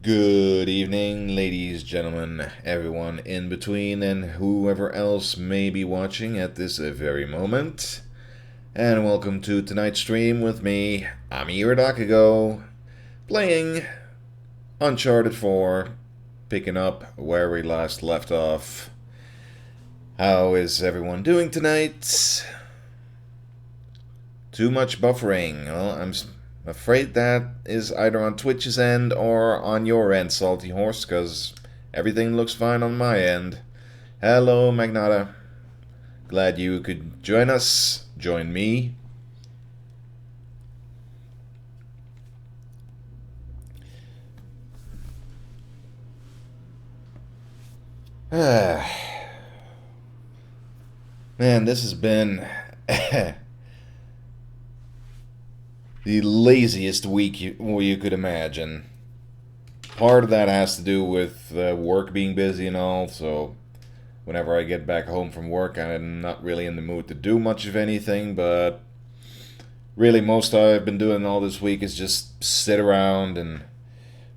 Good evening, ladies, gentlemen, everyone in between, and whoever else may be watching at this very moment. And welcome to tonight's stream with me, Amayirot Akago, playing Uncharted 4, picking up where we last left off. How is everyone doing tonight? Too much buffering. Well, I'm afraid that is either on Twitch's end or on your end, Salty Horse, because everything looks fine on my end. Hello, Magnata. Glad you could join us. Join me. Man, this has been the laziest week you could imagine. Part of that has to do with work being busy and all, so whenever I get back home from work, I'm not really in the mood to do much of anything, but really most I've been doing all this week is just sit around and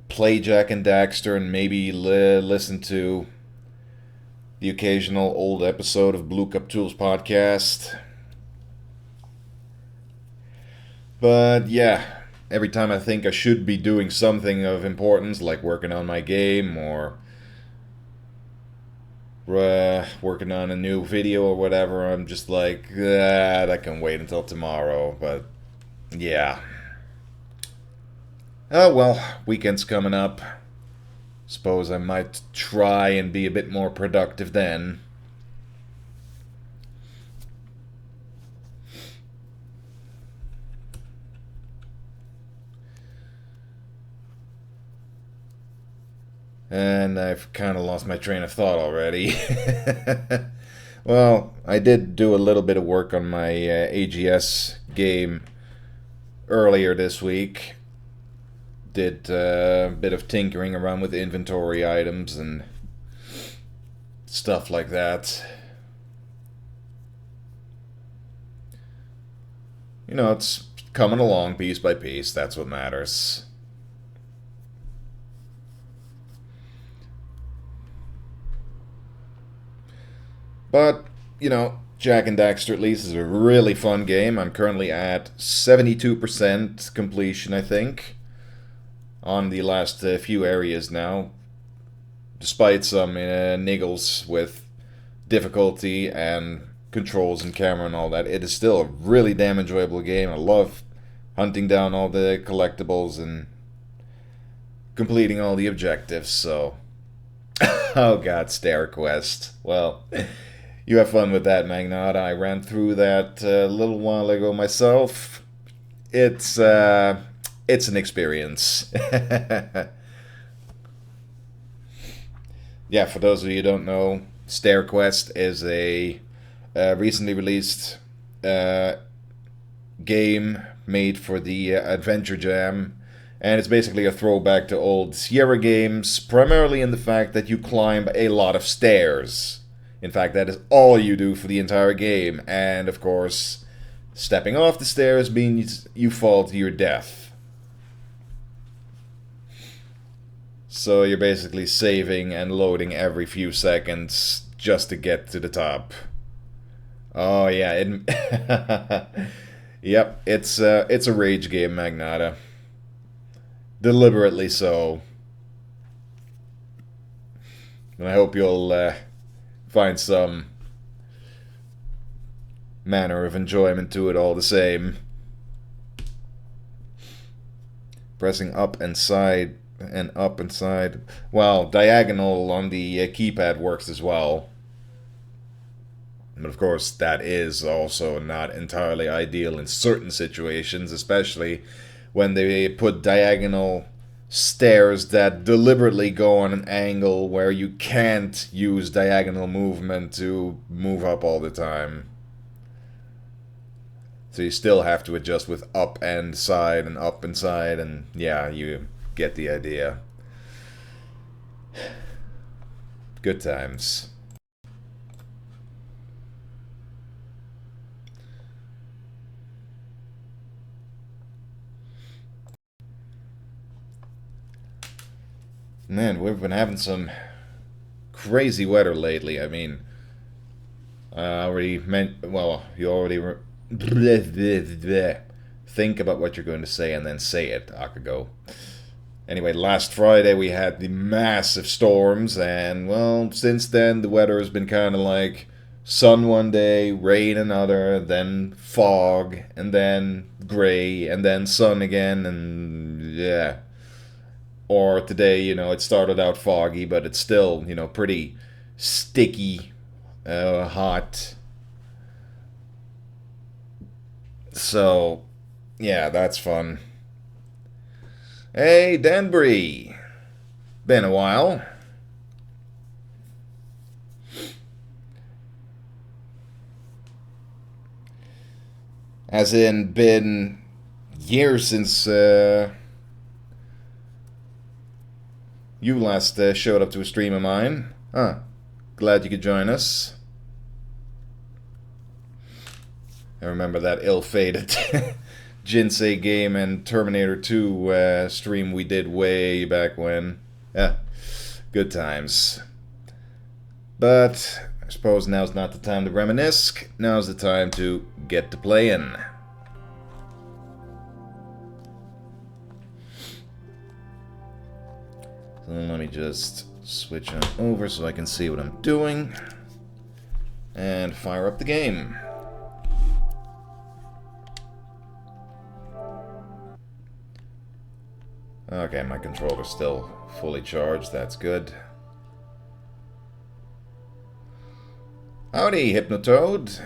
play Jack and Daxter and maybe listen to the occasional old episode of Blue Cup Tools podcast. But yeah, every time I think I should be doing something of importance, like working on my game or working on a new video or whatever, I'm just like, that can wait until tomorrow. But yeah. Oh well, weekend's coming up. Suppose I might try and be a bit more productive then. And I've kind of lost my train of thought already. Well, I did do a little bit of work on my AGS game earlier this week. Did a bit of tinkering around with inventory items and stuff like that. You know, it's coming along piece by piece. That's what matters. But, you know, Jack and Daxter at least is a really fun game. I'm currently at 72% completion, I think, on the last few areas now. Despite some niggles with difficulty and controls and camera and all that, it is still a really damn enjoyable game. I love hunting down all the collectibles and completing all the objectives, so... Oh god, Stair Quest. Well... You have fun with that, Magnat. I ran through that a little while ago myself. It's an experience. Yeah, for those of you who don't know, Stair Quest is a recently released game made for the Adventure Jam, and it's basically a throwback to old Sierra games, primarily in the fact that you climb a lot of stairs. In fact, that is all you do for the entire game, and of course, stepping off the stairs means you fall to your death. So you're basically saving and loading every few seconds just to get to the top. Oh yeah, yep, it's a rage game, Magnata. Deliberately so. And I hope you'll find some manner of enjoyment to it all the same. Pressing up and side and up and side. Well, diagonal on the keypad works as well. But of course, that is also not entirely ideal in certain situations, especially when they put diagonal stairs that deliberately go on an angle where you can't use diagonal movement to move up all the time. So you still have to adjust with up and side and up and side, and yeah, you get the idea. Good times. Man, we've been having some crazy weather lately. I mean, I already meant. Well, you already. Think about what you're going to say and then say it, Akago. Anyway, last Friday we had the massive storms, and well, since then the weather has been kind of like sun one day, rain another, then fog, and then gray, and then sun again, and yeah. Or today, it started out foggy, but it's still, pretty sticky, hot. So, yeah, that's fun. Hey, Danbury. Been a while. As in, been years since you last showed up to a stream of mine. Huh. Glad you could join us. I remember that ill-fated Jinsei game and Terminator 2 stream we did way back when. Yeah, good times. But I suppose now's not the time to reminisce. Now's the time to get to playing. So let me just switch on over so I can see what I'm doing. And fire up the game. Okay, my controller's still fully charged. That's good. Howdy, Hypnotoad.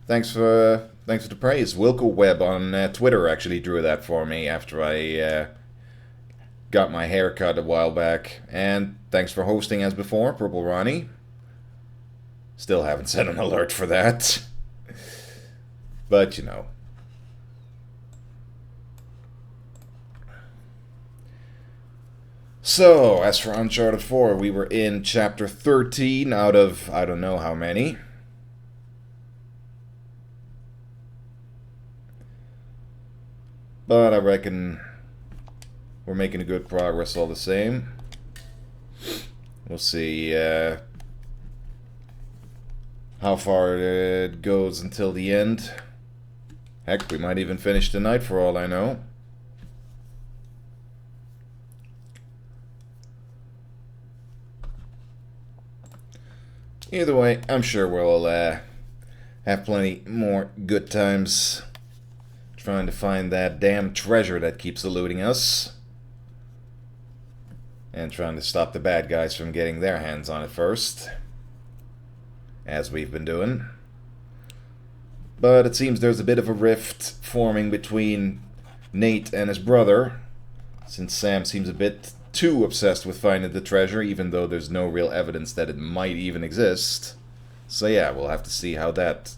Thanks for the praise. Wilco Webb on Twitter actually drew that for me after I got my hair cut a while back. And thanks for hosting as before, Purple Ronnie. Still haven't set an alert for that. But, So, as for Uncharted 4, we were in Chapter 13 out of I don't know how many. But I reckon we're making good progress all the same. We'll see how far it goes until the end. Heck, we might even finish tonight for all I know. Either way, I'm sure we'll have plenty more good times trying to find that damn treasure that keeps eluding us. And trying to stop the bad guys from getting their hands on it first. As we've been doing. But it seems there's a bit of a rift forming between Nate and his brother, since Sam seems a bit too obsessed with finding the treasure, even though there's no real evidence that it might even exist. So yeah, we'll have to see how that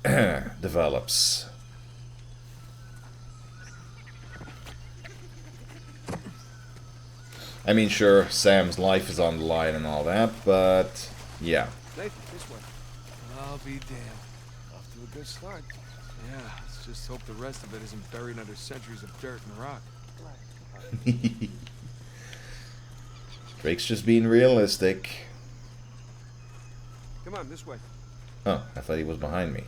develops. I mean, sure, Sam's life is on the line and all that, but yeah. Nathan, this way. I'll be damned. Off to a good start. Yeah, let's just hope the rest of it isn't buried under centuries of dirt and rock. Drake's just being realistic. Come on, this way. Oh, I thought he was behind me.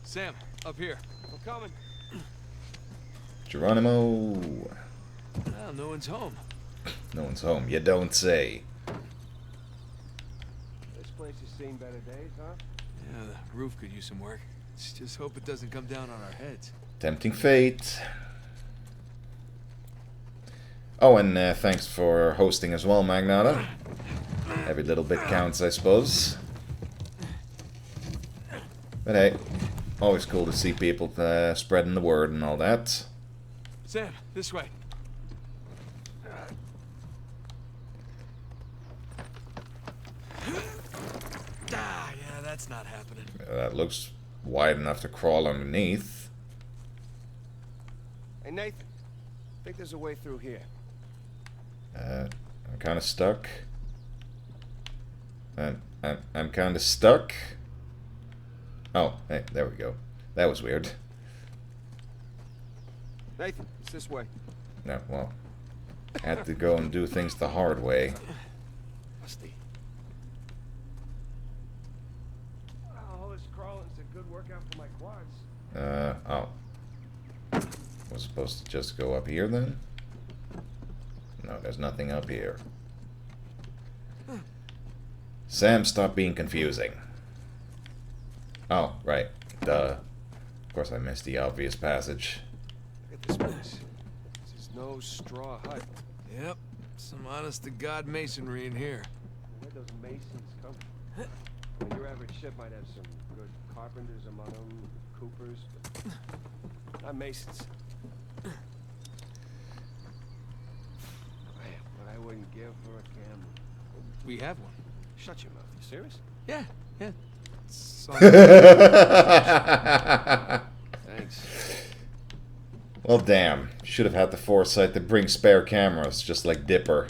Sam, up here. I'm coming. Geronimo. Well, no one's home. No one's home. You don't say. This place has seen better days, huh? Yeah, the roof could use some work. Let's just hope it doesn't come down on our heads. Tempting fate. Oh, and thanks for hosting as well, Magnata. Every little bit counts, I suppose. But hey, always cool to see people spreading the word and all that. Sam, this way. Yeah, that's not happening. That looks wide enough to crawl underneath. Hey, Nathan. I think there's a way through here. I'm kind of stuck. I'm kind of stuck. Oh, hey, there we go. That was weird. Nathan, it's this way. No, well, had to go and do things the hard way. Rusty. All this crawling's a good workout for my quads. Oh. Was supposed to just go up here then? No, there's nothing up here. Sam, stop being confusing. Oh, right. Duh. Of course I missed the obvious passage. Look at this place. This is no straw hut. Yep, some honest-to-God masonry in here. Where'd those masons come from? I mean, your average ship might have some good carpenters among them, coopers, but not masons. Man, what I wouldn't give for a camera. We have one. Shut your mouth. You serious? Yeah, yeah. It's on- Thanks. Well, damn. Should have had the foresight to bring spare cameras, just like Dipper.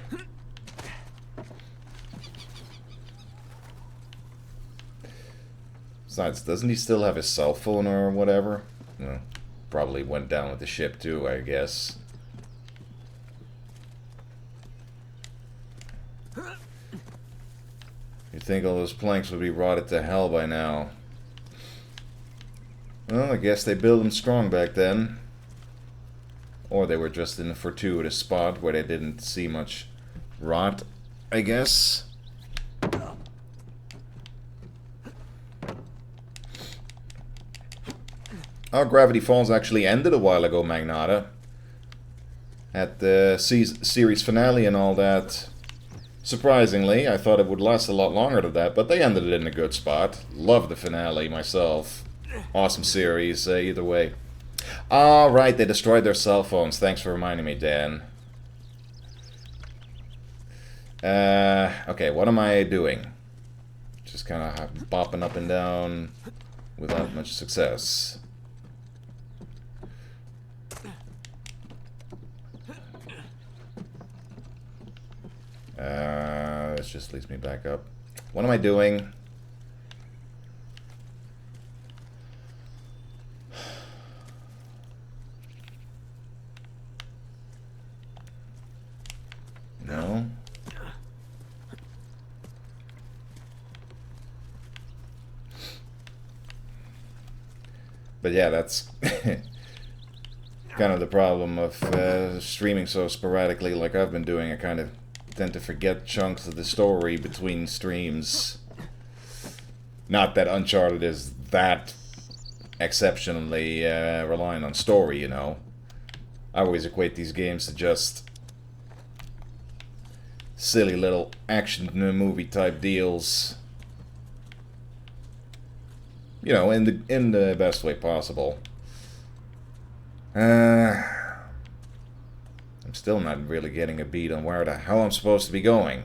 Besides, doesn't he still have his cell phone or whatever? No, probably went down with the ship too, I guess. You'd think all those planks would be rotted to hell by now. Well, I guess they built them strong back then. Or they were just in a fortuitous spot where they didn't see much rot, I guess. Oh, Gravity Falls actually ended a while ago, Magnata. At the series finale and all that. Surprisingly, I thought it would last a lot longer than that, but they ended it in a good spot. Love the finale myself. Awesome series, either way. Ah, right, they destroyed their cell phones. Thanks for reminding me, Dan. Okay, what am I doing? Just kind of bopping up and down without much success. This just leads me back up. What am I doing? No. But yeah, that's kind of the problem of streaming so sporadically like I've been doing. I kind of tend to forget chunks of the story between streams. Not that Uncharted is that exceptionally reliant on story, you know. I always equate these games to just silly little action movie type deals. You know, in the best way possible. I'm still not really getting a beat on where the hell I'm supposed to be going.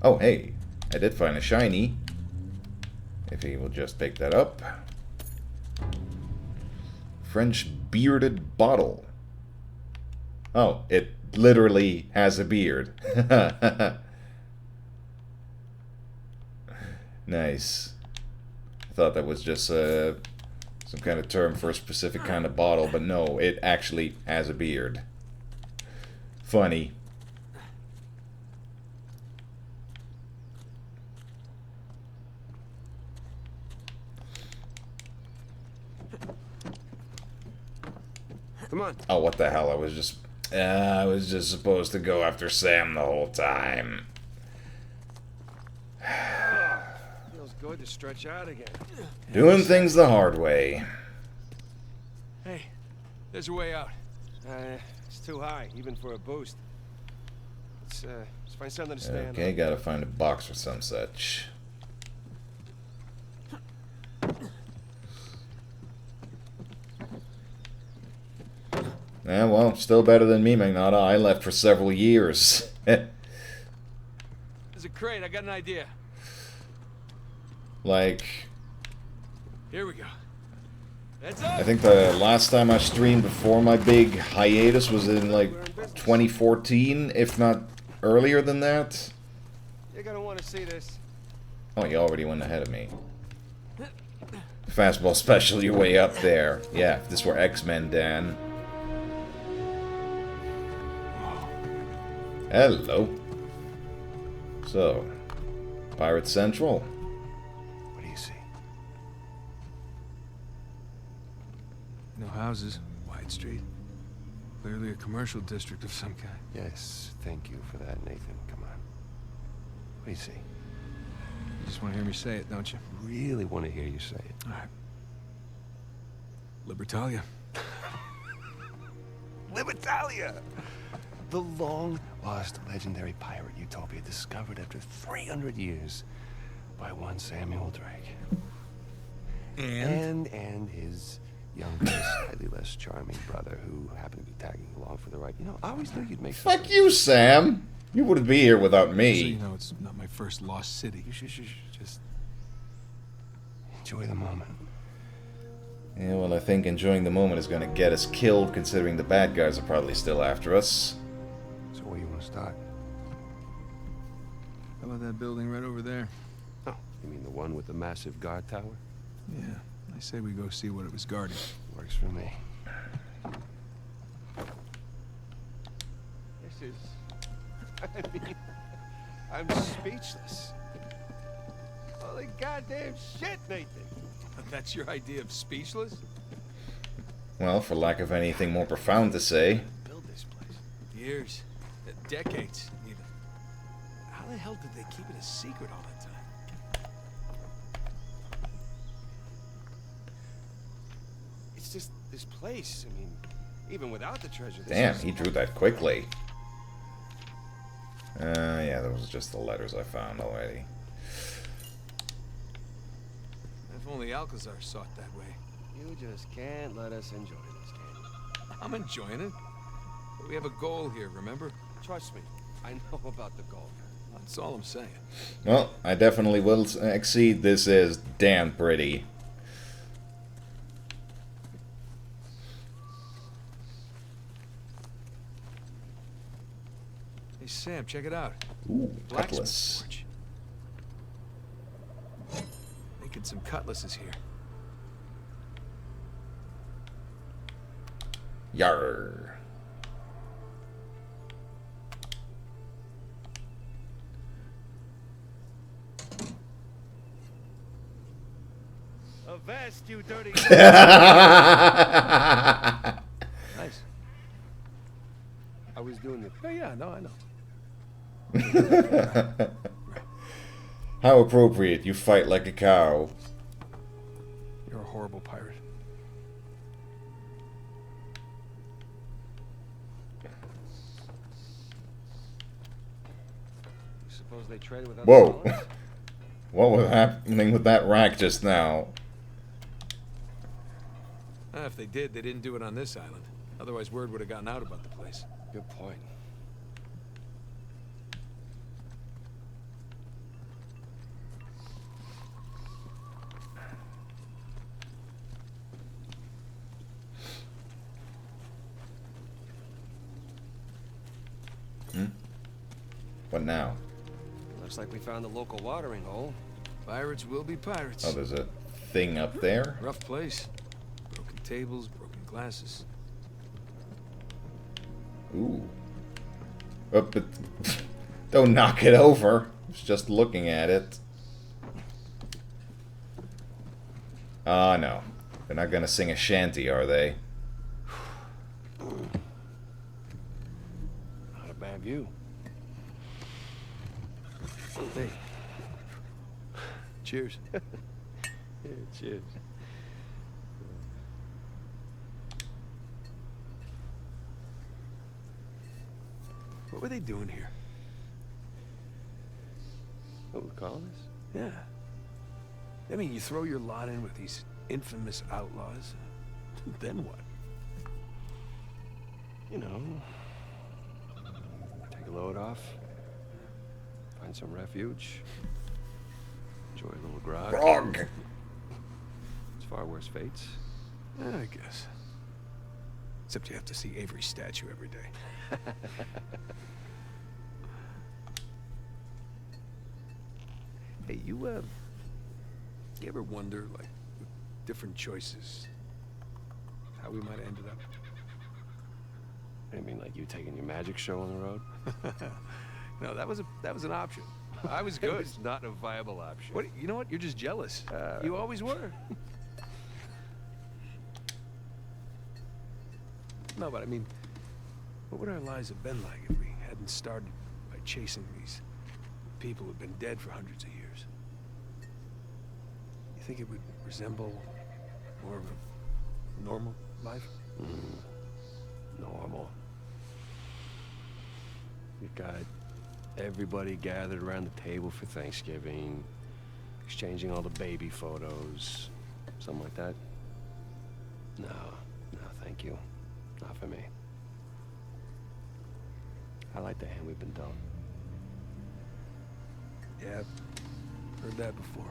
Oh, hey, I did find a shiny. If he will just pick that up. French bearded bottle. Oh, it literally has a beard. Nice. I thought that was just some kind of term for a specific kind of bottle, but no, it actually has a beard. Funny. Come on. Oh, what the hell? I was just supposed to go after Sam the whole time. Feels good to stretch out again. Doing things the hard way. Hey, there's a way out. It's too high, even for a boost. Let's find something to stand Okay, on. gotta find a box or some such. Yeah, well, still better than me, Magnata. I left for several years. There's a crate. I got an idea. Like, Here we go. Heads up. I think the last time I streamed before my big hiatus was in, like, 2014, if not earlier than that? You're gonna want to see this. Oh, you already went ahead of me. Fastball special, you're way up there. Yeah, if this were X-Men, Dan. Hello. So, Pirate Central. What do you see? No houses, wide street. Clearly a commercial district of some kind. Yes, thank you for that, Nathan. Come on. What do you see? You just want to hear me say it, don't you? Really want to hear you say it. All right. Libertalia. Libertalia! The long-lost legendary pirate utopia discovered after 300 years by one Samuel Drake. And his younger, slightly less charming brother who happened to be tagging along for the ride. You know, I always knew you'd make Fuck something. you, Sam. You wouldn't be here without So me. you know it's not my first lost city. You should just enjoy the moment. Yeah, well, I think enjoying the moment is gonna get us killed, considering the bad guys are probably still after us. So where you want to start? How about that building right over there? Oh, you mean the one with the massive guard tower? Yeah, I say we go see what it was guarding. Works for me. This is... I mean, I'm speechless. Holy goddamn shit, Nathan! That's your idea of speechless? Well, for lack of anything more profound to say. Build this place. Years. Decades, even. How the hell did they keep it a secret all that time? It's just this place. I mean, even without the treasure. This Damn, is- he drew that quickly. Yeah, that was just the letters I found already. If only Alcazar saw it that way. You just can't let us enjoy this, can you? I'm enjoying it. But we have a goal here, remember? Trust me, I know about the goal. That's all I'm saying. Well, I definitely will exceed. This is damn pretty. Hey, Sam, check it out. Ooh, Blacksmith cutlass. forge. Making some cutlasses here. Yarr. Avast, you dirty... Nice. Nice. I was doing the... Oh, yeah, no, I know. How appropriate, you fight like a cow. You're a horrible pirate. You suppose they traded with other Whoa. colonies? What was happening with that rack just now? If they did, they didn't do it on this island. Otherwise, word would have gotten out about the place. Good point. What now? Looks like we found the local watering hole. Pirates will be pirates. Oh, there's a thing up there? Rough place. Broken tables, broken glasses. Ooh. Oh, but don't knock it over. I was just looking at it. Ah, no. They're not gonna sing a shanty, are they? Not a bad view. Hey. Cheers. Yeah, cheers. What were they doing here? What, we're calling this? Yeah. I mean, you throw your lot in with these infamous outlaws. Then what? You know, take a load off, find some refuge, enjoy a little grog. Grog! It's far worse fates. I guess. Except you have to see Avery's statue every day. Hey, you ever wonder, like, with different choices, how we might have ended up? I mean, like you taking your magic show on the road? No, that was an option. I was It good. was not a viable option. What? You know what? You're just jealous. You always were. No, but I mean, what would our lives have been like if we hadn't started by chasing these people who've been dead for hundreds of years? You think it would resemble more of a normal life? Normal. You got everybody gathered around the table for Thanksgiving, exchanging all the baby photos, something like that. No, thank you. Not for me. I like the hand we've been dealt. Yeah, heard that before.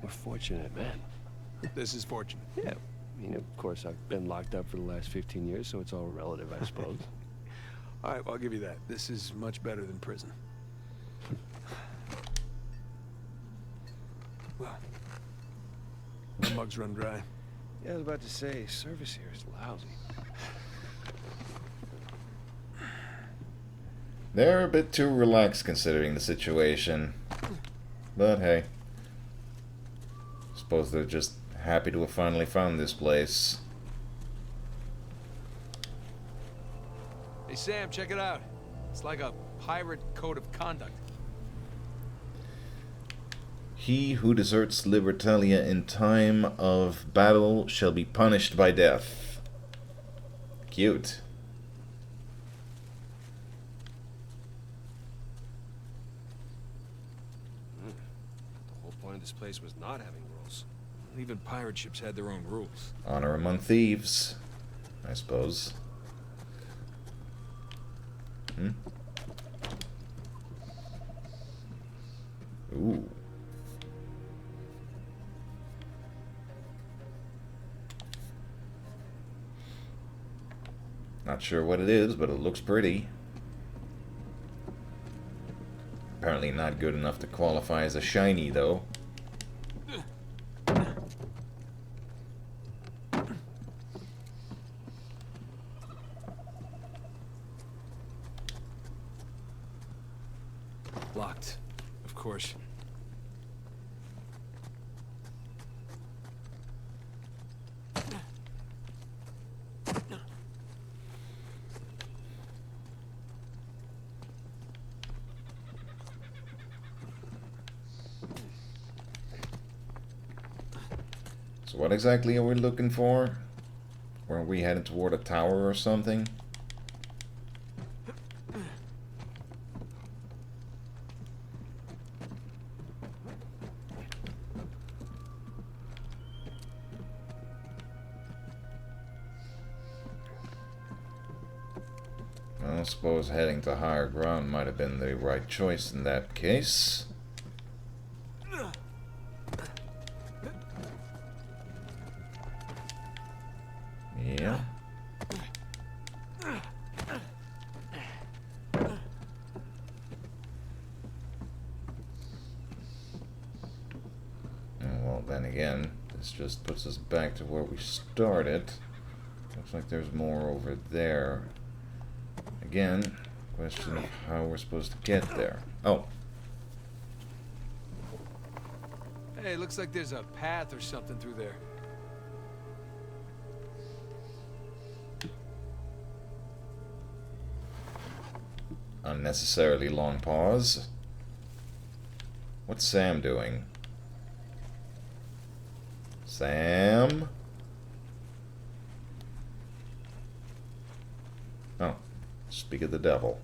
We're fortunate, man. This is fortunate. Yeah. I mean, of course, I've been locked up for the last 15 years, so it's all relative, I suppose. All right, well, I'll give you that. This is much better than prison. Well, my mug's run dry. Yeah, I was about to say, service here is lousy. They're a bit too relaxed considering the situation. But hey. Suppose they're just happy to have finally found this place. Hey, Sam, check it out. It's like a pirate code of conduct. He who deserts Libertalia in time of battle shall be punished by death. Cute. The whole point of this place was not having rules. Even pirate ships had their own rules. Honor among thieves, I suppose. Ooh. Not sure what it is, but it looks pretty. Apparently not good enough to qualify as a shiny, though. Locked, of course. So what exactly are we looking for? Weren't we headed toward a tower or something? I suppose heading to higher ground might have been the right choice in that case. Yeah. Well, then again, this just puts us back to where we started. Looks like there's more over there. Again, question of how we're supposed to get there. Oh. Hey, looks like there's a path or something through there. Unnecessarily long pause. What's Sam doing? Sam? Oh, speak of the devil.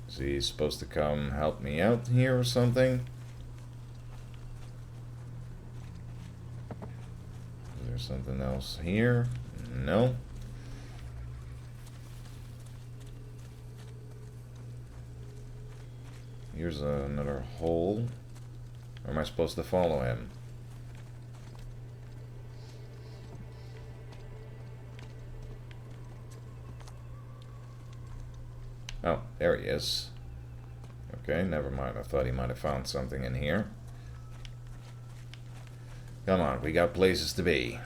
Is he supposed to come help me out here or something? Is there something else here? No. Here's another hole. Or am I supposed to follow him? Oh, there he is. Okay, never mind. I thought he might have found something in here. Come on, we got places to be.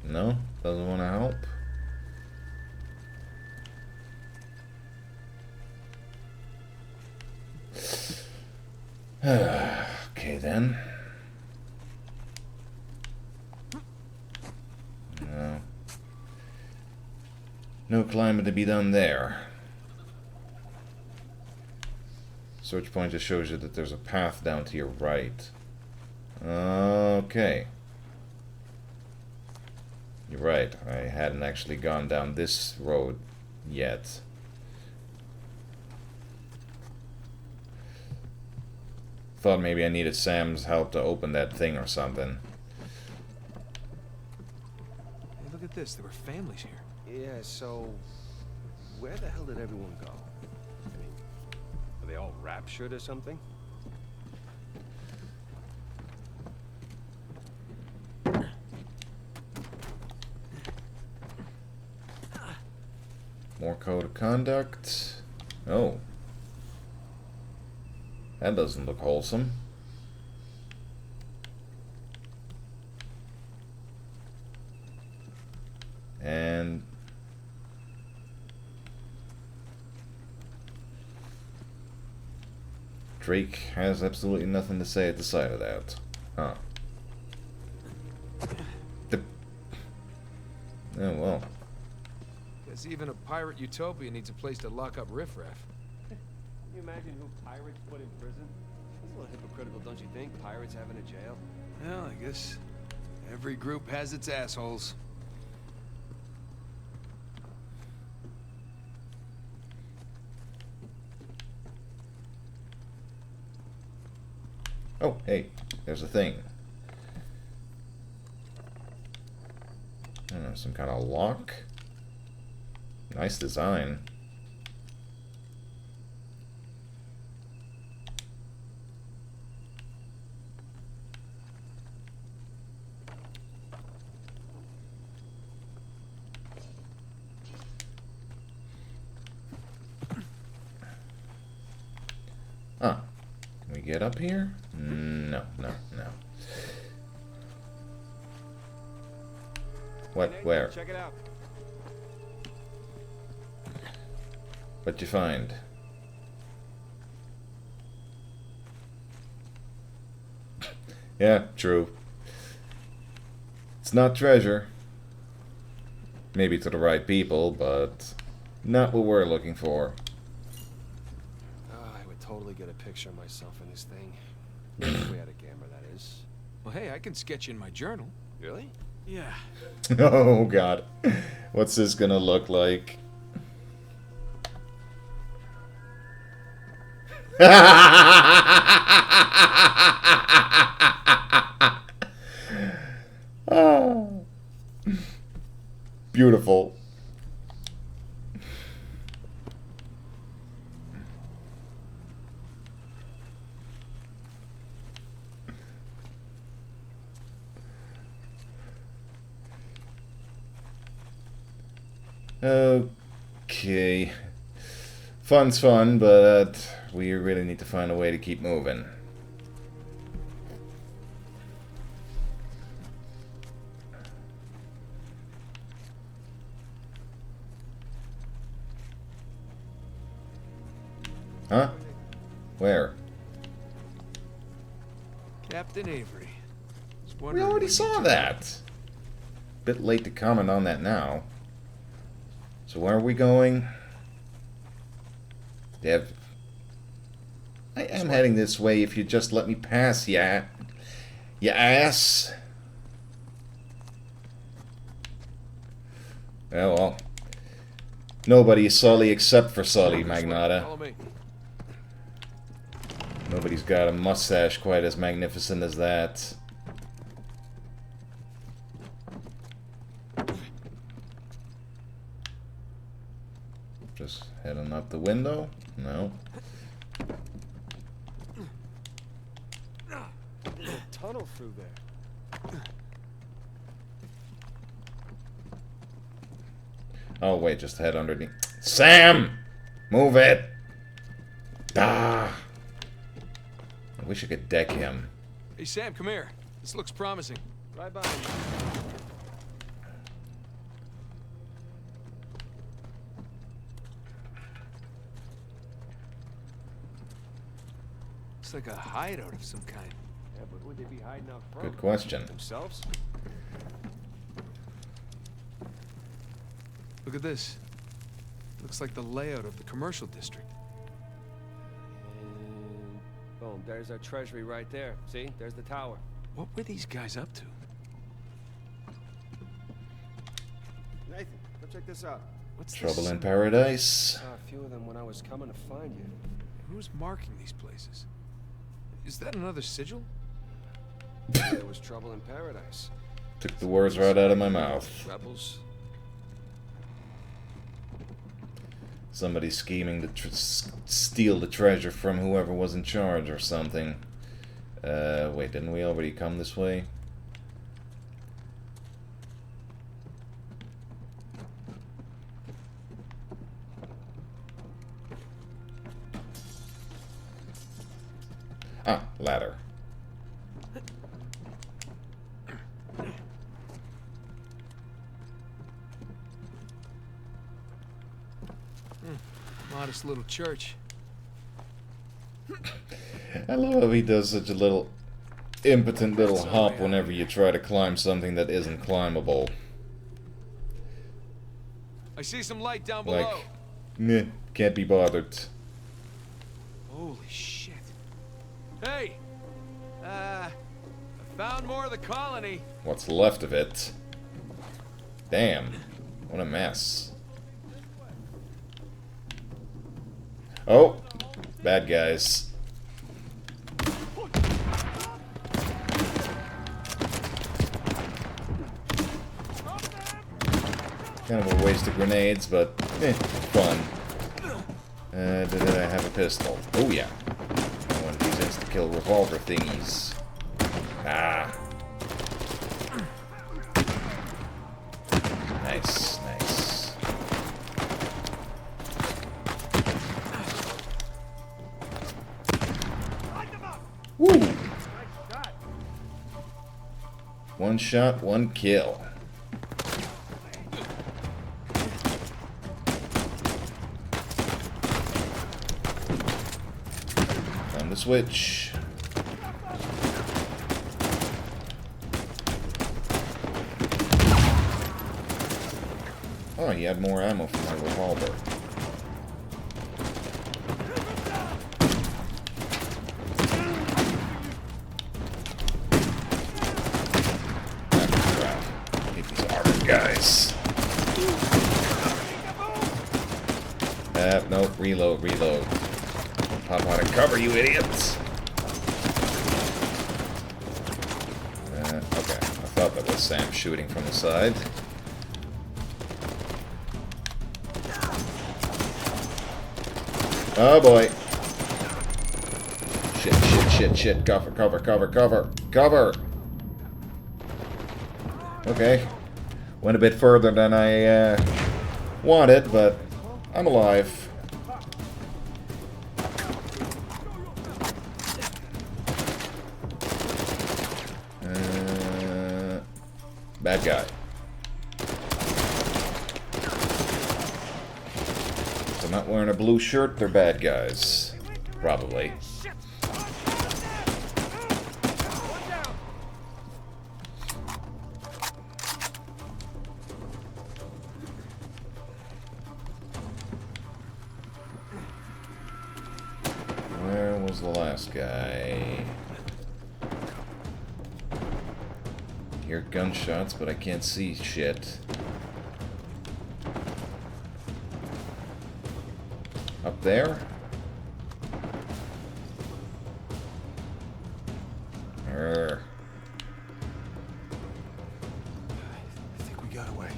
No? Doesn't want to help? Okay then. No. No climbing to be done there. Search point just shows you that there's a path down to your right. Okay. You're right. I hadn't actually gone down this road yet. Thought maybe I needed Sam's help to open that thing or something. Hey, look at this. There were families here. Yeah, so where the hell did everyone go? I mean, are they all raptured or something? More code of conduct. Oh. That doesn't look wholesome. And Drake has absolutely nothing to say at the sight of that. Huh. Oh well. Guess even a pirate utopia needs a place to lock up riffraff. Can you imagine who pirates put in prison? It's a little hypocritical, don't you think? Pirates having a jail? Well, I guess every group has its assholes. Oh, hey, there's a thing. I don't know, some kind of lock? Nice design. Ah, can we get up here? No, no, no. What? Where? Check it out. What'd you find? Yeah, true. It's not treasure. Maybe to the right people, but not what we're looking for. I would totally get a picture of myself in this thing. If we had a camera, that is. Well, hey, I can sketch in my journal. Really? Yeah. Oh god. What's this gonna look like? Oh. Beautiful. Okay. Fun's fun, but we really need to find a way to keep moving. Huh? Where? Captain Avery. We already saw that. Bit late to comment on that now. So where are we going? Dev. I am heading this way if you just let me pass, yeah. Ya ass. Oh well. Nobody is Sully except for Sully, Magnata. Follow me. Nobody's got a mustache quite as magnificent as that. Just heading up the window? No. tunnel through there. Oh, wait, just head underneath. Sam! Move it! Ah! I wish I could deck him. Hey, Sam, come here. This looks promising. Right behind you. It's like a hideout of some kind. Yeah, but would they be hiding out front? Good question. Themselves? Look at this. Looks like the layout of the commercial district. And boom, there's our treasury right there. See? There's the tower. What were these guys up to? Nathan, come check this out. What's Trouble this? in Paradise. Saw a few of them when I was coming to find you. Who's marking these places? Is that another sigil? There was trouble in paradise. Took the words right out of my mouth. Rebels. Somebody scheming to steal the treasure from whoever was in charge or something. Wait, didn't we already come this way? Ah, ladder. Modest little church. I love how he does such a little impotent little hop whenever you try to climb something that isn't climbable. I see some light down Like, below. meh, can't be bothered. Holy shit. Hey! I found more of the colony. What's left of it? Damn, what a mess. Oh, bad guys. Kind of a waste of grenades, but fun. Did I have a pistol? Oh yeah. One of these insta-kill revolver thingies. Ah. Nice, nice. Woo! One shot, one kill. Time to switch. Oh, he had more ammo for my revolver. Guys. Nope, reload, reload. Pop out of cover, you idiots! Okay, I thought that was Sam shooting from the side. Oh boy. Shit, shit, shit, shit. Cover, cover, cover, cover, cover! Okay. Went a bit further than I wanted, but I'm alive. Bad guy. If they're not wearing a blue shirt, they're bad guys. Probably. Where was the last guy? Hear gunshots, but I can't see shit. Up there? Err. I think we got away.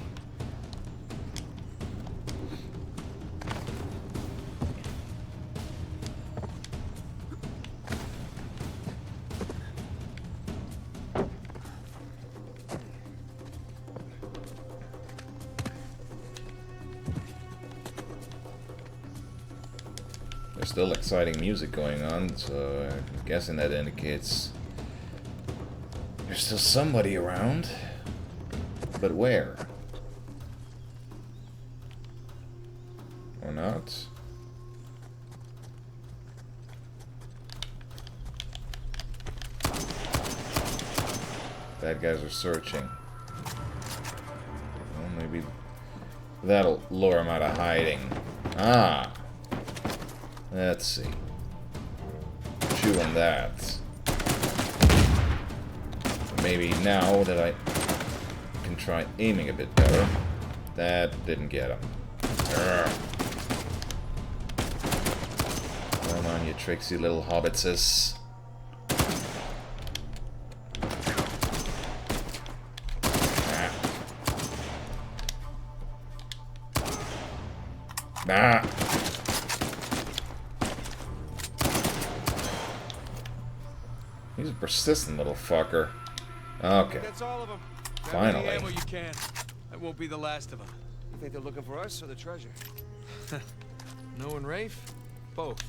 There's still exciting music going on, so I'm guessing that indicates there's still somebody around. But where? Or not? Bad guys are searching. Well, maybe that'll lure him out of hiding. Ah! Let's see. Chew on that. Maybe now that I can try aiming a bit better. That didn't get him. Urgh. Come on, you tricksy little hobbitses. Ah. He's a persistent little fucker. Okay. That's all of them. Finally. Ammo you can. That won't be the last of them. You think they're looking for us or the treasure? No and Rafe? Both.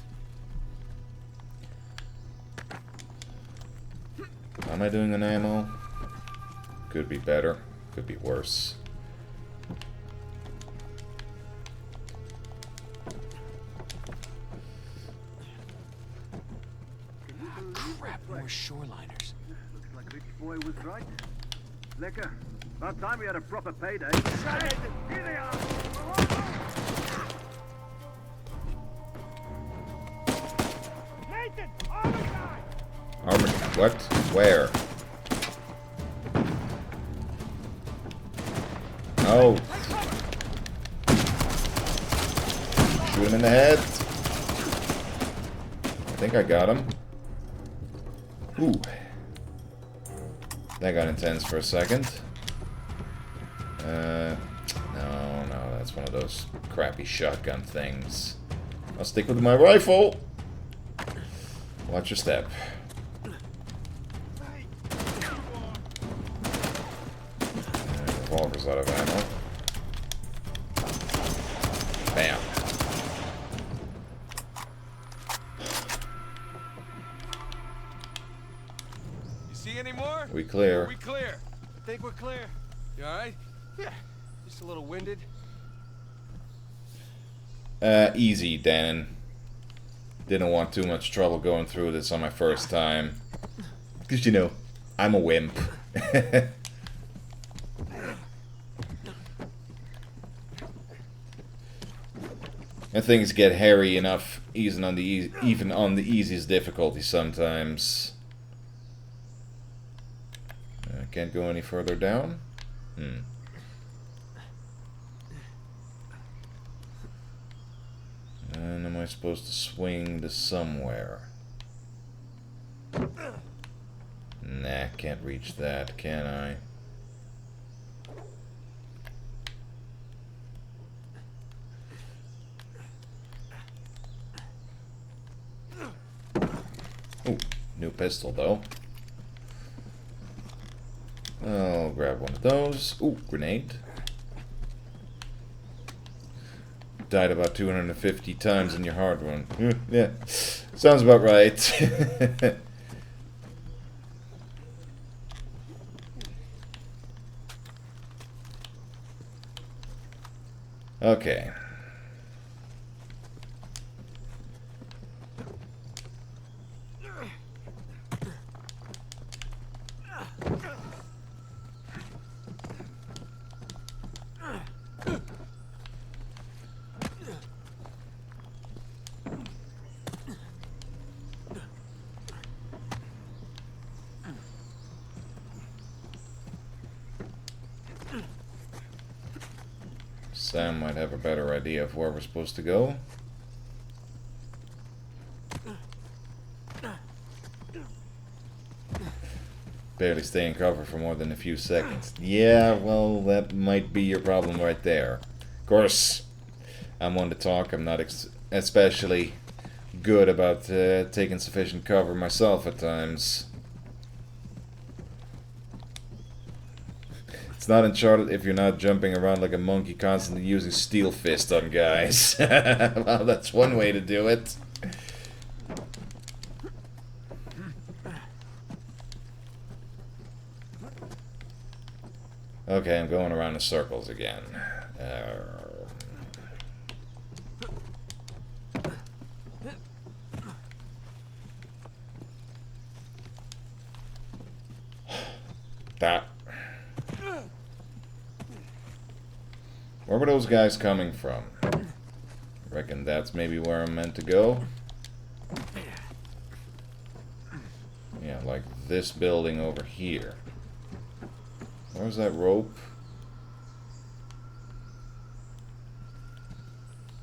How am I doing on ammo? Could be better. Could be worse. Crap, more shoreliners. Looks like Rich Boy was right. Lecker. About time we had a proper payday. Here they are! Nathan! Armor guy! Armor. What? Where? Oh. Shoot him in the head. I think I got him. Ooh. That got intense for a second. No, that's one of those crappy shotgun things. I'll stick with my rifle. Watch your step. Revolver's out of ammo. Bam. You see any more? We clear. We clear. I think we're clear. You alright? Yeah, just a little winded. Easy, Dan. Didn't want too much trouble going through this on my first time. Because, you know, I'm a wimp. And things get hairy enough even on the easiest difficulty sometimes. Can't go any further down? And am I supposed to swing to somewhere? Nah, can't reach that, can I? Ooh, new pistol though. I'll grab one of those. Ooh, grenade. Died about 250 times in your hard one. Yeah, sounds about right. Okay. Sam might have a better idea of where we're supposed to go. Barely stay in cover for more than a few seconds. Yeah, well, that might be your problem right there. Of course, I'm one to talk. I'm not especially good about taking sufficient cover myself at times. It's not Uncharted if you're not jumping around like a monkey constantly using steel fist on guys. Well, that's one way to do it. Okay, I'm going around in circles again. That. Where were those guys coming from? Reckon that's maybe where I'm meant to go. Yeah, like this building over here. Where's that rope?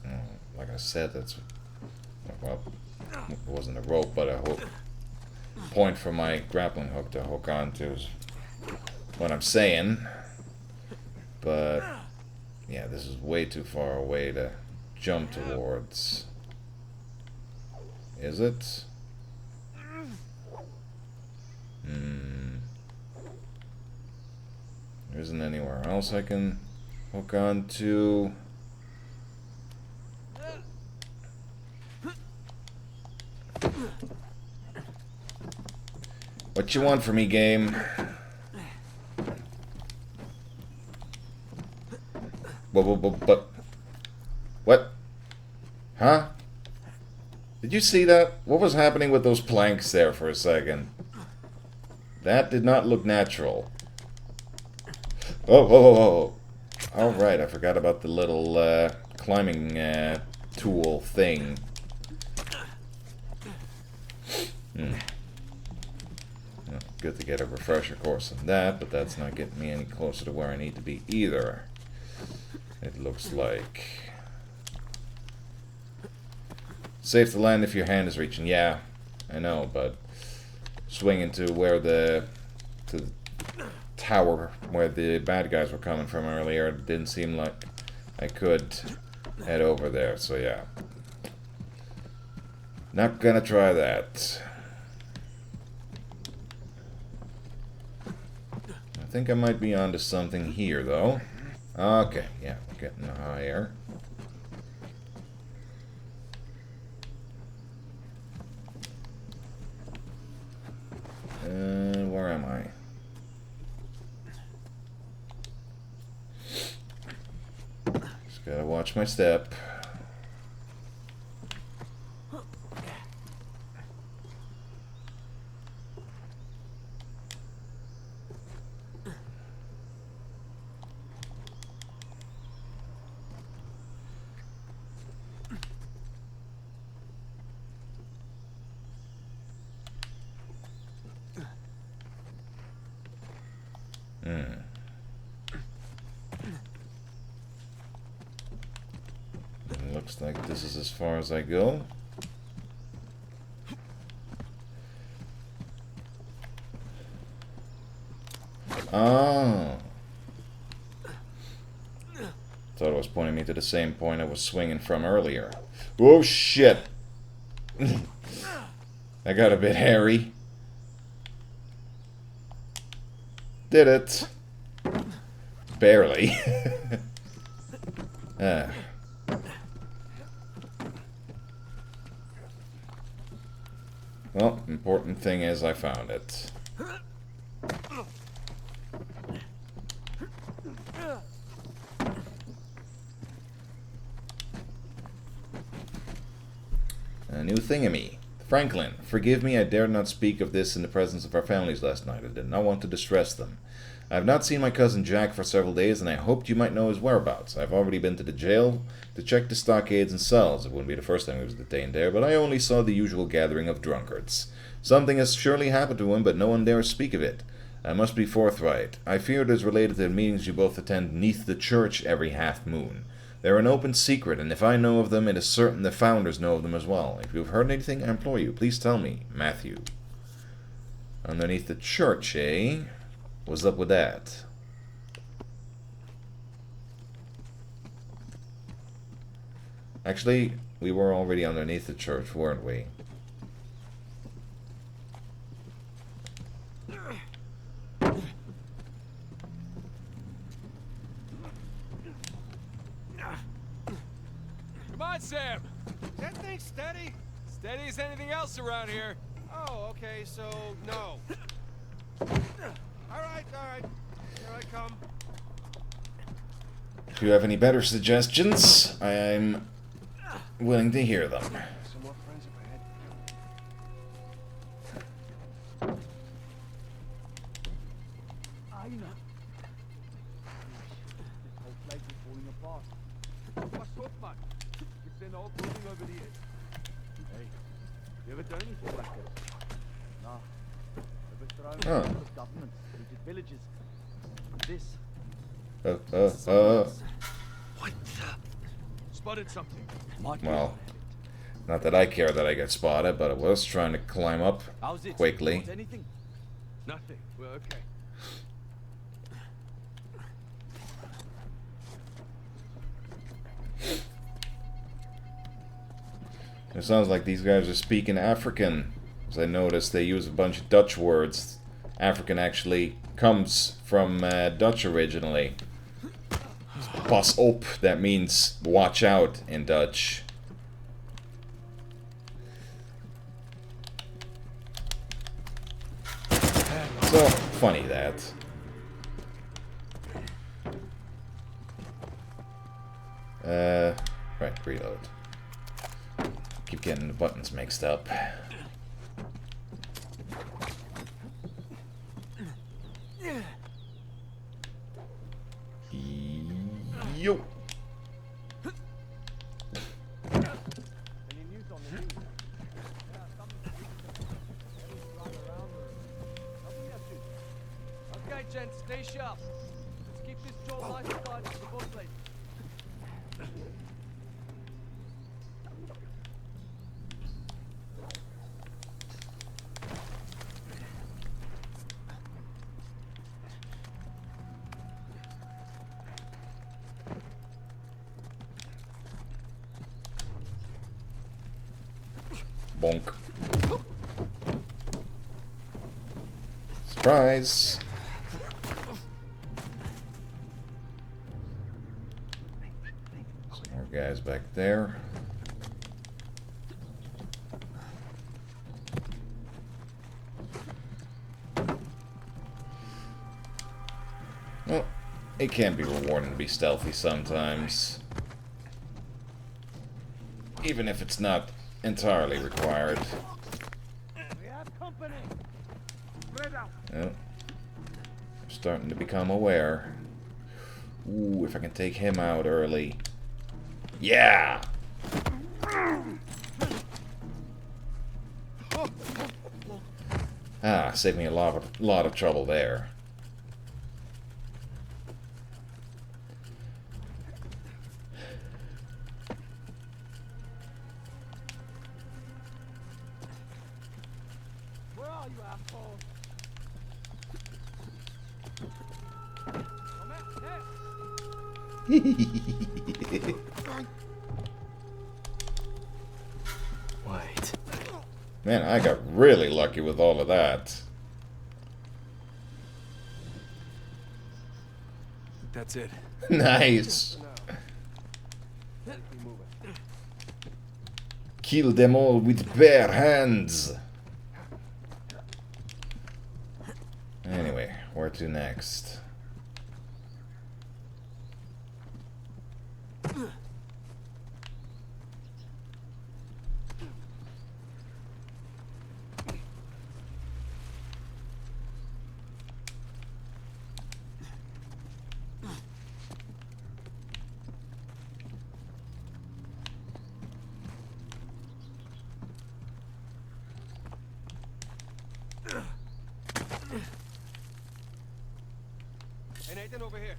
Oh, like I said, that's... Well, it wasn't a rope, but a hook. Point for my grappling hook to hook onto is what I'm saying. But... yeah, this is way too far away to jump towards. Is it? There isn't anywhere else I can hook on to. What you want from me, game? What? Huh? Did you see that? What was happening with those planks there for a second? That did not look natural. Oh. Alright, I forgot about the little climbing tool thing. Well, good to get a refresher course on that, but that's not getting me any closer to where I need to be either. It looks like. Safe to land if your hand is reaching. Yeah, I know, but swinging to where the tower where the bad guys were coming from earlier, it didn't seem like I could head over there, so yeah. Not gonna try that. I think I might be onto something here, though. Okay, yeah, we're getting higher. Where am I? Just gotta watch my step. Looks like this is as far as I go. Oh. Thought it was pointing me to the same point I was swinging from earlier. Oh shit! I got a bit hairy. Did it. Barely. Well, important thing is I found it. A new thingamy. Franklin, forgive me, I dared not speak of this in the presence of our families last night. I did not want to distress them. I have not seen my cousin Jack for several days, and I hoped you might know his whereabouts. I have already been to the jail to check the stockades and cells. It wouldn't be the first time he was detained there, but I only saw the usual gathering of drunkards. Something has surely happened to him, but no one dares speak of it. I must be forthright. I fear it is related to the meetings you both attend neath the church every half-moon. They're an open secret, and if I know of them, it is certain the founders know of them as well. If you have heard anything, I implore you, please tell me. Matthew. Underneath the church, eh? What's up with that? Actually, we were already underneath the church, weren't we? Come on, Sam! That thing steady? Steady as anything else around here. Oh, okay, so no. All right. Here I come. If you have any better suggestions, I'm willing to hear them. Some more friends up ahead. Aina. This whole place is falling apart. What's up, man? It's an old building over the edge. Hey, you ever done anything like this? Nah. Overthrown Oh. governments, looted villages. This. What the? Spotted something. Might Well, not that I care that I got spotted, but I was trying to climb up How's it? quickly. Want anything? Nothing. Well, okay. It sounds like these guys are speaking African. As I noticed, they use a bunch of Dutch words. African actually comes from Dutch originally. Pas op, that means watch out in Dutch. So, funny that. Right, reload. Keep getting the buttons mixed up. Yo. Any news on the news? Yeah, some run around or nothing yet, dude. Okay, gents, stay sharp. Let's keep this jaw nice and tight for the boat lady. Bonk. Surprise! Some more guys back there. Well, it can be rewarding to be stealthy sometimes. Even if it's not entirely required. We have company. Oh. I'm starting to become aware. Ooh, if I can take him out early. Yeah! Ah, saved me a lot of trouble there. Where are you, asshole? I'm out there. Wait. Man, I got really lucky with all of that. That's it. Nice! Keep moving. Kill them all with bare hands! Anyway, where to next? Hey, Nathan, over here.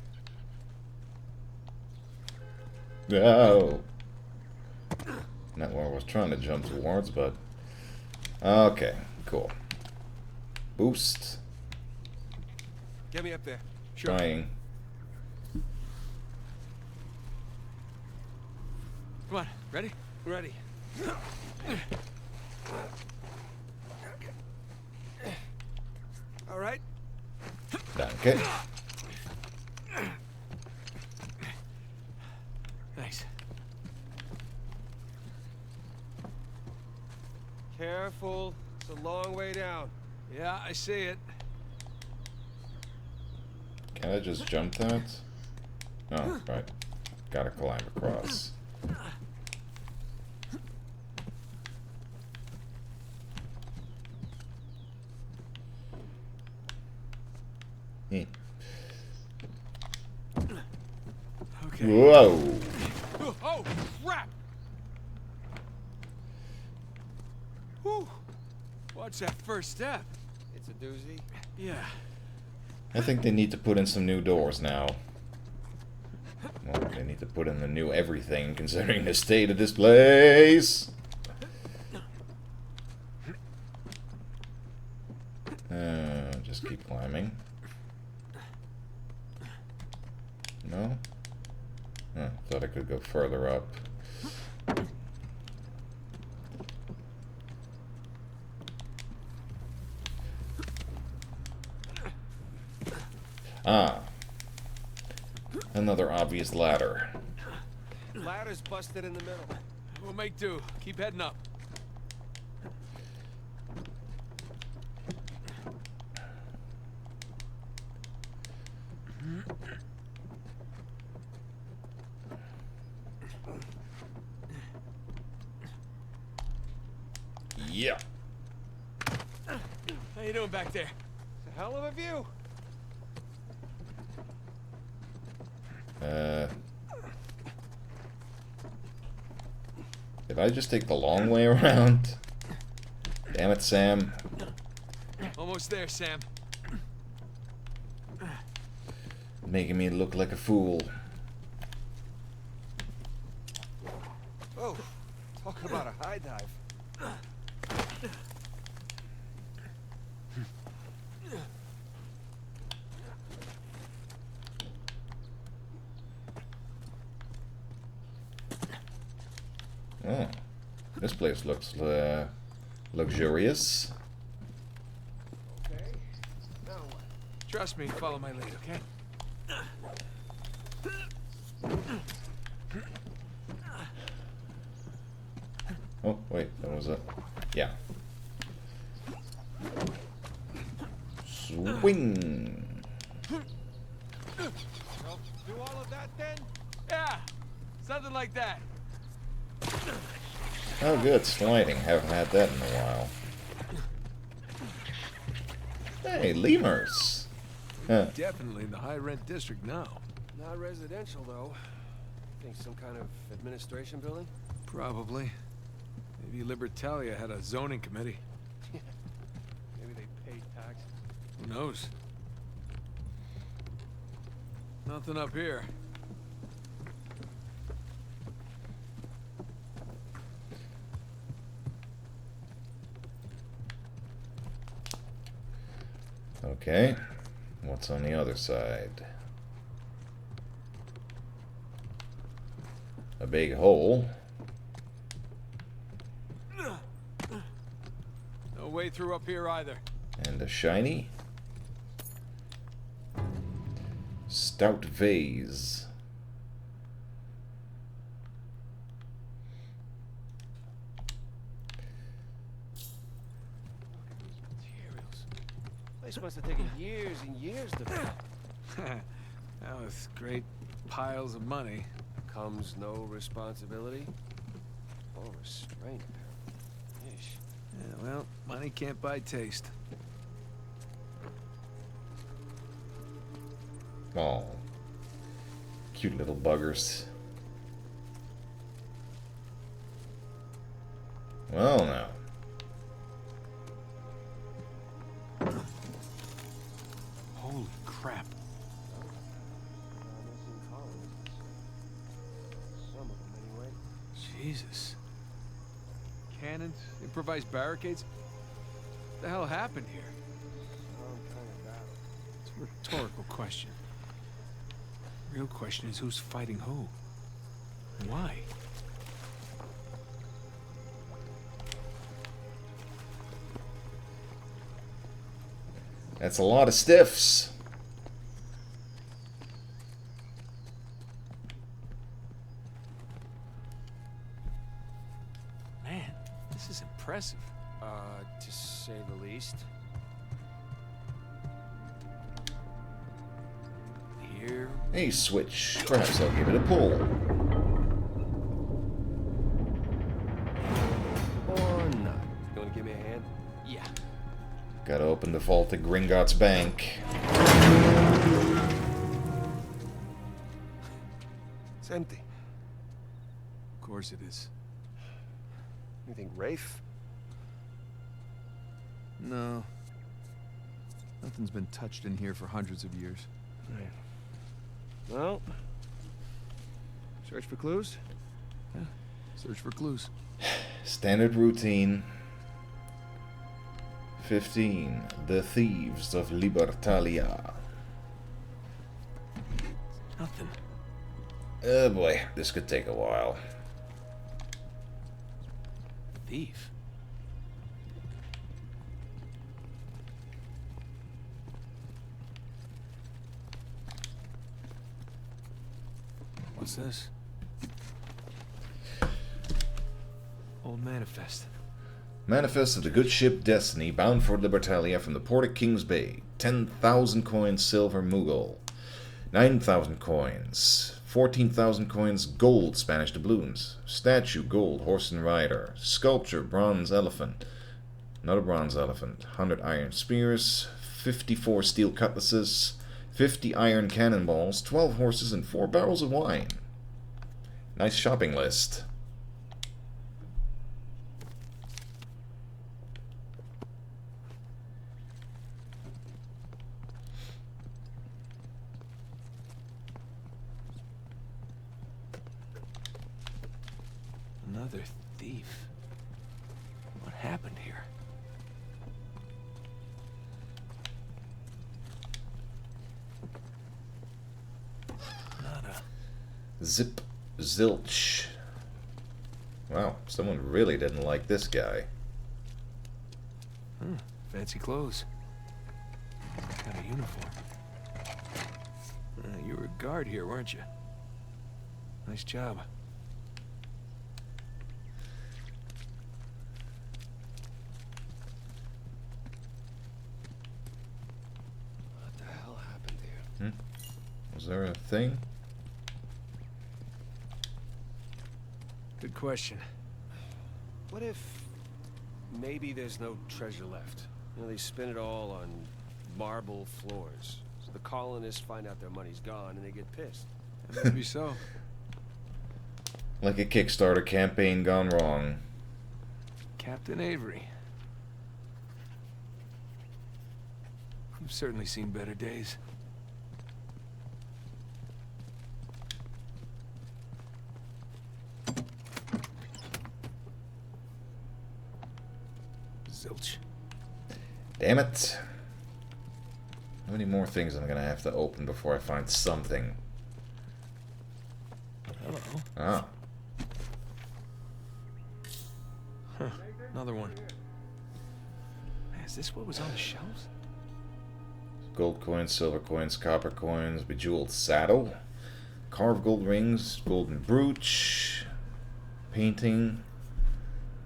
Oh! Not what I was trying to jump towards, but... Okay, cool. Boost. Get me up there. Sure. Trying. Come on, ready? Ready. All right. Danke. Thanks. Careful. It's a long way down. Yeah, I see it. Can I just jump that? No, right. Gotta climb across. Hmm. Okay. Whoa! Oh, crap! Whew. Watch that first step. It's a doozy. Yeah. I think they need to put in some new doors now. Well, they need to put in the new everything, considering the state of this place. Just keep climbing. No? Oh, thought I could go further up. Ah. Another obvious ladder. Ladder's busted in the middle. We'll make do. Keep heading up. Yeah. How you doing back there? It's a hell of a view. Did I just take the long way around? Damn it, Sam. Almost there, Sam. Making me look like a fool. Oh, talking about a high dive. Oh, this place looks luxurious. Okay. Now what? Trust me, follow my lead, okay? Oh, wait, that was a... Yeah. Swing! Well, do all of that then? Yeah, something like that. Oh, good, sliding. Haven't had that in a while. Hey, lemurs! Huh. Definitely in the high-rent district now. Not residential though. Think some kind of administration building? Probably. Maybe Libertalia had a zoning committee. Maybe they pay tax. Who knows? Nothing up here. Okay. What's on the other side? A big hole. No way through up here either. And a shiny. Stout vase. Materials. Place must have taken years and years to build. Now with great piles of money. Comes no responsibility or restraint, apparently. Ish. Yeah, well, money can't buy taste. Oh. Cute little buggers. Well, now. Holy crap. Some of them, anyway. Jesus. Cannons? Improvised barricades? What the hell happened here? Some kind of battle. It's a rhetorical question. Real question is who's fighting who? And why? That's a lot of stiffs. Man, this is impressive. To say the least. here. A switch. Perhaps I'll give it a pull. Or not. You want to give me a hand? Yeah. Gotta open the vault at Gringotts Bank. It's empty. Of course it is. You think Rafe? No. Nothing's been touched in here for hundreds of years. Right. Well, search for clues? Yeah. Search for clues. Standard routine. 15. The Thieves of Libertalia. Nothing. Oh boy, this could take a while. Thief. What's this? Old manifest. Manifest of the good ship Destiny, bound for Libertalia from the port of Kings Bay. 10,000 coins silver Mughal. 9,000 coins. 14,000 coins gold Spanish doubloons. Statue gold horse and rider. Sculpture bronze elephant. Another bronze elephant. 100 iron spears. 54 steel cutlasses. 50 iron cannonballs. 12 horses and 4 barrels of wine. Nice shopping list. Another thief. What happened here? Nada. Zip zilch. Wow, someone really didn't like this guy. Fancy clothes. Got a uniform. You were a guard here, weren't you? Nice job. What the hell happened here? Was there a thing? Good question. What if maybe there's no treasure left? You know, they spin it all on marble floors. So the colonists find out their money's gone and they get pissed. Maybe so. Like a Kickstarter campaign gone wrong. Captain Avery. I've certainly seen better days. Zilch. Damn it. How many more things am I gonna have to open before I find something? Hello. Ah. Huh. Another one. Man, is this what was on the shelves? Gold coins, silver coins, copper coins, bejeweled saddle, carved gold rings, golden brooch, painting,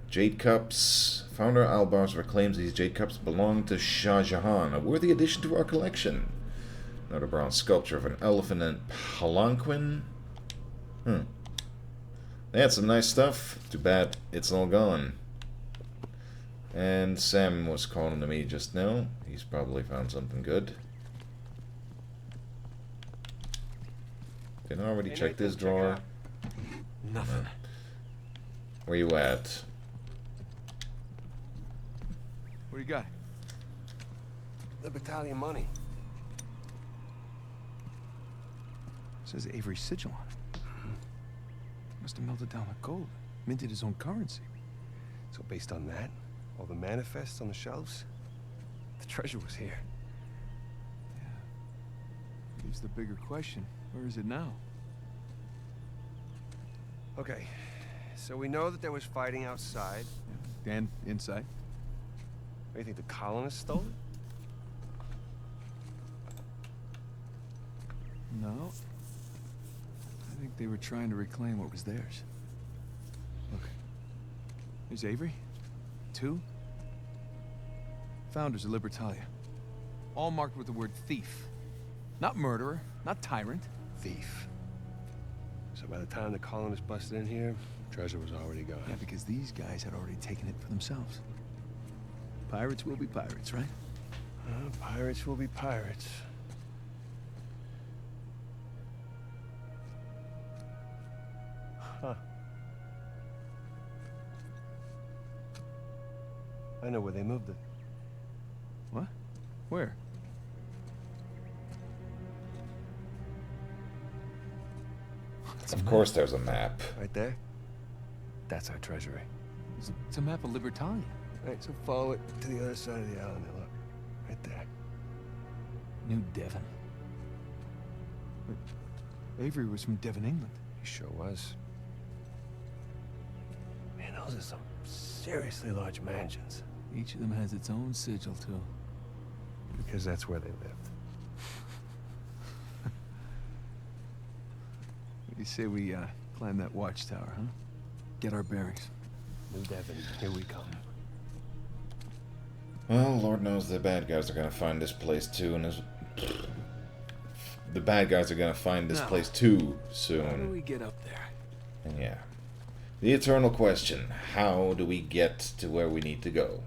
jade cups. Founder Albar's reclaims these jade cups belong to Shah Jahan, a worthy addition to our collection. Another bronze sculpture of an elephant and palanquin. They had some nice stuff. Too bad it's all gone. And Sam was calling to me just now. He's probably found something good. Didn't I already check this drawer? Nothing. Where you at? What do you got? The battalion money. Says Avery sigil on it. Must have melted down the gold. Minted his own currency. So based on that, all the manifests on the shelves, the treasure was here. Leaves the bigger question. Where is it now? Okay, so we know that there was fighting outside. Dan, inside. What, you think the colonists stole it? No. I think they were trying to reclaim what was theirs. Look. There's Avery. 2. Founders of Libertalia. All marked with the word thief. Not murderer, not tyrant. Thief. So by the time the colonists busted in here, treasure was already gone. Yeah, because these guys had already taken it for themselves. Pirates will be pirates, right? Pirates will be pirates. Huh. I know where they moved it. What? Where? Of course there's a map. Right there? That's our treasury. It's a map of Libertalia. Right, so follow it to the other side of the island. Look, right there. New Devon. But Avery was from Devon, England. He sure was. Man, those are some seriously large mansions. Each of them has its own sigil, too. Because that's where they lived. You say we climb that watchtower, huh? Get our bearings. New Devon, here we come. Well, Lord knows the bad guys are gonna find this place too, and the bad guys are gonna find this place too soon. How do we get up there? And yeah. The eternal question, how do we get to where we need to go?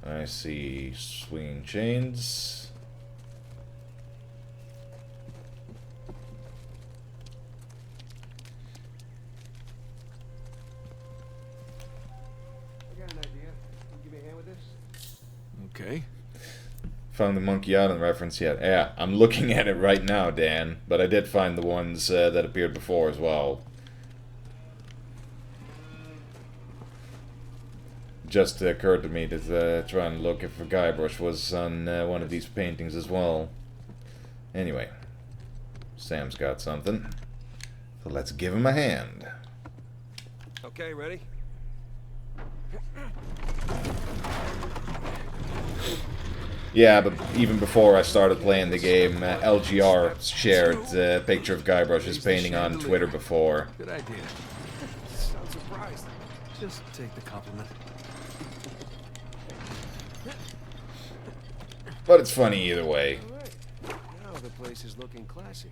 I see swinging chains. I got an idea. Can you give me a hand with this? Okay. Found the Monkey Island reference yet? Yeah, I'm looking at it right now, Dan. But I did find the ones that appeared before as well. Just occurred to me to try and look if a Guybrush was on one of these paintings as well. Anyway, Sam's got something. So let's give him a hand. Okay, ready? Yeah, but even before I started playing the game, LGR shared a picture of Guybrush's painting on Twitter before. Good idea. Sounds surprised. Just take the compliment. But it's funny either way. All right. Now the place is looking classy.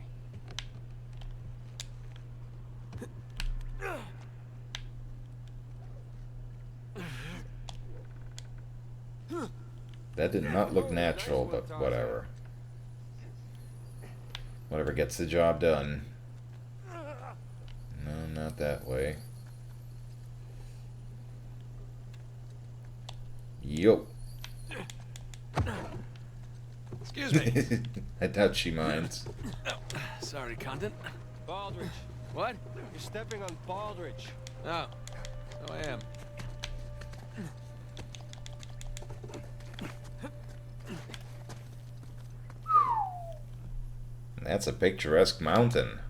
That did not look natural, but whatever. Whatever gets the job done. No, not that way. Yo. Excuse me. I doubt she minds. Sorry, Condon. Baldridge, What? you're stepping on Baldridge. Oh. So I am. That's a picturesque mountain.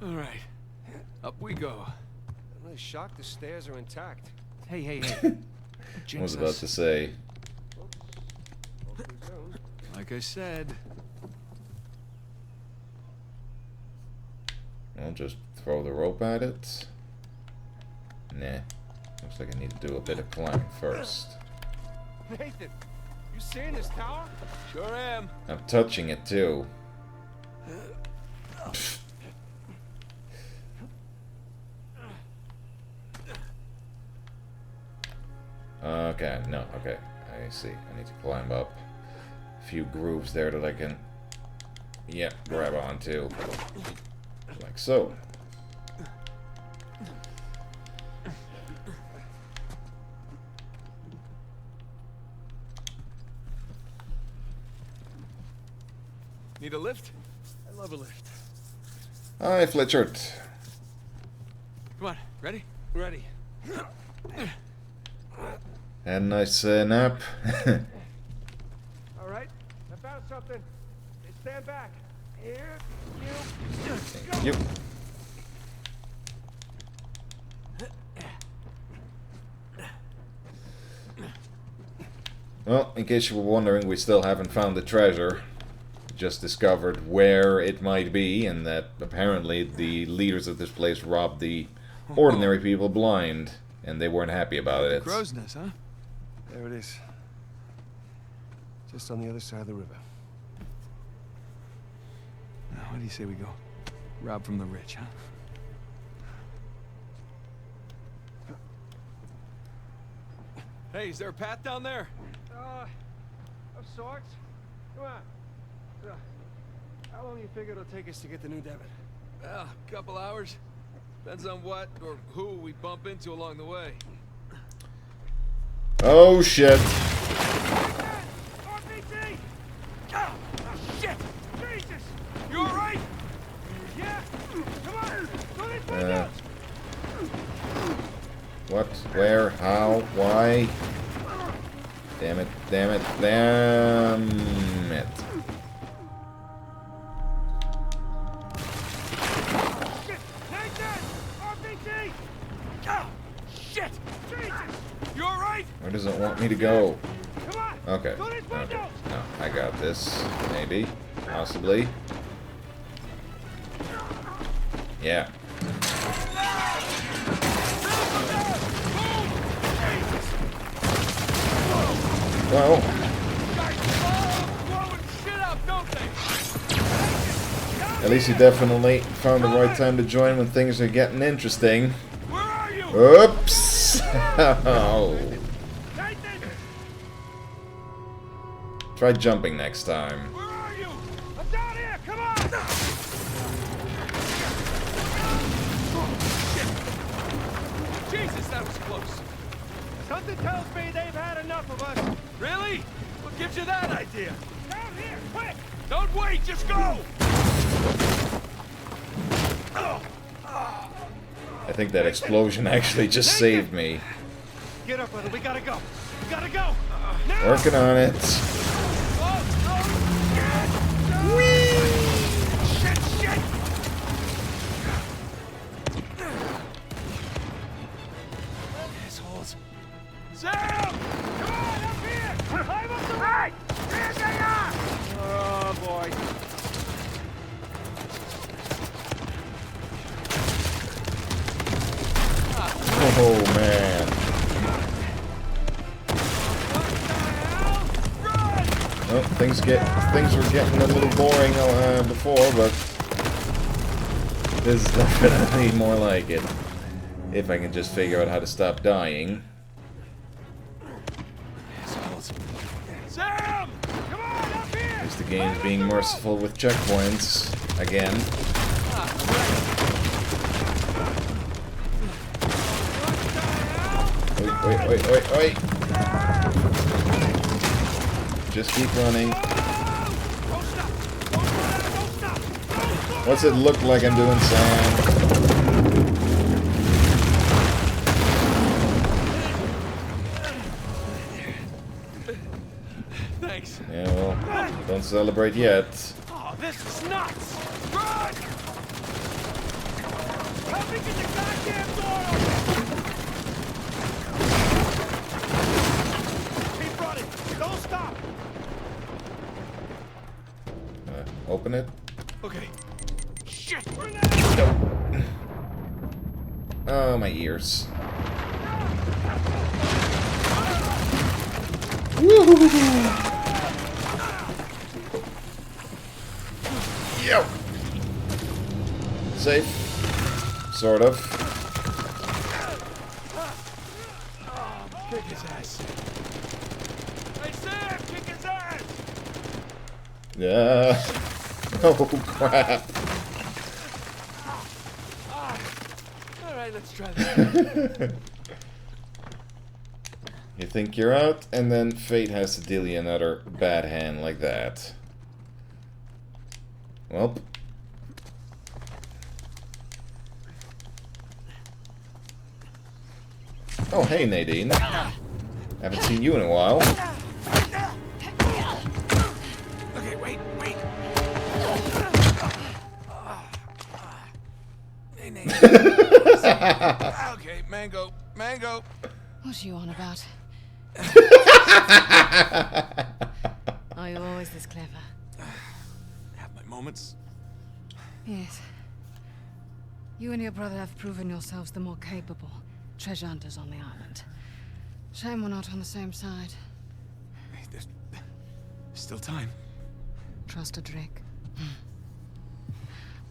All right. Up we go. I'm really shocked the stairs are intact. Hey, hey, hey. I was Jinx about us. to say. Hopefully soon. Like I said. I'll just throw the rope at it. Nah. Looks like I need to do a bit of climbing first. Nathan, you seeing this tower? Sure am. I'm touching it too. Okay, no, okay. I see. I need to climb up. A few grooves there that I can, yeah, grab onto. Like so. Need a lift? I love a lift. Hi, Fletchert. Come on, ready? Ready. Had a nice nap. All right. I found something. Hey, stand back. Here, Thank you. Well, in case you were wondering, we still haven't found the treasure. Just discovered where it might be, and that apparently the leaders of this place robbed the ordinary people blind, and they weren't happy about it. Crow's nest, huh? There it is. Just on the other side of the river. Now, what do you say we go? Rob from the rich, huh? Hey, is there a path down there? Of sorts. Come on. How long do you figure it'll take us to get the new debit? Well, a couple hours. Depends on what or who we bump into along the way. Oh shit. RPG! Oh, shit! Jesus! You alright? Yeah! Come on! Go this window! What? Where? How? Why? Damn it. Damn it. Damn it. Shit! Nathan! RPG! Oh, shit! Jesus! You alright? Where does it want me to go? Come on! Okay. Go this Okay. window! No, I got this. Maybe. Possibly. Yeah. Well, at least you definitely found the right time to join when things are getting interesting. Where are you? Oops! Oh. Nathan! Try jumping next time. Where are you? I'm down here! Come on! Jesus, that was close. Something tells me they've had enough of us. Really? What gives you that idea? Down here, quick! Don't wait, just go! I think that explosion actually just saved me. Get up, brother. We gotta go. We gotta go. Now! Working on it. Shit, shit! Assholes. Sam! Come on, up here! Climb up the right! There they are! Oh, boy. Oh man. Well, things were getting a little boring before, but this is definitely more like it. If I can just figure out how to stop dying. Assholes. Sam! Come on, up here! Is the game being merciful with checkpoints again? Wait. Just keep running. Don't stop! Don't stop! What's it look like I'm doing, Sam? Thanks. Yeah, well, don't celebrate yet. Oh, this is nuts! Run! Help me get the goddamn door open! Keep running! Don't stop! Open it. Okay. Shit! Oh, my ears. Yo. Safe. Sort of. Kick his ass. Hey, Sam! Kick his ass! Yeah. Oh, crap. Alright, let's try that. You think you're out, and then fate has to deal you another bad hand like that. Well. Oh, hey, Nadine. Haven't seen you in a while. Okay, wait. Hey, Nate. Okay, mango. What are you on about? Are you always this clever? Have my moments. Yes. You and your brother have proven yourselves the more capable treasure hunters on the island. Shame we're not on the same side. Hey, there's still time. Trust a Drake.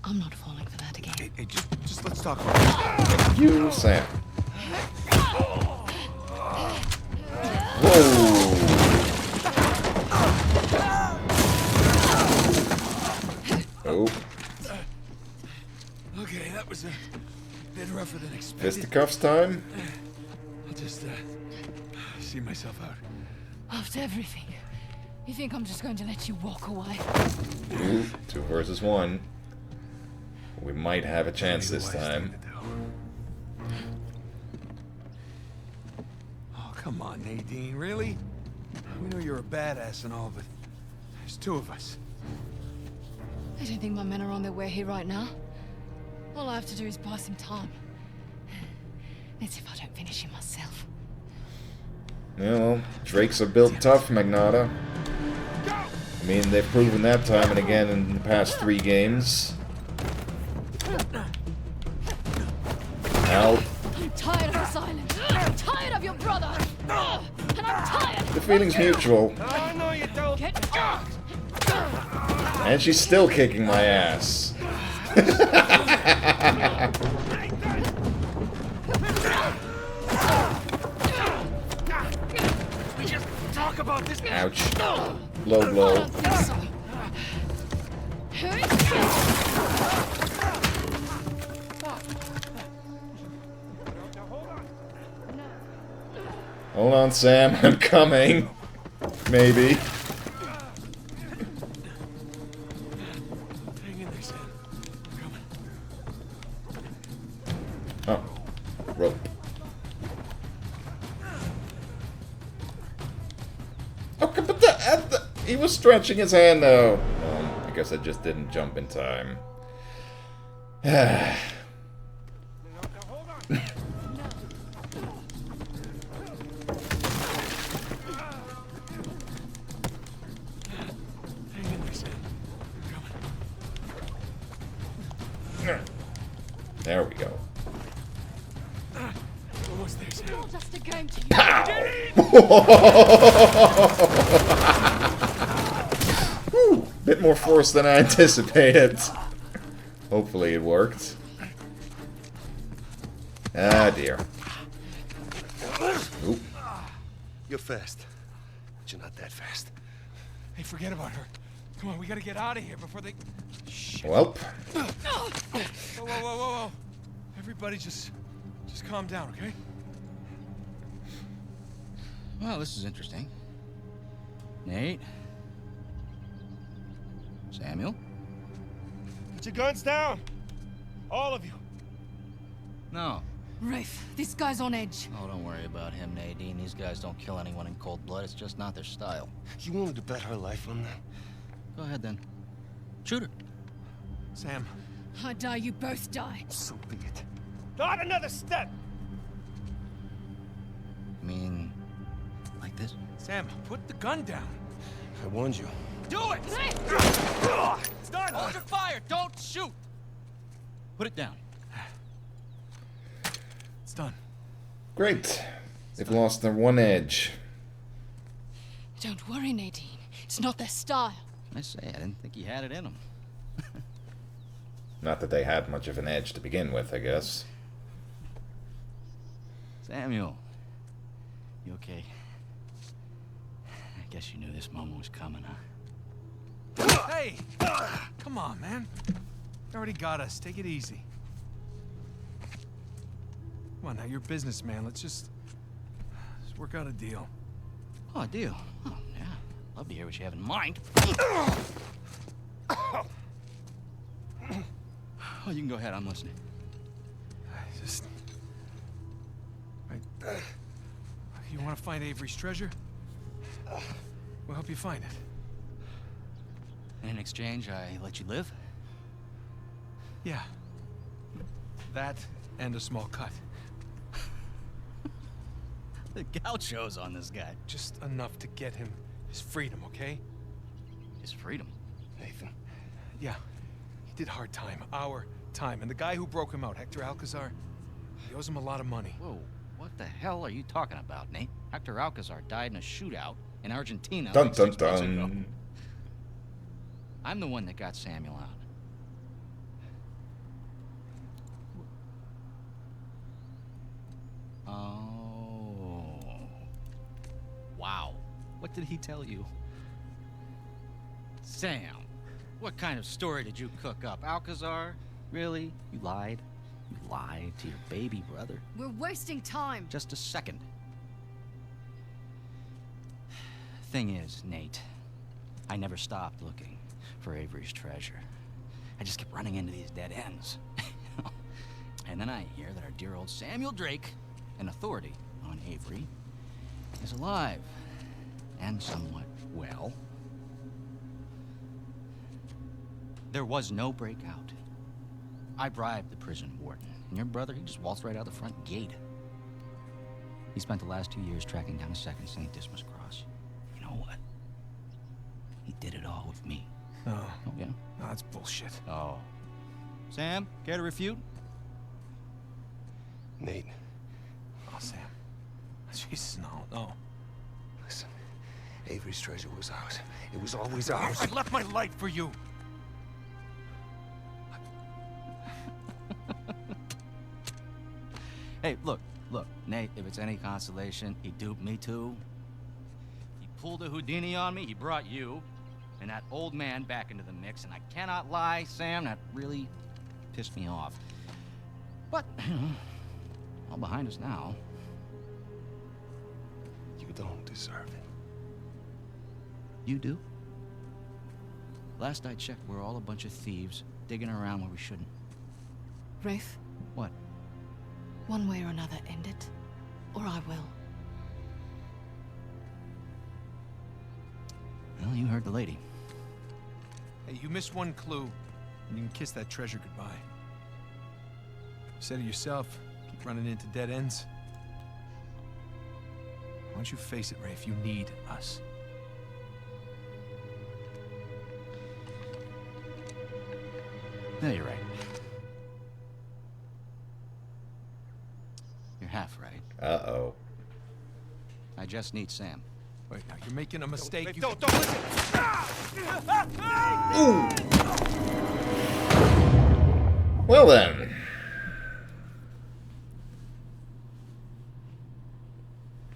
I'm not falling for that again. Hey, just let's talk. You, Sam. Whoa! Oh, Okay, that was a bit rougher than expected. fisticuffs time? I'll just see myself out. After everything, you think I'm just going to let you walk away? Ooh, 2 versus 1. We might have a chance this time. Oh, come on, Nadine, really? We know you're a badass and all, but there's 2 of us. I don't think my men are on their way here right now. All I have to do is buy some time. Let's see if I don't finish him myself. Yeah, well, Drakes are built tough, Magnata. I mean, they've proven that time and again in the past 3 games. Out. I'm tired of this island. I'm tired of your brother. And I'm tired. The feeling's mutual. Oh, no, you don't. Get out. And she's still kicking my ass. We just talk about this. Ouch. Low I blow. don't think so. Hold on, Sam. I'm coming. Maybe. Hang in there, Sam. I'm coming. Oh. Rope. Oh, but he was stretching his hand, though. I guess I just didn't jump in time. Hang in there, Sam. I'm coming. There we go. Almost there, Sam. All just a game to you. Whew, bit more force than I anticipated. Hopefully it worked. Ah, dear. Oop. You're fast, but you're not that fast. Hey, forget about her. Come on, we gotta get out of here before they... Shit. Welp. Whoa, whoa, whoa, whoa, whoa. Everybody just calm down, okay? Well, this is interesting. Nate? Samuel? Put your guns down. All of you. No. Rafe, this guy's on edge. Oh, don't worry about him, Nadine. These guys don't kill anyone in cold blood. It's just not their style. You wanted to bet her life on that? Go ahead, then. Shoot her. Sam. I die, you both die. So be it. Not another step. I mean, like this? Sam, put the gun down. I warned you. Do it! It's done! Hold your fire! Don't shoot! Put it down. It's done. Great. They've lost their one edge. Don't worry, Nadine. It's not their style. I say, I didn't think he had it in him. Not that they had much of an edge to begin with, I guess. Samuel. You okay? I guess you knew this moment was coming, huh? Hey! Come on, man. You already got us. Take it easy. Come on, now you're a businessman. Let's just work out a deal. Oh, a deal. Oh, yeah. Love to hear what you have in mind. Oh, you can go ahead. I'm listening. Just... You want to find Avery's treasure? We'll help you find it. And in exchange, I let you live? Yeah. That and a small cut. The gauchos on this guy. Just enough to get him his freedom, okay? His freedom. Nathan. Yeah, he did hard time, our time. And the guy who broke him out, Hector Alcazar, he owes him a lot of money. Whoa, what the hell are you talking about, Nate? Hector Alcazar died in a shootout in Argentina Dun like dun 6 months ago. dun. I'm the one that got Samuel out. Oh. Wow. What did he tell you? Sam, what kind of story did you cook up? Alcazar? Really? You lied? You lied to your baby brother? We're wasting time. Just a second. Thing is, Nate, I never stopped looking for Avery's treasure. I just kept running into these dead ends. And then I hear that our dear old Samuel Drake, an authority on Avery, is alive and somewhat well. There was no breakout. I bribed the prison warden, and your brother, he just waltzed right out the front gate. He spent the last 2 years tracking down a second St. Dismas cross. You know what? He did it all with me. No, Oh, yeah? no, that's bullshit. Oh. Sam, care to refute? Nate, Oh, Sam. Jesus, no. listen. Avery's treasure was ours. It was always ours. I left my life for you. Hey, look, Nate, if it's any consolation, he duped me too. He pulled a Houdini on me, he brought you and that old man back into the mix, and I cannot lie, Sam, that really pissed me off. But, all behind us now. You don't deserve it. You do? Last I checked, we're all a bunch of thieves, digging around where we shouldn't. Rafe, What? one way or another, end it, or I will. Well, you heard the lady. Hey, you missed one clue, and you can kiss that treasure goodbye. You said it yourself, keep running into dead ends. Why don't you face it, Rafe? You need us. No, you're right. You're half right. Uh-oh. I just need Sam. Wait, now you're making a mistake. Rafe, You don't listen! Well then.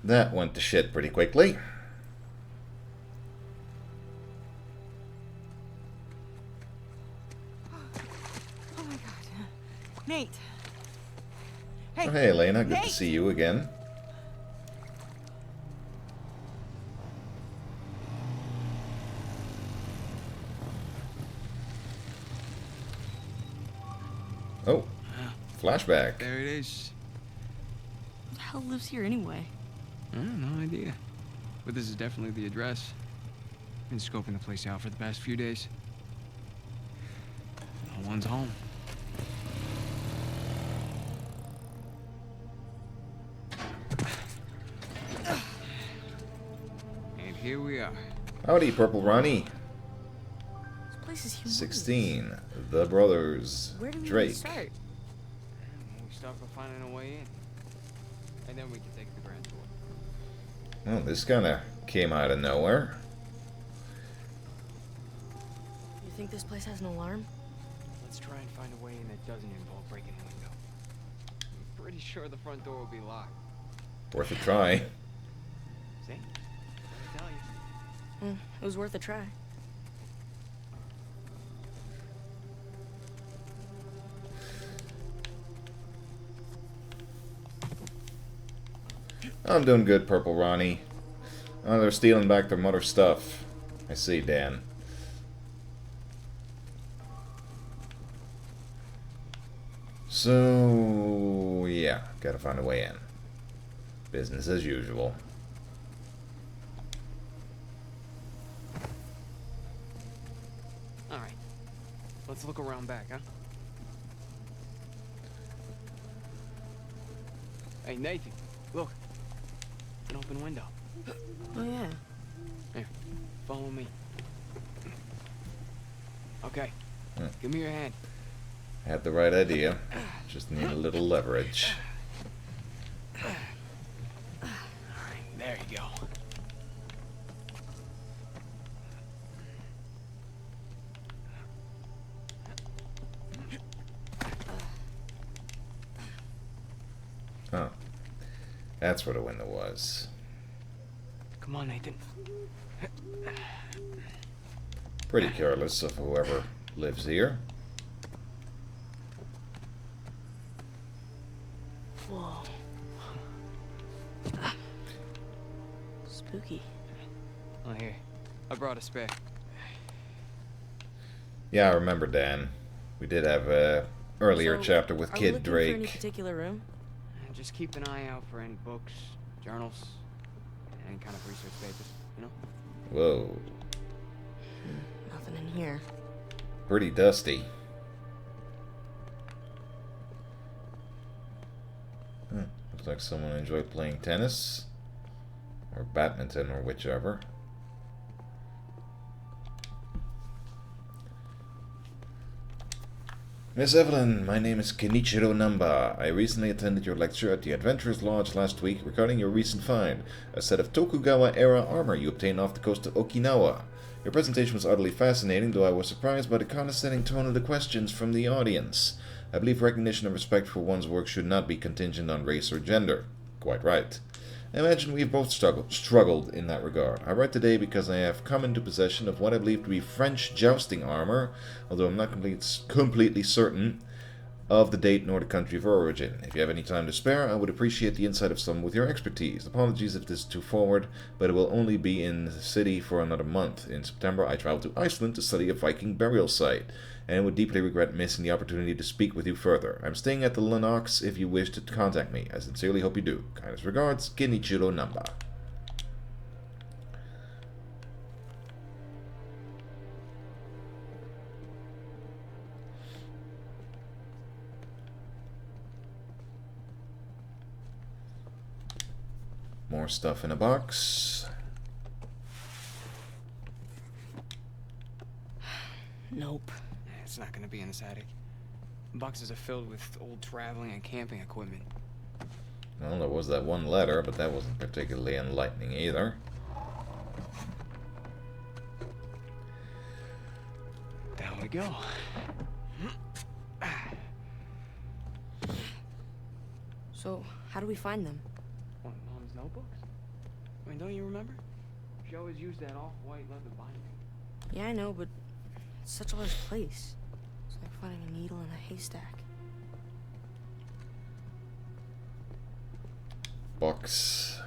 That went to shit pretty quickly. Oh my god. Nate. Hey. Oh, hey, Elena. Good to Nate! see you again. Oh. Flashback. There it is. Who the hell lives here anyway? No idea. But this is definitely the address. Been scoping the place out for the past few days. No one's home. And here we are. Howdy, Purple Ronnie. This place is humongous. 16. The Brothers. Where do we Drake. even start? We start by finding a way in. And then we can take the grand tour. Well, this kind of came out of nowhere. You think this place has an alarm? Let's try and find a way in that doesn't involve breaking a window. I'm pretty sure the front door will be locked. Worth a try. See? I tell you. It was worth a try. I'm doing good, Purple Ronnie. Oh, they're stealing back their mother's stuff. I see, Dan. So, yeah, gotta find a way in. Business as usual. All right. Let's look around back, huh? Hey, Nathan, look. open window. Oh, yeah. Here, follow me. Okay, Hmm. give me your hand. Had the right idea. Just need a little leverage. There you go. Oh. That's where the window was. Come on, Nathan. Pretty careless of whoever lives here. Whoa. Spooky. Oh, here. I brought a spare. Yeah, I remember, Dan. We did have a earlier So, chapter with are we Kid looking for any Drake. particular room? And just keep an eye out for any books, journals, any kind of research papers, you know? Whoa. Nothing in here. Pretty dusty. Looks like someone enjoyed playing tennis. Or badminton, or whichever. Miss Evelyn, my name is Kenichiro Namba. I recently attended your lecture at the Adventurers Lodge last week regarding your recent find, a set of Tokugawa-era armor you obtained off the coast of Okinawa. Your presentation was utterly fascinating, though I was surprised by the condescending tone of the questions from the audience. I believe recognition and respect for one's work should not be contingent on race or gender. Quite right. I imagine we've both struggled in that regard. I write today because I have come into possession of what I believe to be French jousting armor, although I'm not completely certain of the date nor the country of origin. If you have any time to spare, I would appreciate the insight of someone with your expertise. Apologies if this is too forward, but it will only be in the city for another month. In September, I travel to Iceland to study a Viking burial site, and would deeply regret missing the opportunity to speak with you further. I'm staying at the Lennox if you wish to contact me. I sincerely hope you do. Kindest regards, Kenichiro Namba. More stuff in a box. Nope. It's not gonna be in this attic. Boxes are filled with old traveling and camping equipment. Well, there was that one letter, but that wasn't particularly enlightening either. Down we go. So, how do we find them? What, Mom's notebooks? I mean, don't you remember? She always used that off-white leather binding. Yeah, I know, but it's such a large place. It's like finding a needle in a haystack. Box.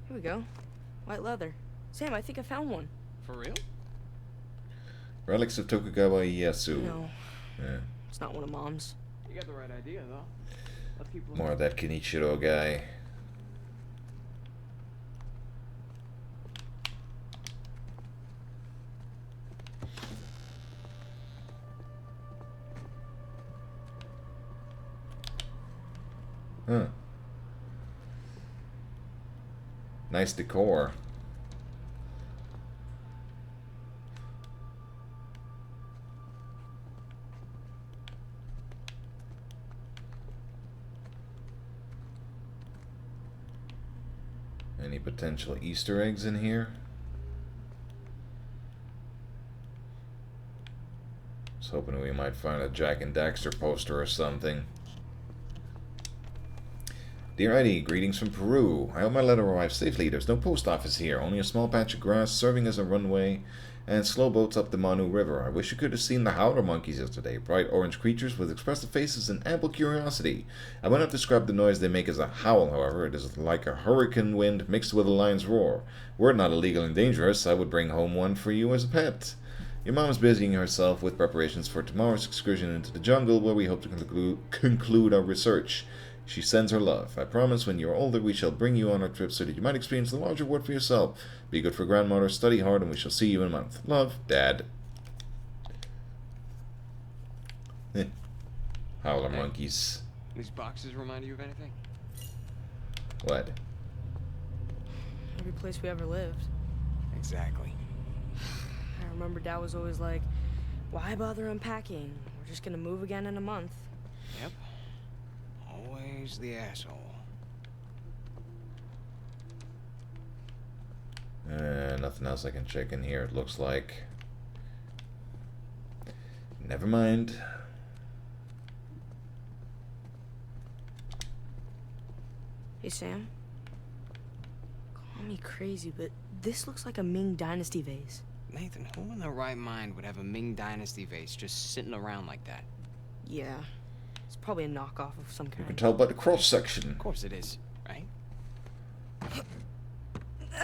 Here we go. White leather. Sam, I think I found one. For real? Relics of Tokugawa Ieyasu. No, Yeah. it's not one of Mom's. You got the right idea, though. Let's keep looking. More of that Kenichiro guy. Huh. Nice decor. Any potential Easter eggs in here? I was hoping we might find a Jack and Daxter poster or something. Dear Eddie, greetings from Peru. I hope my letter arrived safely. There's no post office here, only a small patch of grass serving as a runway and slow boats up the Manu River. I wish you could have seen the howler monkeys yesterday, bright orange creatures with expressive faces and ample curiosity. I will not describe the noise they make as a howl, however. It is like a hurricane wind mixed with a lion's roar. Were it not illegal and dangerous, I would bring home one for you as a pet. Your mom is busying herself with preparations for tomorrow's excursion into the jungle, where we hope to conclude our research. She sends her love. I promise when you are older we shall bring you on our trip so that you might experience the larger world for yourself. Be good for grandmother, study hard, and we shall see you in a month. Love, Dad. Howler monkeys. These boxes remind you of anything? What? Every place we ever lived. Exactly. I remember Dad was always like, why bother unpacking? We're just gonna move again in a month. Yep. Always the asshole. Nothing else I can check in here, it looks like. Never mind. Hey, Sam. Call me crazy, but this looks like a Ming Dynasty vase. Nathan, who in their right mind would have a Ming Dynasty vase just sitting around like that? Yeah. It's probably a knockoff of some You can kind. tell by the cross section. Of course it is, right?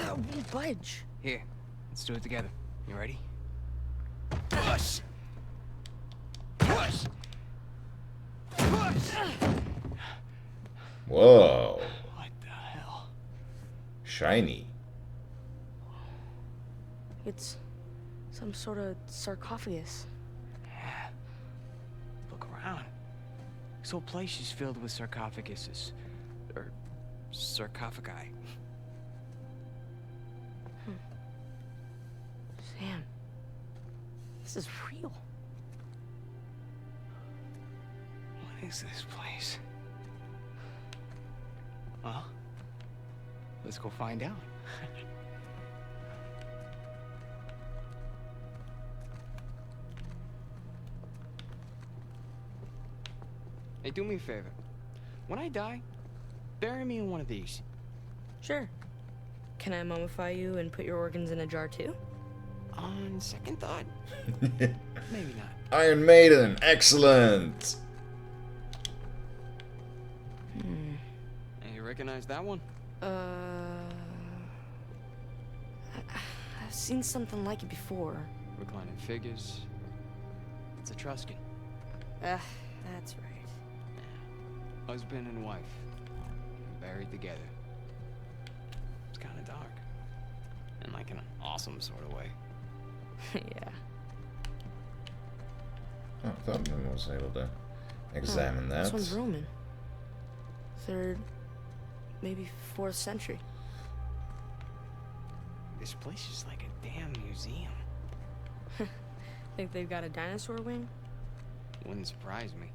Won't budge. Here, let's do it together. You ready? Push! Push! Push! Whoa. What the hell? Shiny. It's some sort of sarcophagus. Yeah. Look around. This whole place is filled with sarcophaguses. Or sarcophagi. Sam, this is real. What is this place? Well, let's go find out. Hey, do me a favor. When I die, bury me in one of these. Sure. Can I mummify you and put your organs in a jar too? On second thought, maybe not. Iron Maiden, excellent. Hey, you recognize that one? I've seen something like it before. Reclining figures. It's Etruscan. That's right. Husband and wife. Buried together. It's kind of dark. In like an awesome sort of way. Yeah. Oh, I thought I was able to examine that. This one's Roman. 3rd, maybe 4th century. This place is like a damn museum. Think they've got a dinosaur wing? Wouldn't surprise me.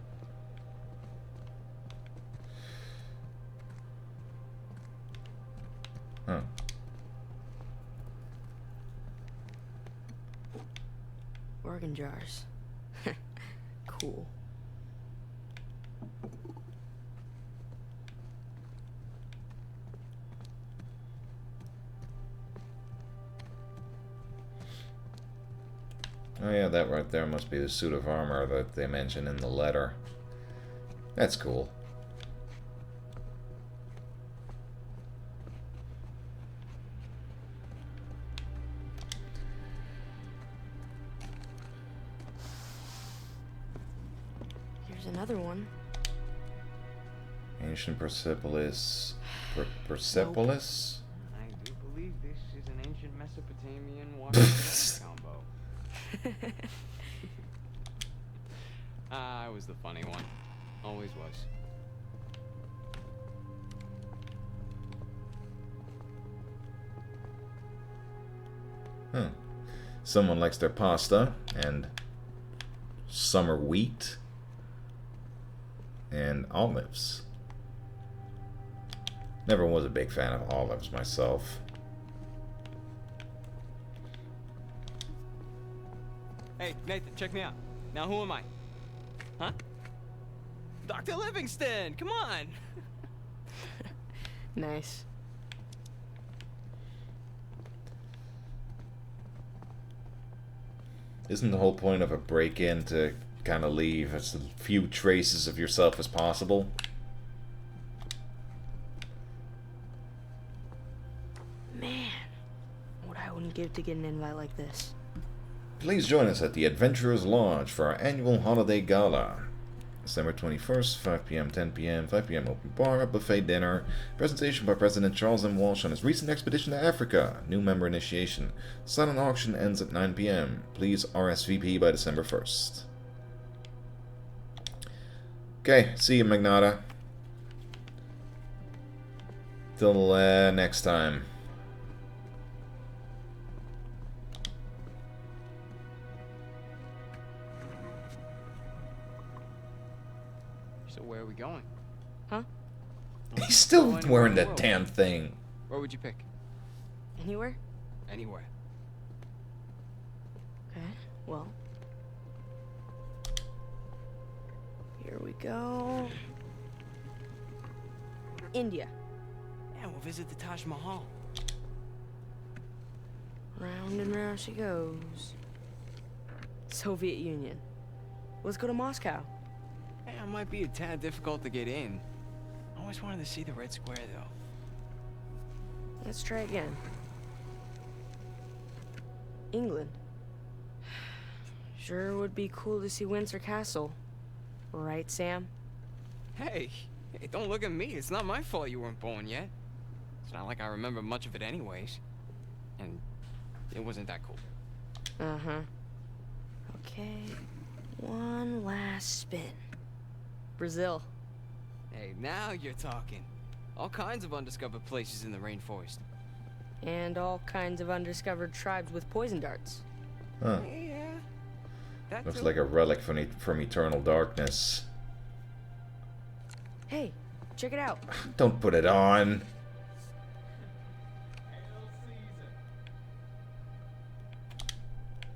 Huh. Organ jars. Cool. Oh yeah, that right there must be the suit of armor that they mention in the letter. That's cool. Here's another one. Ancient Persepolis. Persepolis? I do believe this is an ancient Mesopotamian water combo. I was the funny one. Always was. Huh. Someone likes their pasta and summer wheat and olives. Never was a big fan of olives myself. Hey, Nathan, check me out. Now who am I? Huh? Dr. Livingston, come on! Nice. Isn't the whole point of a break-in to kind of leave as few traces of yourself as possible? Man, what I wouldn't give to get an invite like this. Please join us at the Adventurers Lodge for our annual holiday gala. December 21st, 5 p.m., 10 p.m., 5 p.m. open bar, buffet dinner, presentation by President Charles M. Walsh on his recent expedition to Africa, new member initiation. Silent auction ends at 9 p.m. Please RSVP by December 1st. Okay, see you, Magnata. Till next time. So where are we going? Huh? He's still Go anywhere wearing in the that world. damn thing. Where would you pick? Anywhere? Anywhere. Okay, well. Here we go. India. Yeah, we'll visit the Taj Mahal. Round and round she goes. Soviet Union. Let's go to Moscow. Yeah, it might be a tad difficult to get in. I always wanted to see the Red Square, though. Let's try again. England. Sure would be cool to see Windsor Castle. Right, Sam? Hey, don't look at me. It's not my fault you weren't born yet. It's not like I remember much of it anyways. And it wasn't that cool. Uh-huh. Okay. One last spin. Brazil. Hey, now you're talking. All kinds of undiscovered places in the rainforest. And all kinds of undiscovered tribes with poison darts. Huh. Yeah. That Looks too. like a relic from Eternal Darkness. Hey, check it out. Don't put it on.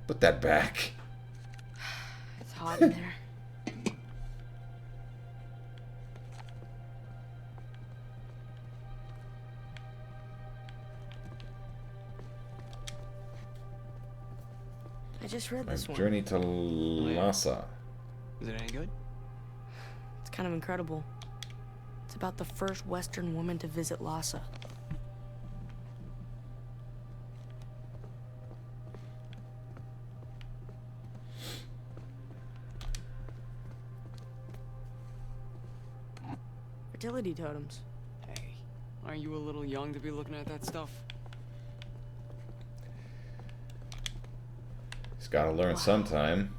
Put that back. It's hot in there. I just read My this one. journey to Lhasa. Is it any good? It's kind of incredible. It's about the first Western woman to visit Lhasa. Fertility totems. Hey, aren't you a little young to be looking at that stuff? He's gotta learn sometime.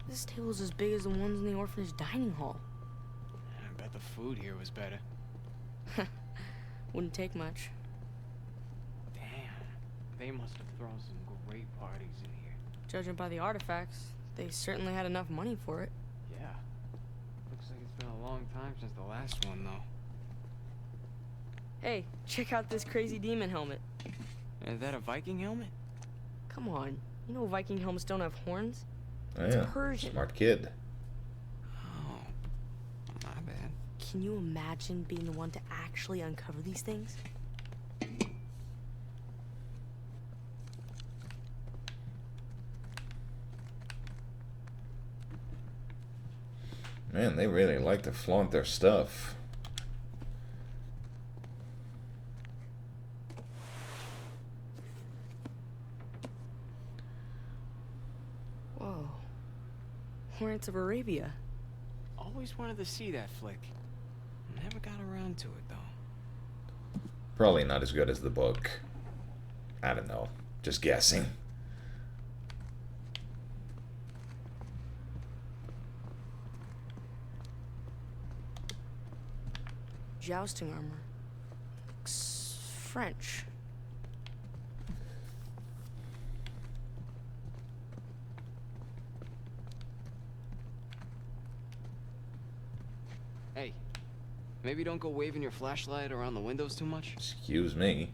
This table's as big as the ones in the orphanage dining hall. I bet the food here was better. Wouldn't take much. Damn, they must have thrown some great parties in here. Judging by the artifacts, they certainly had enough money for it. Yeah. Looks like it's been a long time since the last one, though. Hey, check out this crazy demon helmet. Is that a Viking helmet? Come on, you know Viking helmets don't have horns? Oh, It's yeah. Persian. Smart kid. Oh, my bad. Can you imagine being the one to actually uncover these things? Man, they really like to flaunt their stuff. Whoa. Hornets of Arabia. Always wanted to see that flick. Never got around to it, though. Probably not as good as the book. I don't know. Just guessing. Jousting armor. Looks French. Hey, maybe don't go waving your flashlight around the windows too much. Excuse me.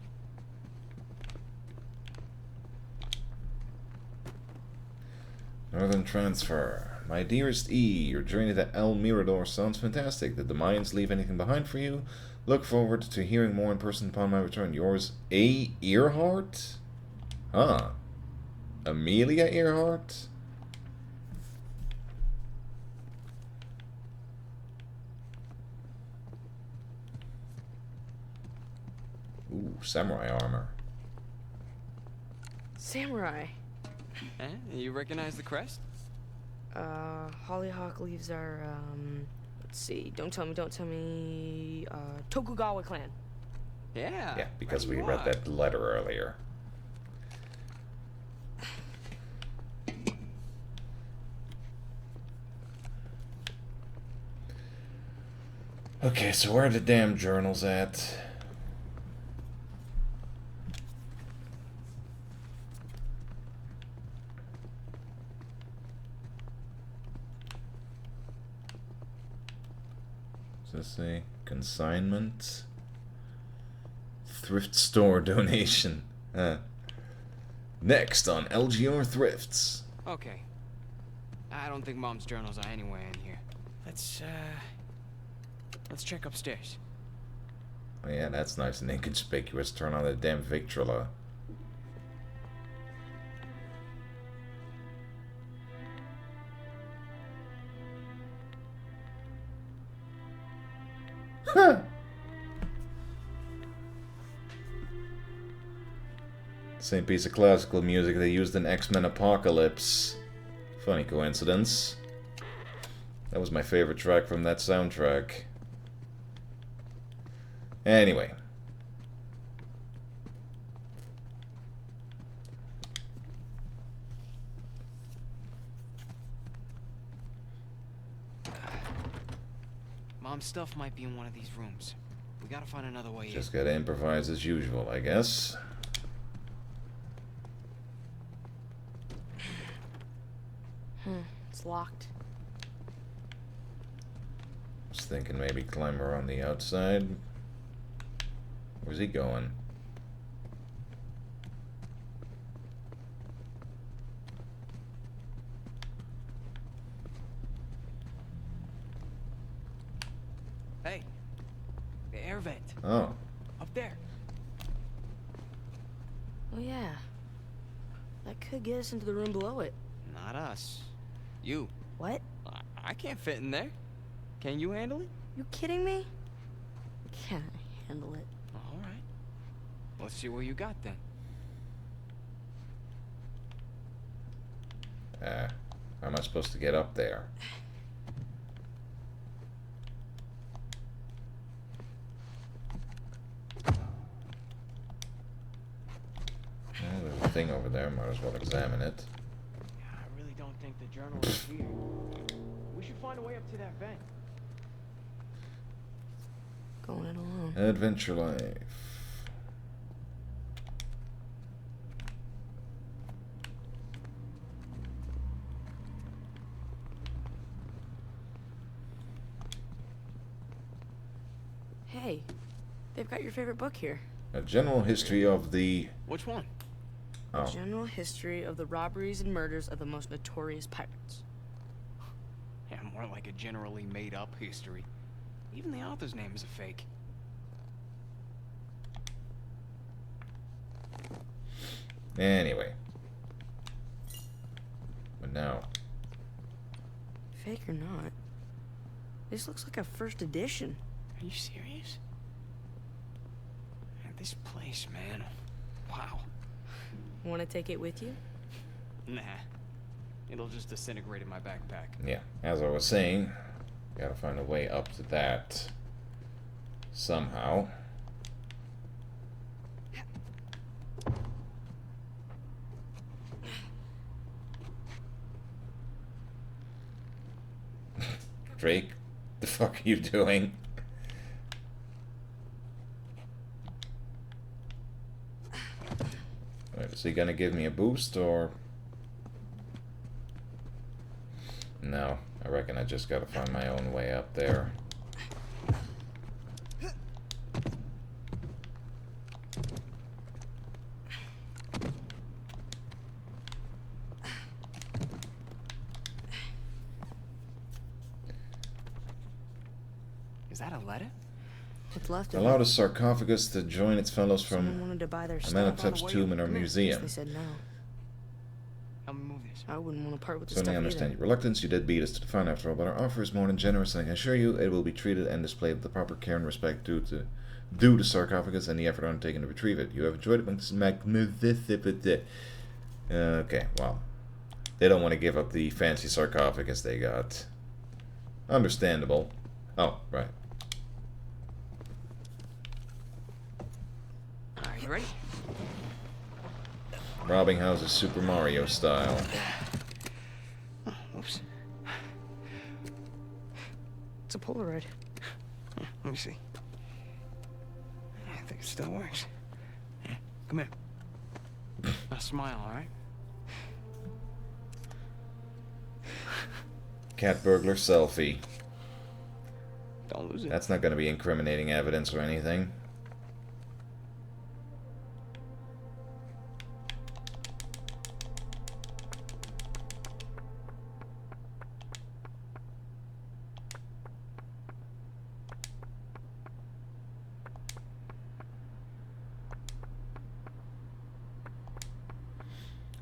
Northern Transfer. My dearest E, your journey to El Mirador sounds fantastic. Did the Mayans leave anything behind for you? Look forward to hearing more in person upon my return. Yours, A. Earhart? Huh. Amelia Earhart? Ooh, samurai armor. Samurai. Eh? You recognize the crest? Hollyhock leaves are, let's see, don't tell me, Tokugawa clan. Yeah. Yeah, because right we you read are. that letter earlier. Okay, so where are the damn journals at? Does this say consignment? Thrift store donation. Next on LGR Thrifts. Okay. I don't think Mom's journals are anywhere in here. Let's check upstairs. Oh yeah, that's nice and inconspicuous. Turn on the damn Victrola. Huh. Same piece of classical music they used in X-Men Apocalypse. Funny coincidence. That was my favorite track from that soundtrack. Anyway. Mom's stuff might be in one of these rooms. We gotta find another way Just gotta improvise as usual, I guess. It's locked. Was thinking maybe climb around the outside. Where's he going? Hey, the air vent. Oh. Up there. Oh yeah. That could get us into the room below it. Not us. You. What? I can't fit in there. Can you handle it? You kidding me? Can I handle it? All right. Let's see what you got then. How am I supposed to get up there? Well, there's a thing over there. Might as well examine it. I really don't think the journal is here. We should find a way up to that vent. Going it alone. Adventure life. Hey, they've got your favorite book here. A general history of the... Which one? Oh. General history of the robberies and murders of the most notorious pirates. Yeah, more like a generally made-up history. Even the author's name is a fake. Anyway. But now... Fake or not, this looks like a first edition. Are you serious? Man, this place, man. Wow. Want to take it with you? Nah. It'll just disintegrate in my backpack. Yeah, as I was saying, gotta find a way up to that somehow. Drake, the fuck are you doing? Wait, is he gonna give me a boost or... No, I reckon I just gotta find my own way up there. Is that a letter? What's left of Allow it? the sarcophagus to join its fellows Someone from wanted to buy their stuff. Amenhotep's tomb in our Guess museum. they said no. Help me move this. I wouldn't want to part with the Certainly stuff understand either. your reluctance. You did beat us to the fun after all, but our offer is more than generous, and I can assure you it will be treated and displayed with the proper care and respect due to sarcophagus and the effort undertaken to retrieve it. You have enjoyed it magnificently. Okay, well, they don't want to give up the fancy sarcophagus they got. Understandable. Oh, right. Alright, you ready? Robbing houses Super Mario style. Oops. It's a Polaroid. Let me see. I think it still works. Yeah, come here. Now smile, all right? Cat burglar selfie. Don't lose it. That's not going to be incriminating evidence or anything.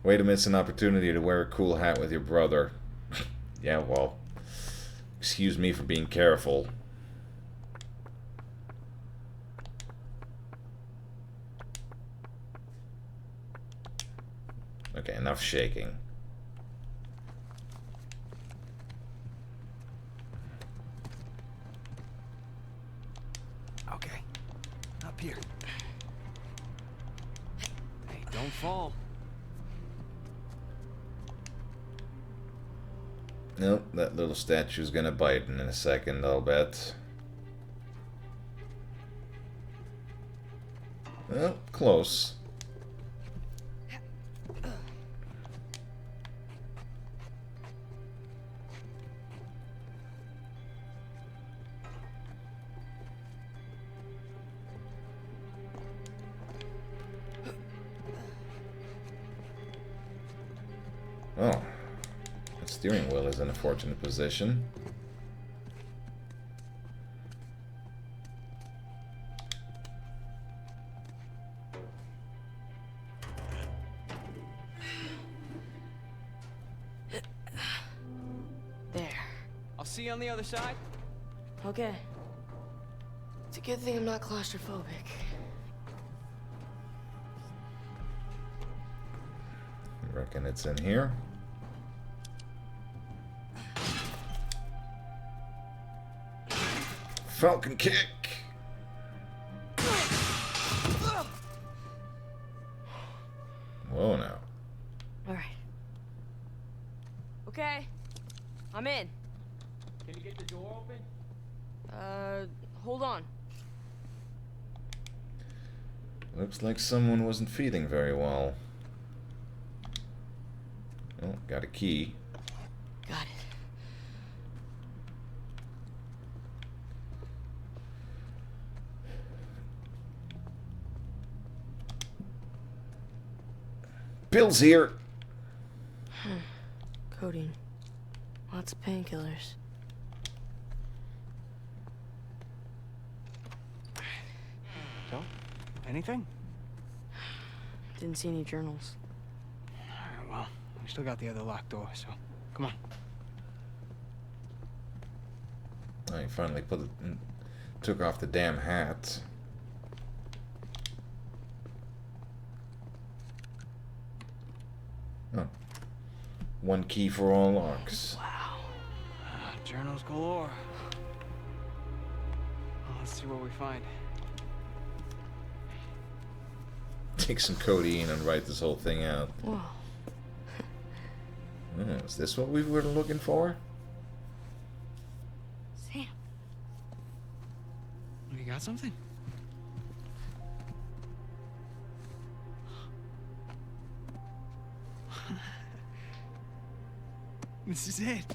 Way to miss an opportunity to wear a cool hat with your brother. Yeah, well, excuse me for being careful. Okay, enough shaking. Okay. Up here. Hey, don't fall. Nope, that little statue's gonna bite in a second, I'll bet. Well, close. Oh. The steering wheel is in a fortunate position. There. I'll see you on the other side. Okay. It's a good thing I'm not claustrophobic. I reckon it's in here. Falcon kick! Whoa now. Alright. Okay. I'm in. Can you get the door open? Hold on. Looks like someone wasn't feeling very well. Oh, got a key. Got it. Bill's here! Codeine. Lots of painkillers. So, anything? Didn't see any journals. Alright, well, we still got the other locked door, so come on. I finally took off the damn hat. Oh. One key for all locks. Wow. Journals galore. Well, let's see what we find. Take some codeine and write this whole thing out. Whoa. Oh, is this what we were looking for? Sam. You got something? This is it.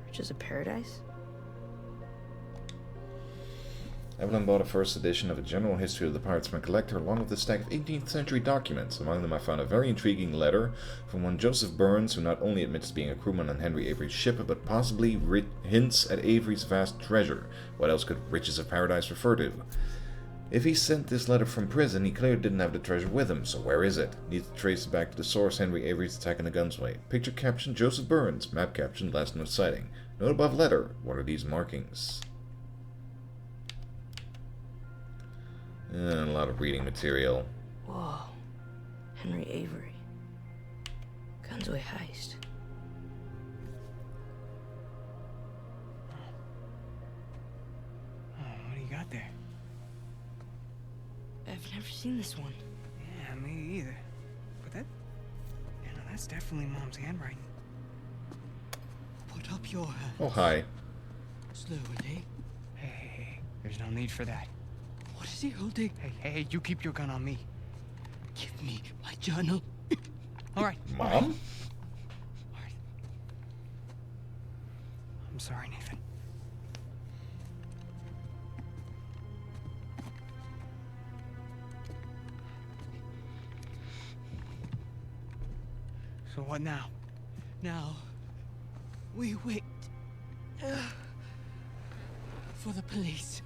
Riches of Paradise? Evelyn bought a first edition of a general history of the pirates from a collector along with a stack of 18th century documents. Among them I found a very intriguing letter from one Joseph Burns, who not only admits to being a crewman on Henry Avery's ship, but possibly hints at Avery's vast treasure. What else could Riches of Paradise refer to? If he sent this letter from prison, he clearly didn't have the treasure with him, so where is it? Needs to trace it back to the source, Henry Avery's attack on the Gunsway. Picture caption, Joseph Burns. Map caption, last known sighting. Note above letter. What are these markings? A lot of reading material. Whoa. Henry Avery. Gunzoy heist. Oh, what do you got there? I've never seen this one. Yeah, me either. But that's definitely Mom's handwriting. Put up your hand. Oh, hi. Slowly. Hey, there's no need for that. What is he holding? Hey, you keep your gun on me. Give me my journal. All right. Mom? All right. I'm sorry, Nathan. So what now? Now, we wait for the police.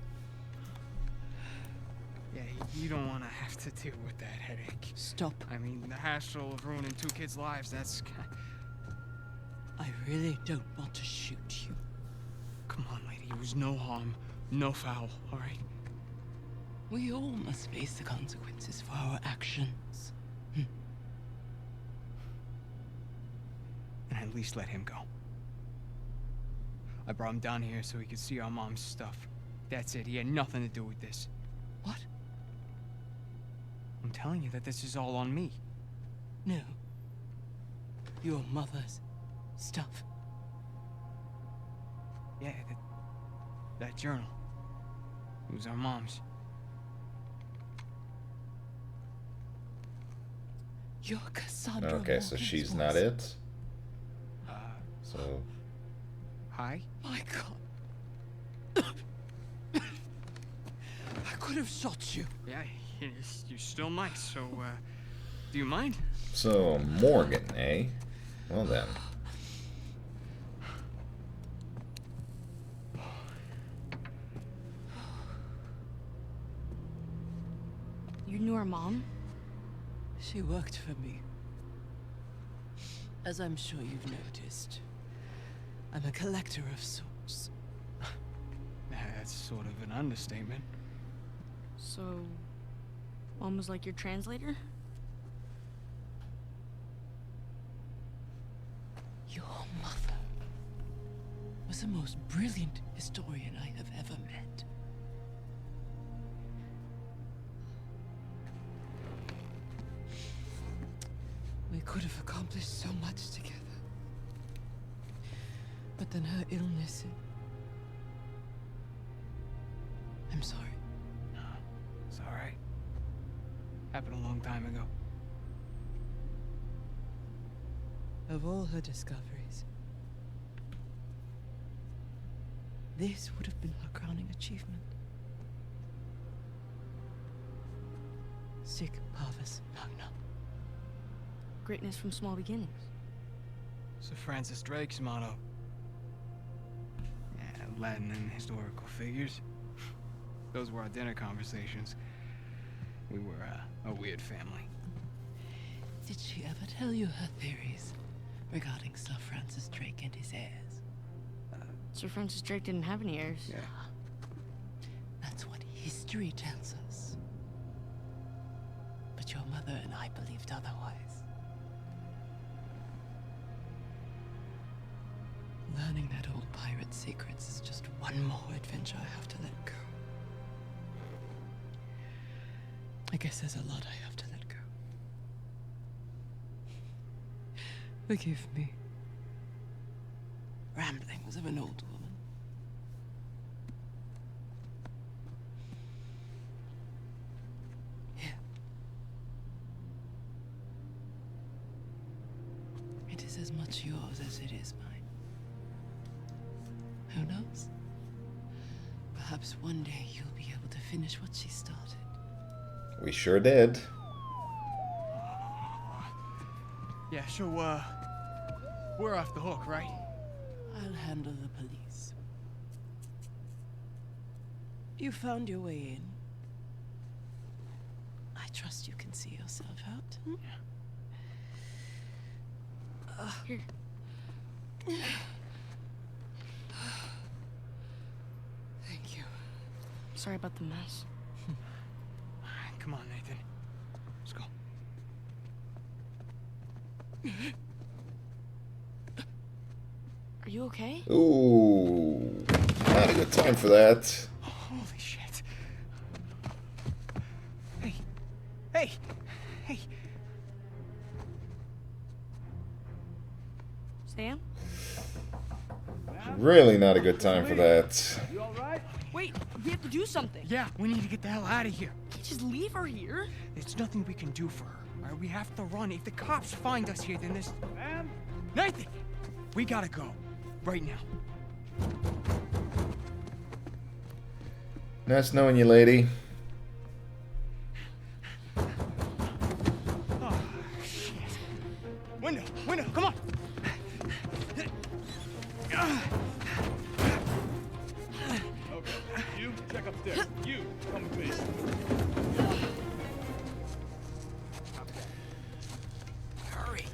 Yeah, you don't want to have to deal with that headache. Stop. I mean, the hassle of ruining 2 kids' lives, that's... I really don't want to shoot you. Come on, lady, it was no harm, no foul, all right? We all must face the consequences for our actions. And at least let him go. I brought him down here so he could see our mom's stuff. That's it, he had nothing to do with this. What? I'm telling you that this is all on me. No. Your mother's stuff. Yeah, that journal. It was our mom's. You're Cassandra. Okay, so Morgan's she's voice. not it. So Hi? My God. I could have shot you. Yeah, you still might, so, do you mind? Morgan, eh? Well then. You knew our mom? She worked for me. As I'm sure you've noticed, I'm a collector of sorts. That's sort of an understatement. So, Mom was like your translator? Your mother was the most brilliant historian I have ever met. We could have accomplished so much together. But then her illness... I'm sorry. No, it's all right. Happened a long time ago. Of all her discoveries, this would have been her crowning achievement. Sic parvis magna. Greatness from small beginnings. Sir Francis Drake's motto. Yeah, Latin and historical figures. Those were our dinner conversations. We were a weird family. Did she ever tell you her theories regarding Sir Francis Drake and his heirs? Sir Francis Drake didn't have any heirs. Yeah. That's what history tells us. But your mother and I believed otherwise. Learning that old pirate's secrets is just one more adventure I have to let go. I guess there's a lot I have to let go. Forgive me. Ramblings of an old woman. Here. It is as much yours as it is mine. Who knows? Perhaps one day you'll be able to finish what she started. we sure did. Yeah, so, we're off the hook, right? I'll handle the police. You found your way in. I trust you can see yourself out. Hmm? Here. Thank you. Sorry about the mess. Come on, Nathan. Let's go. you okay? Ooh, not a good time for that. Holy shit. Hey. Hey. Hey. Sam? Really not a good time for that. You all right? Wait, we have to do something. Yeah, we need to get the hell out of here. Can't just leave her here. There's nothing we can do for her. All right, we have to run. If the cops find us here, then there's... Ma'am? Nathan! We gotta go. Right now. Nice knowing you, lady. Oh, shit. Window! Window! Come on! Okay. You check upstairs. You come with me. Hurry!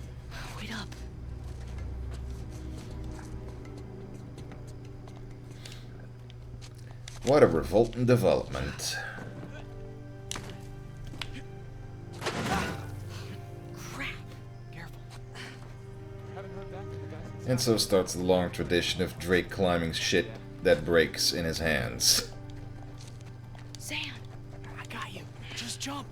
Wait up. What a revolting development. Crap. Careful. And so starts the long tradition of Drake climbing shit that breaks in his hands. Sam. I got you. Just jump.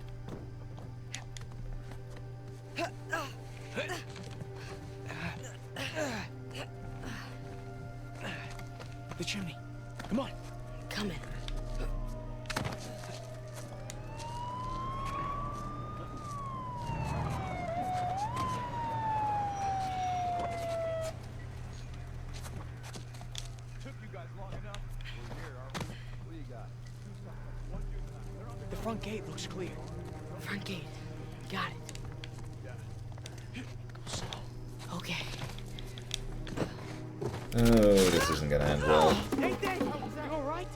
The chimney. Come on. Coming. Took you guys long enough. We're here, aren't we? What do you got? Two suspects, one juvenile. The front gate looks clear. Front gate. Got it. Okay. Oh, this isn't gonna end well. Nathan! You alright?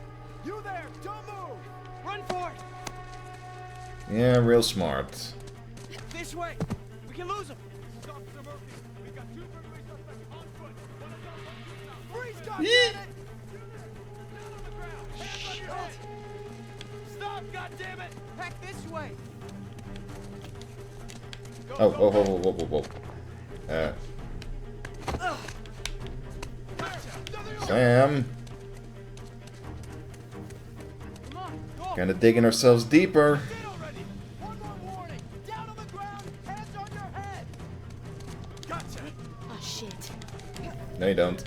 You there! Don't move! Run for it! Yeah, real smart. This way! We can lose him! This is Officer Murphy. We've got two burglary suspects on foot. One of them on Freeze, Yeet. goddammit! down on the ground. Hands on your head. Stop, goddammit! Back this way! Go, Oh, go, whoa, go. whoa, whoa, whoa, whoa, whoa. Sam. Come on, go. Kinda digging ourselves deeper. Did already. One more warning. Down on the ground. Hands on your head. Gotcha. Oh, shit. No, you don't.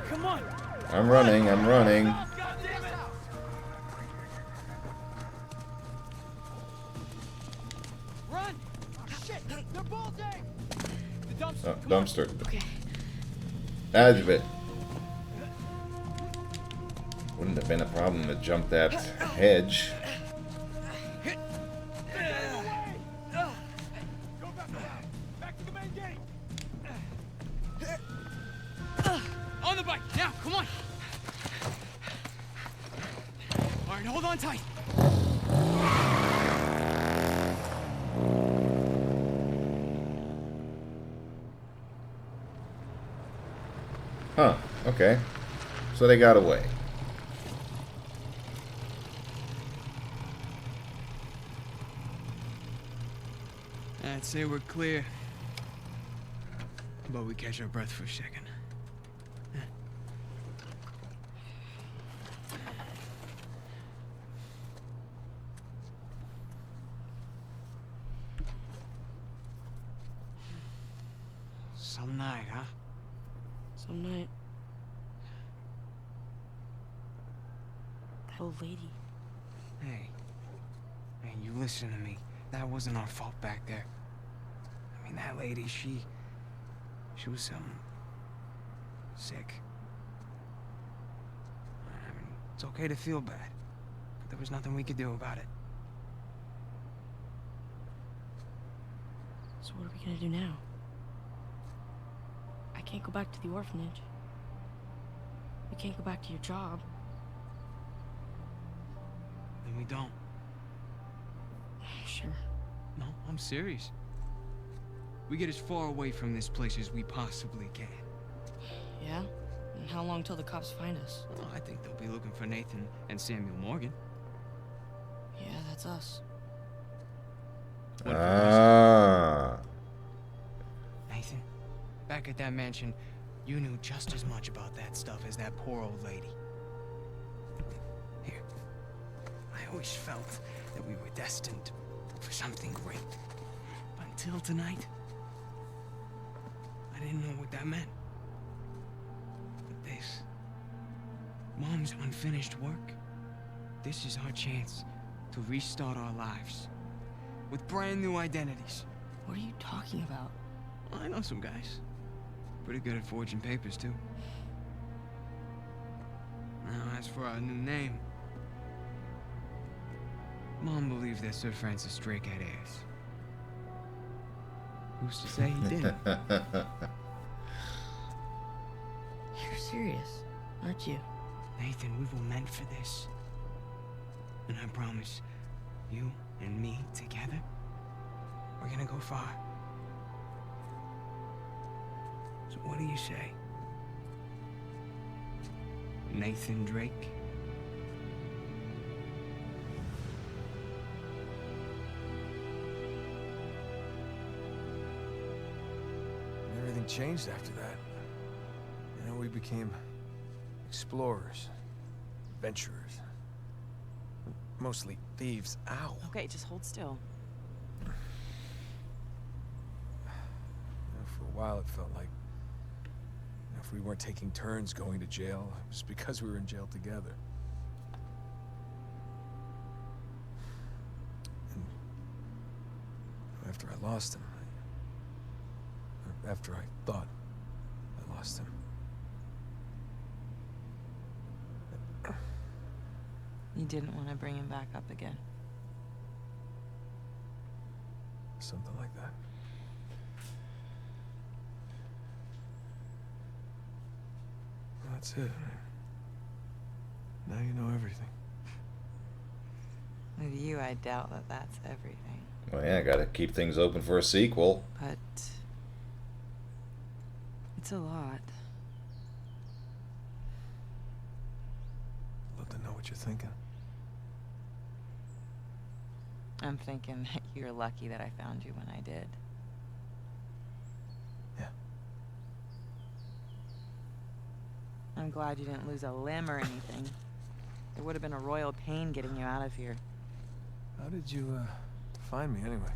Come on! I'm running, I'm running. God damn it. Run! Shit, they're bolting. The dumpster. Oh, Come on. dumpster. Okay. Edge of it. Wouldn't have been a problem to jump that hedge. Go back around. Back to the main gate. On the bike! Now, come on! Alright, hold on tight! Huh, okay. So they got away. I'd say we're clear. But we catch our breath for a second. Some night, huh? Some night. That old lady. Hey. Hey, you listen to me. That wasn't our fault back there. I mean, that lady, she was, sick. I mean, it's okay to feel bad. But there was nothing we could do about it. So what are we gonna do now? I can't go back to the orphanage. You can't go back to your job. Then we don't. Sure. No, I'm serious. We get as far away from this place as we possibly can. Yeah? And how long till the cops find us? Well, I think they'll be looking for Nathan and Samuel Morgan. Yeah, that's us. One for Ah. Nathan, back at that mansion, you knew just as much about that stuff as that poor old lady. Here, I always felt that we were destined for something great. But until tonight, I didn't know what that meant. But this, Mom's unfinished work, this is our chance to restart our lives with brand new identities. What are you talking about? Well, I know some guys. Pretty good at forging papers, too. Now, as for our new name, Mom believed that Sir Francis Drake had heirs. Who's to say he didn't? You're serious, aren't you? Nathan, we were meant for this. And I promise, you and me together, we're gonna go far. So what do you say? Nathan Drake? Everything changed after that. You know, we became explorers, adventurers. Mostly thieves. Ow. Okay, just hold still. You know, for a while, it felt like if we weren't taking turns going to jail, it was because we were in jail together. And after I lost him, or after I thought I lost him, You didn't want to bring him back up again. something like that. That's it. Now you know everything. With you, I doubt that that's everything. Well, yeah, gotta keep things open for a sequel. But it's a lot. Love to know what you're thinking. I'm thinking that you're lucky that I found you when I did. Yeah. I'm glad you didn't lose a limb or anything. It would have been a royal pain getting you out of here. How did you, find me anyway?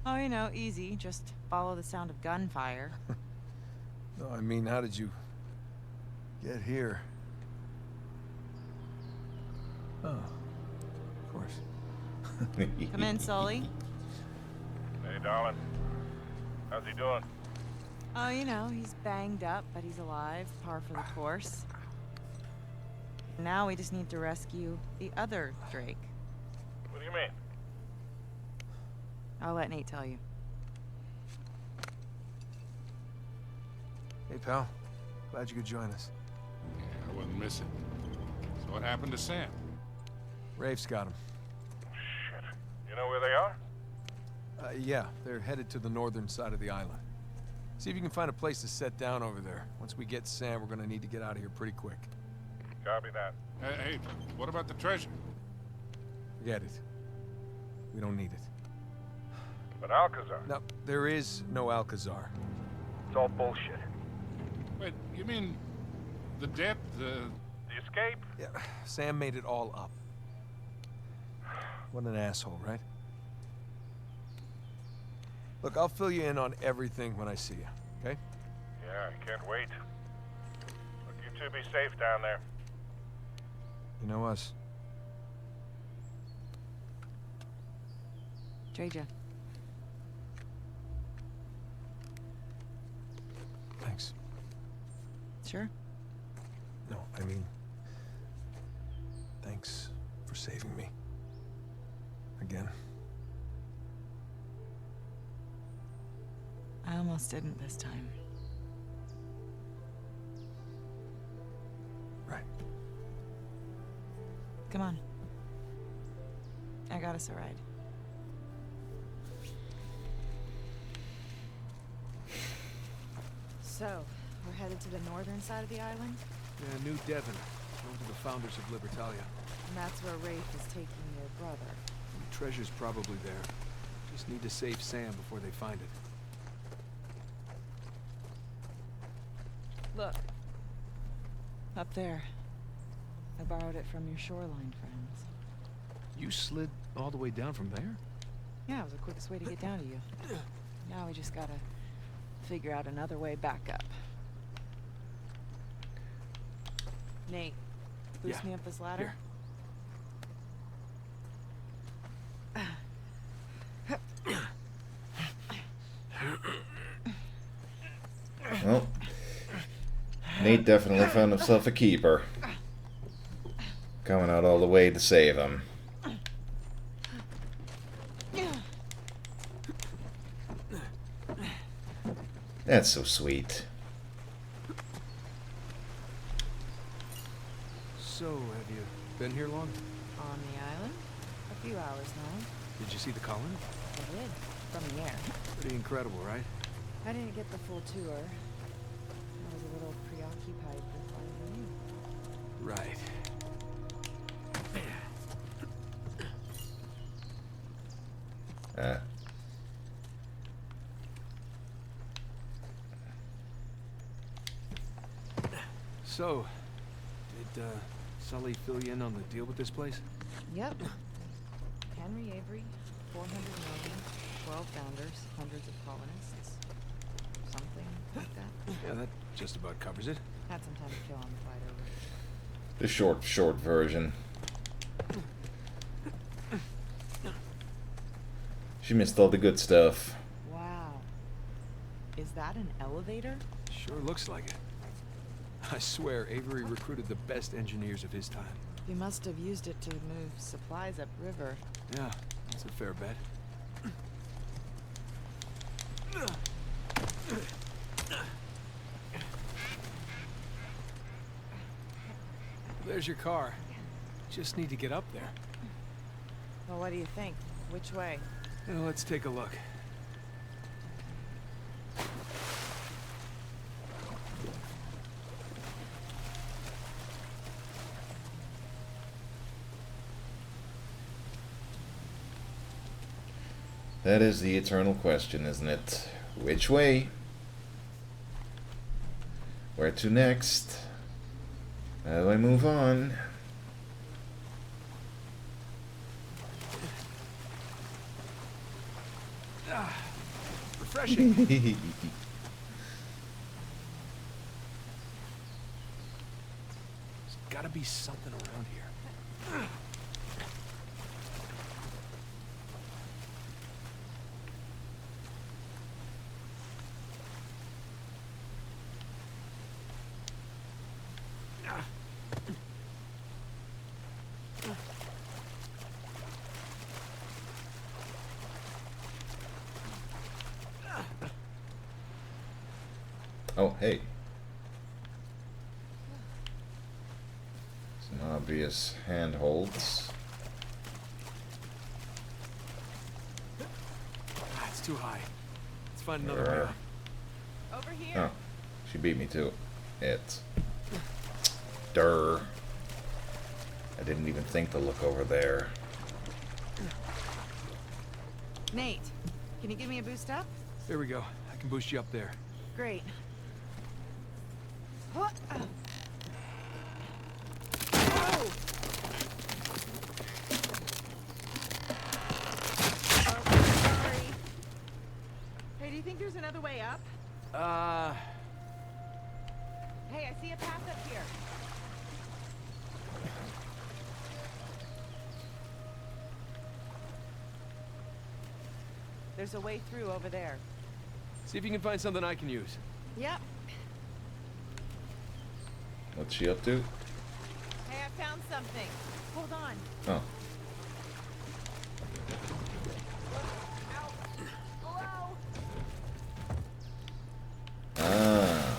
Oh, you know, easy. Just follow the sound of gunfire. No, I mean, how did you get here? Oh, of course. Come in, Sully. Hey, darling. How's he doing? Oh, you know, he's banged up, but he's alive. Par for the course. Now we just need to rescue the other Drake. What do you mean? I'll let Nate tell you. Hey, pal. Glad you could join us. Yeah, I wasn't missing. So what happened to Sam? Rafe's got him. Shit. You know where they are? Yeah, they're headed to the northern side of the island. See if you can find a place to set down over there. Once we get Sam, we're gonna need to get out of here pretty quick. Copy that. Hey, what about the treasure? Forget it. We don't need it. But Alcazar. No, there is no Alcazar. It's all bullshit. Wait, you mean the debt, the escape? Yeah, Sam made it all up. What an asshole, right? Look, I'll fill you in on everything when I see you, okay? Yeah, I can't wait. Look, you two be safe down there. You know us. Treja. Thanks. Sure. No, I mean, thanks for saving me. Again. I almost didn't this time. Right. Come on. I got us a ride. So, we're headed to the northern side of the island? Yeah, New Devon, home to the founders of Libertalia. And that's where Rafe is taking your brother. The treasure's probably there. Just need to save Sam before they find it. Look. Up there. I borrowed it from your shoreline friends. You slid all the way down from there? Yeah, it was the quickest way to get down to you. Now we just gotta figure out another way back up. Nate, boost me up this ladder. Here. Well, Nate definitely found himself a keeper. Coming out all the way to save him. That's so sweet. So, have you been here long? On the island? A few hours now. Did you see the colony? I did. From the air. Pretty incredible, right? I didn't get the full tour. I was a little preoccupied with finding you. Right. So, did Sully fill you in on the deal with this place? Yep. Henry Avery, 400 million, 12 founders, hundreds of colonists. Something like that. Yeah, that just about covers it. Had some time to kill on the flight over. The short version. She missed all the good stuff. Wow. Is that an elevator? Sure looks like it. I swear, Avery recruited the best engineers of his time. He must have used it to move supplies upriver. Yeah, that's a fair bet. There's your car. Just need to get up there. Well, what do you think? Which way? Well, let's take a look. That is the eternal question, isn't it? Which way? Where to next? How do I move on? Refreshing. There's gotta be something around here. Oh, hey. Some obvious handholds. It's too high. Let's find another way up. Over here. Oh, she beat me to it. Durr. I didn't even think to look over there. Nate, can you give me a boost up? There we go. I can boost you up there. Great. What? Oh. Sorry. Hey, do you think there's another way up? Hey, I see a path up here. There's a way through over there. See if you can find something I can use. Yep. What's she up to? Hey, I found something. Hold on. Oh. Hello? Ah.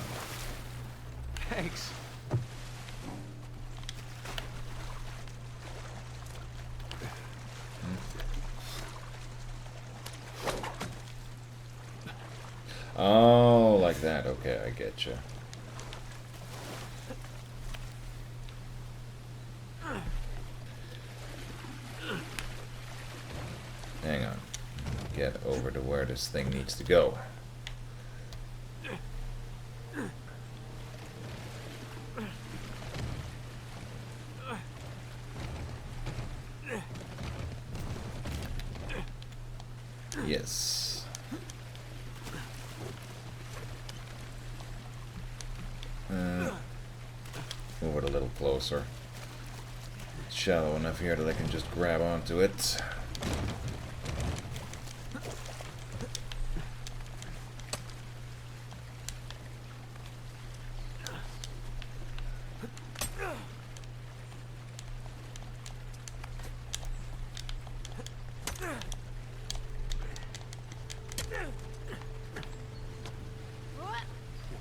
Thanks. Oh, like that. Okay, I get you. get over to where this thing needs to go. Yes. Move it a little closer. It's shallow enough here that I can just grab onto it.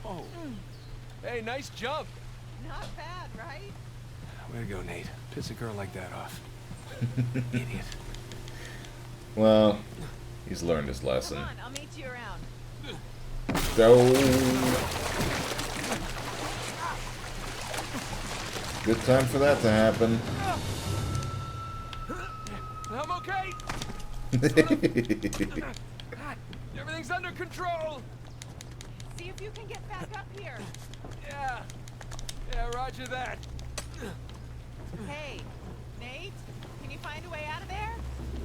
Whoa. Hey, nice jump. Not bad, right? Way to go, Nate. Piss a girl like that off. Idiot. Well, he's learned his lesson. Come on, I'll meet you around. Go. Good time for that to happen. I'm okay. Everything's under control. See if you can get back up here. Yeah. Yeah, roger that. Hey, Nate, can you find a way out of there?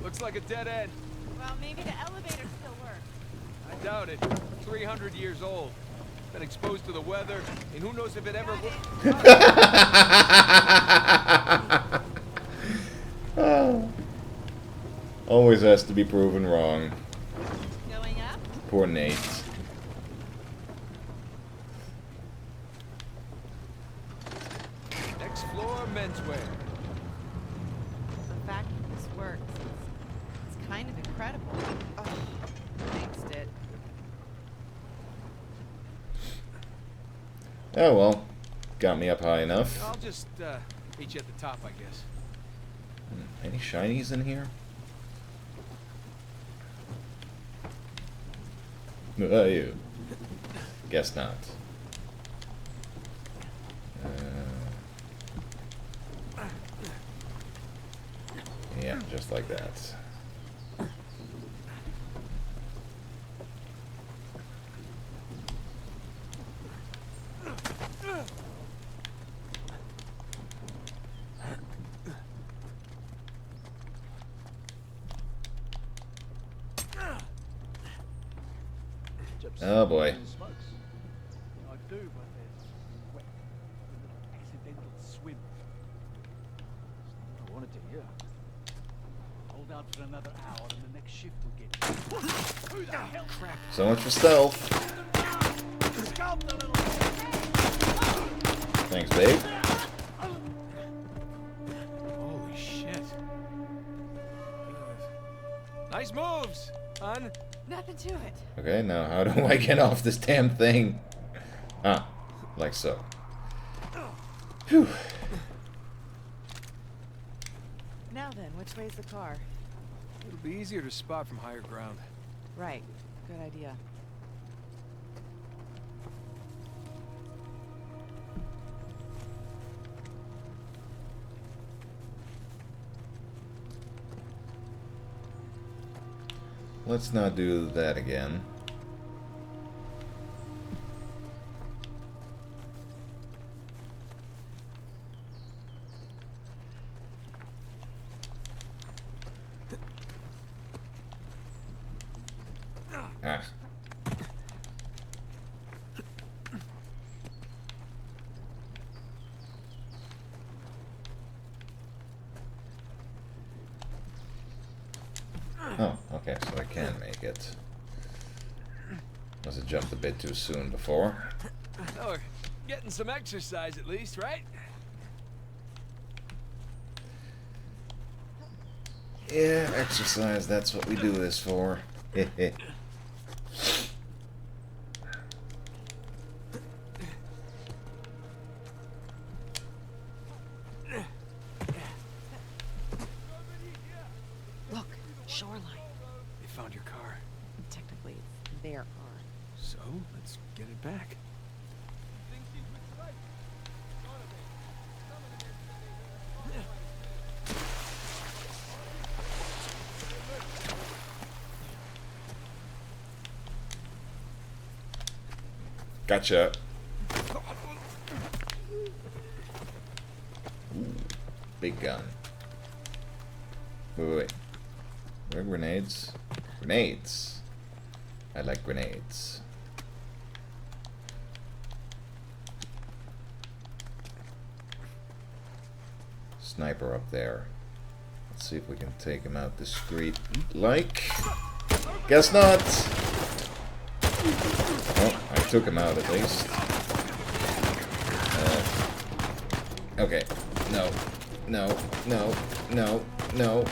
Looks like a dead end. Well, maybe the elevator still works. I doubt it. 300 years old. Been exposed to the weather, and who knows if it ever Oh. Always has to be proven wrong. Going up? Poor Nate. Next floor, menswear. The fact that this works, it's kind of incredible. Oh, fixed it. Oh well. Got me up high enough. I'll just meet you at the top, I guess. Any shinies in here? You. Guess not. Yeah, just like that. Oh boy. I do, but there's wet. A little accidental swim. It's not what I wanted to hear. Hold out for another hour and the next shift will get you. Who the hell? Crap. So much for stealth. Scalp the little... Thanks, babe. Holy shit. Nice moves, hon. Nothing to it. Okay, now how do I get off this damn thing? Ah, like so. Whew. Now then, which way's the car? It'll be easier to spot from higher ground. Right. Good idea. Let's not do that again. Ah. Oh, okay, so I can make it. Must have jumped a bit too soon before. Oh, we're getting some exercise at least, right? Yeah, exercise, that's what we do this for. Look, shoreline. They found your car. Technically, it's their car. So, let's get it back. Gotcha. Ooh, big gun. Wait. Where are grenades? Grenades. I like grenades. Sniper up there. Let's see if we can take him out discreet. Guess not. Oh, I took him out at least. Okay. No. No. No. No. No.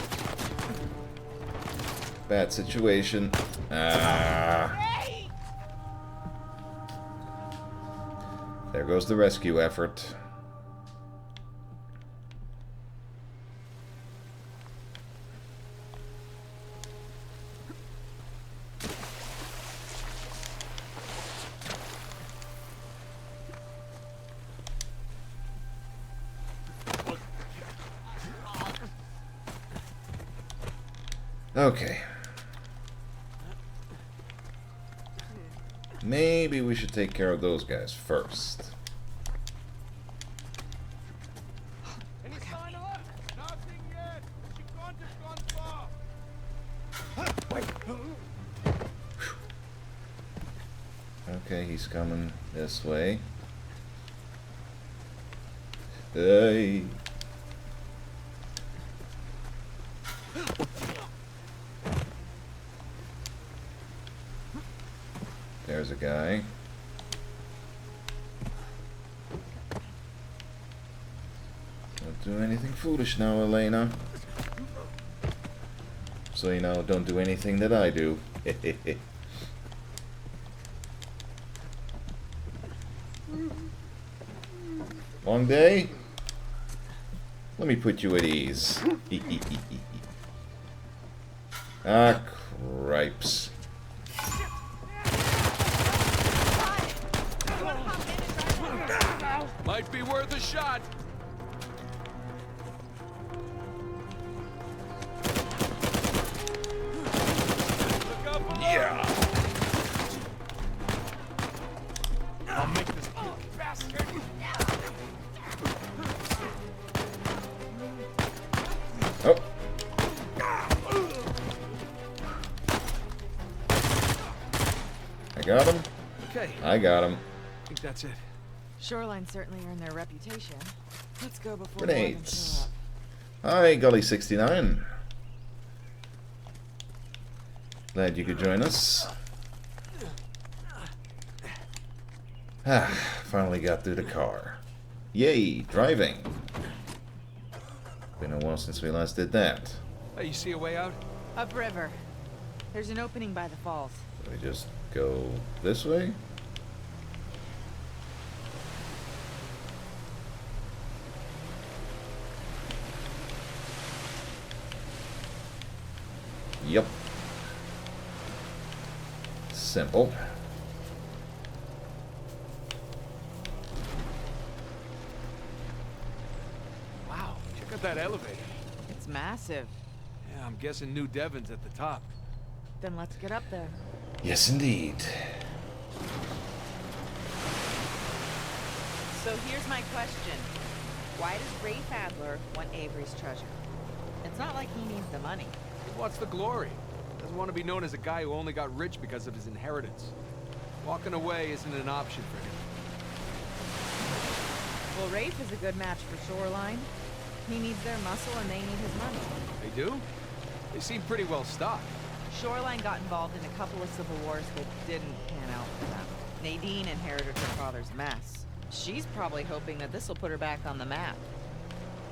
Bad situation. There goes the rescue effort. Okay. Maybe we should take care of those guys first. Any sign of her? Nothing yet. She can't have gone far. Okay, he's coming this way. Hey. There's a guy. Don't do anything foolish now, Elena. So you know, don't do anything that I do. Long day? Let me put you at ease. Ah, cripes. Might be worth a shot. Look up below. Yeah. I'll make this quick, bastard. Oh. I got him. Okay. I got him. I think that's it. Shoreline certainly earned their reputation. Let's go before Grenades. more of them Hi, Gully69. Glad you could join us. Ah, finally got through the car. Yay, driving. Been a while since we last did that. Hey, you see a way out? show up. Upriver. There's an opening by the falls. Do we just go this way? Yep. Simple. Wow, check out that elevator. It's massive. Yeah, I'm guessing New Devon's at the top. Then let's get up there. Yes, indeed. So here's my question. Why does Rafe Adler want Avery's treasure? It's not like he needs the money. What's the glory? Doesn't want to be known as a guy who only got rich because of his inheritance. Walking away isn't an option for him. Well, Rafe is a good match for Shoreline. He needs their muscle and they need his money. They do? They seem pretty well stocked. Shoreline got involved in a couple of civil wars that didn't pan out for them. Nadine inherited her father's mess. She's probably hoping that this will put her back on the map.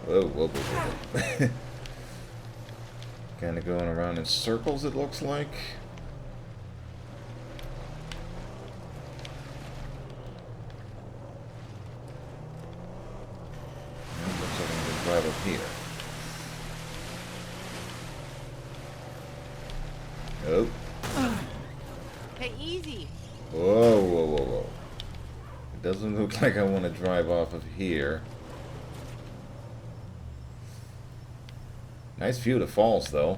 Whoa, whoa, whoa, whoa. Kind of going around in circles, it looks like. Yeah, looks like I'm going to drive up here. Oh. Hey, easy. Whoa, whoa, whoa, whoa. It doesn't look like I want to drive off of here. Nice view of the falls, though.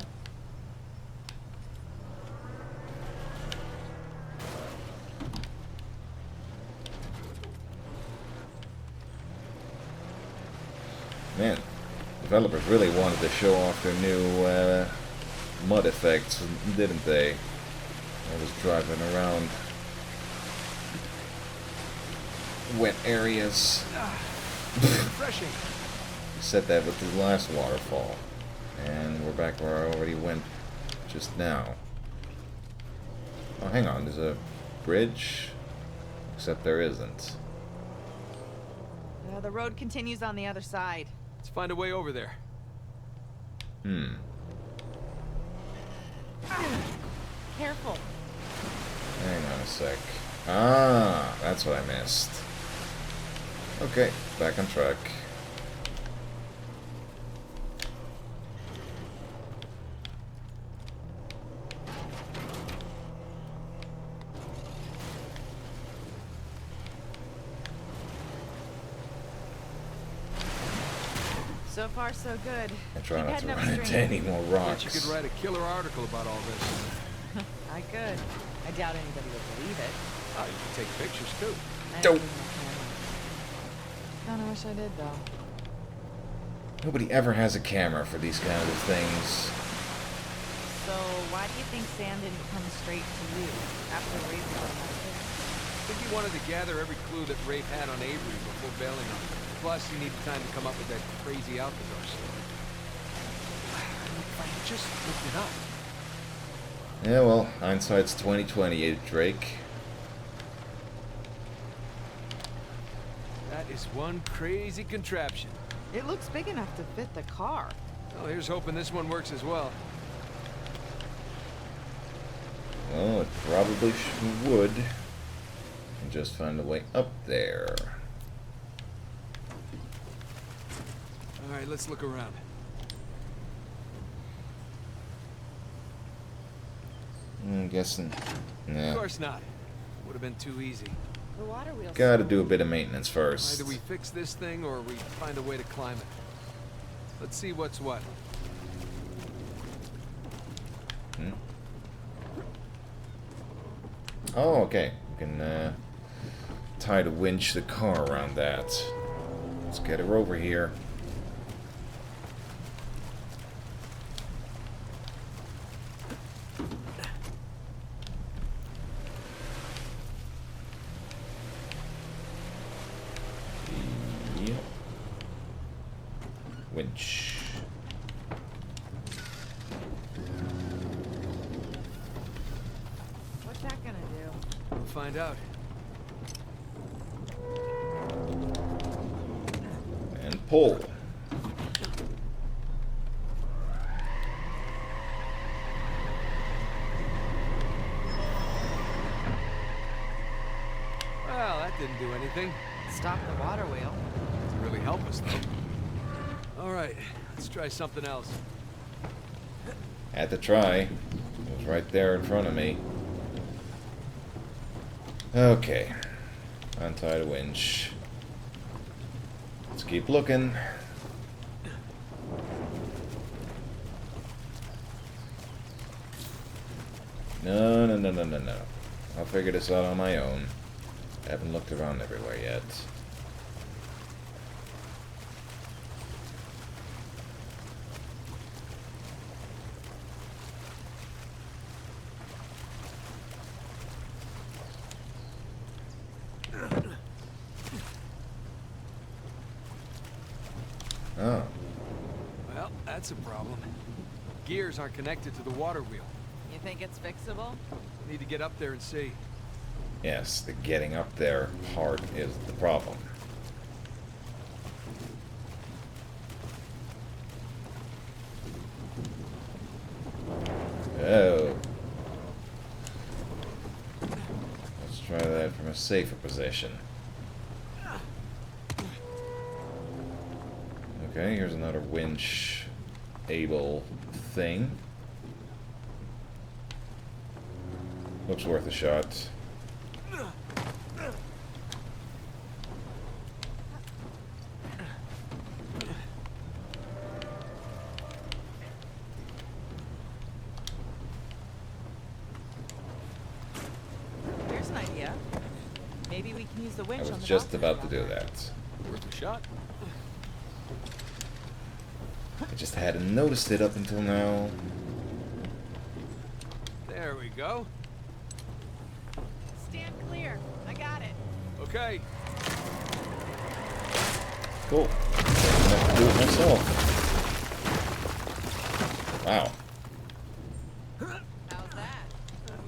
developers really wanted to show off their new mud effects, didn't they? I was driving around wet areas. Refreshing. Said that with the last waterfall. And we're back where I already went just now. Oh, hang on, there's a bridge? Except there isn't. The road continues on the other side. Let's find a way over there. Careful. Hang on a sec. Ah, that's what I missed. Okay, back on track. So far, so good. I try Keep not to heading run into upstream. any more Bet you rocks. could write a killer article about all this. I could. I doubt anybody would believe it. Oh, you can take pictures too. I Don't. bring my camera. Kinda wish I did, though. Nobody ever has a camera for these kinds of things. So, why do you think Sam didn't come straight to you after Rafe got him out of here? I think he wanted to gather every clue that Rafe had on Avery before bailing on him. Plus, he needed time to come up with that crazy Alcazar story. I just looked it up. Yeah, well, hindsight's 20/20, Drake. That is one crazy contraption. It looks big enough to fit the car. Well, here's hoping this one works as well. Well, it probably would. And just find a way up there. All right, let's look around. I'm guessing. Of Nah. course not. Would have been too easy. The water wheel. Gotta do a bit of maintenance first. Either we fix this thing or we find a way to climb it. Let's see what's what. Oh, okay. We can tie the winch the car around that. Let's get her over here. Yep. Winch. What's that gonna do? We'll find out. And pull. Well, that didn't do anything. Stop the water wheel. Doesn't really help us, though. All right, let's try something else. Had to try. It was right there in front of me. Okay. Untie the winch. Let's keep looking. No. I'll figure this out on my own. I haven't looked around everywhere yet. Oh. Well, that's a problem. Gears aren't connected to the water wheel. You think it's fixable? We need to get up there and see. Yes, the getting up there part is the problem. Oh. Let's try that from a safer position. Okay, here's another winch able thing. Looks worth a shot. Here's an idea. Maybe we can use the I winch on was the just dock about to around do there. that. Worth a shot. I just hadn't noticed it up until now. There we go. Stand clear. I got it. Okay. Cool. I have to do it myself. Wow. How's that?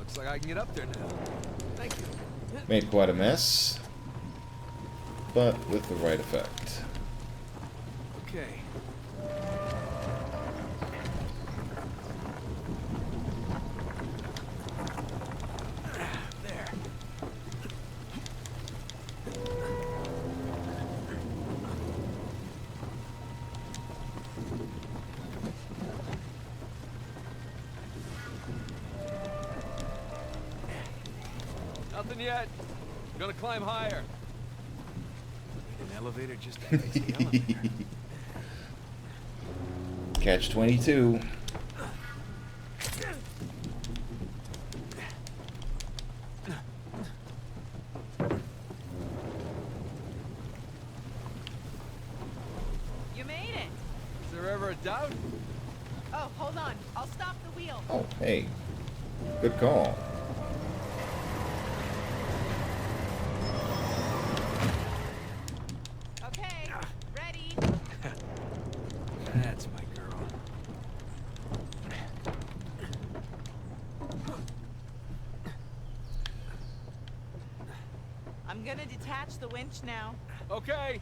Looks like I can get up there now. Thank you. Made quite a mess, but with the right effect. Okay. There. Nothing yet. Gonna climb higher. Need an elevator just to face the elevator. Catch 22. You made it. Is there ever a doubt? Oh, hold on. I'll stop the wheel. Oh, hey. Good call. Okay. Ready. That's my girl. I'm gonna detach the winch now. Okay.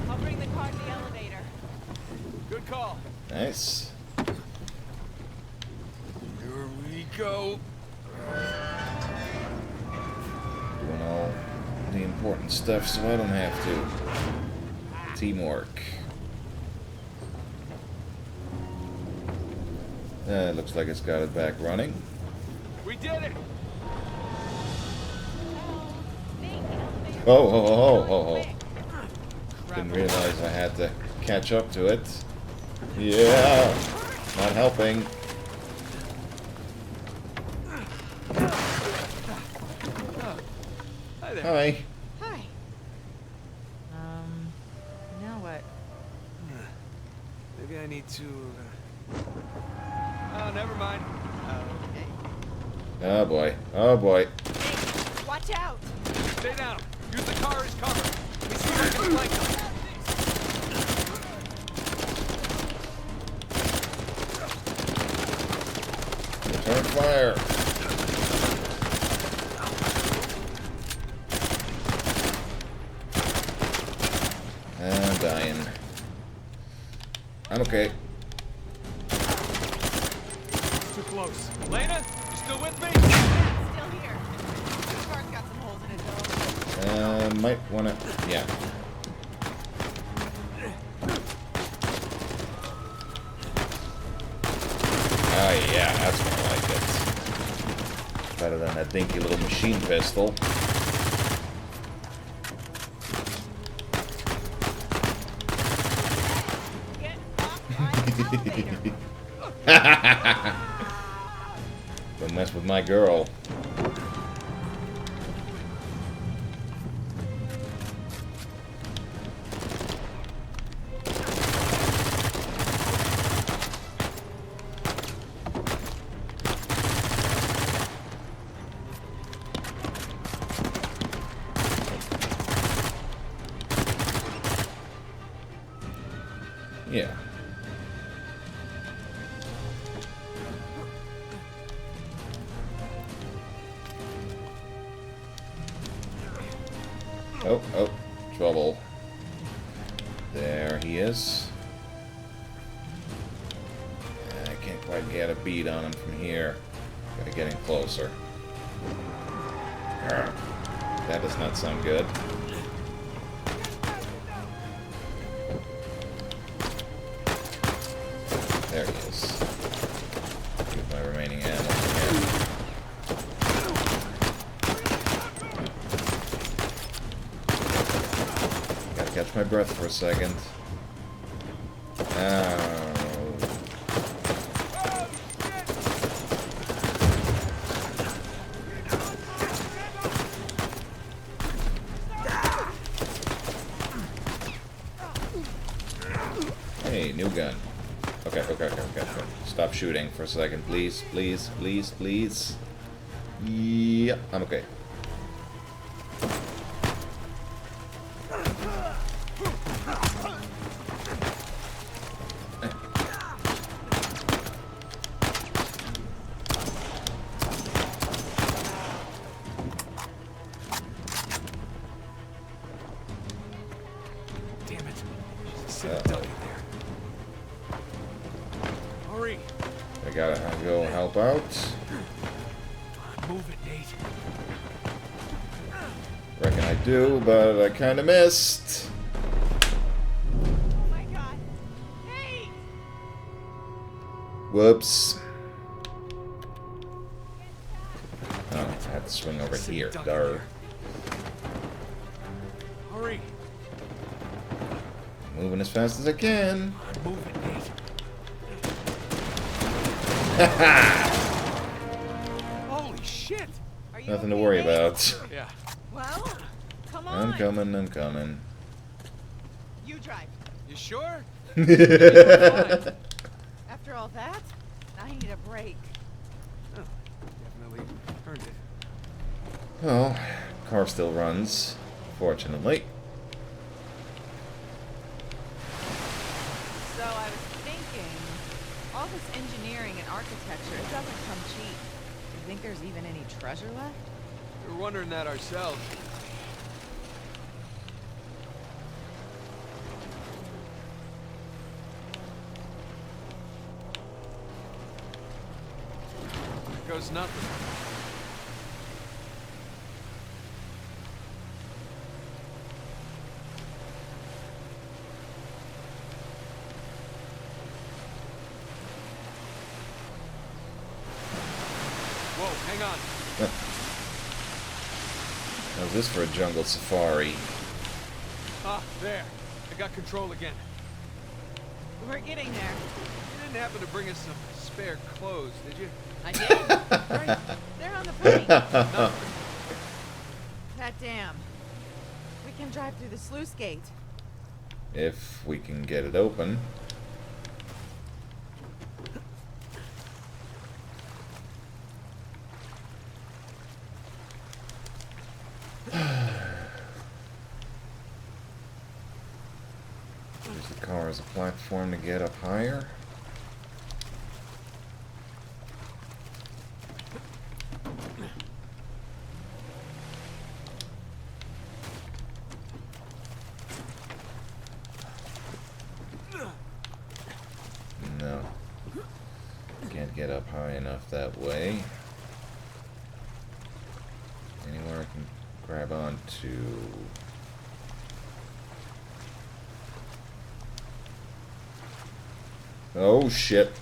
I'll bring the car to the elevator. Good call. Nice. Here we go. Doing all the important stuff so I don't have to. Teamwork. Looks like it's got it back running. We did it. Oh, oh, oh, oh, oh. Didn't realize I had to catch up to it. Yeah, not helping. Hi there. Hi. Hi. Now what? Maybe I need to. Oh, never mind. Okay. Oh boy. Oh boy. Hey, watch out! Stay down. Use the car as cover. Let me see if I can flank them. Return fire. I'm dying. I'm okay. Too close. Lena, you still with me? Yeah, still here. This car's got some holes in it though. Might wanna. Yeah. Oh yeah, that's more like it. Better than that dinky little machine pistol. Get off my elevator. Don't mess with my girl. Yeah. Oh, oh, trouble. There he is. I can't quite get a beat on him from here. Gotta get him closer. That does not sound good. There he is. Use my remaining ammo from him. Gotta catch my breath for a second. Oh. Okay, stop shooting for a second, please, please, please, please. Yeah, I'm okay. Damn it. She's a ducky there. Hurry. I gotta go help out. Move it, Nate. Reckon I do, but I kinda missed. Oh my god. Hey! Whoops. Oh, I have to swing over here. Dar. Hurry. Moving as fast as I can. Move it, Nate. Holy shit. Are you Nothing to okay, worry Nate? about. Yeah. Well, come on. I'm coming, I'm coming. You drive. You sure? After all that, I need a break. Oh, definitely earned it. Well, car still runs, fortunately. So I was thinking, all this engineering and architecture, it doesn't come cheap. Do you think there's even any treasure left? We were wondering that ourselves. There goes nothing. Whoa, hang on. How's this for a jungle safari? Ah, there. I got control again. We're getting there. You didn't happen to bring us some spare clothes, did you? I did. Right. They're on the plane. That dam. We can drive through the sluice gate. If we can get it open. Use the car as a platform to get up higher. No. Can't get up high enough that way. Anywhere I can grab onto. Oh shit.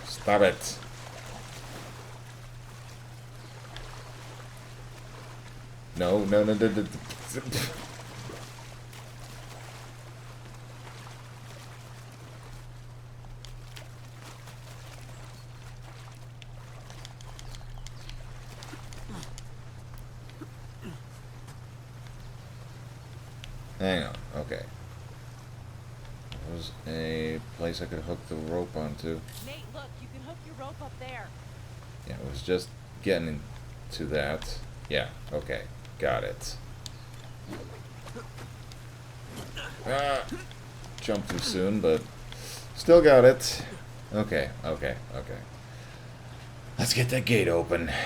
Stop it. No, no, no, no, no. Hang on, okay. There was a place I could hook the rope onto. Nate, look, you can hook your rope up there. Yeah, it was just getting into that. Yeah, okay, got it. Jumped too soon, but still got it. Okay, okay, okay. Let's get that gate open. Here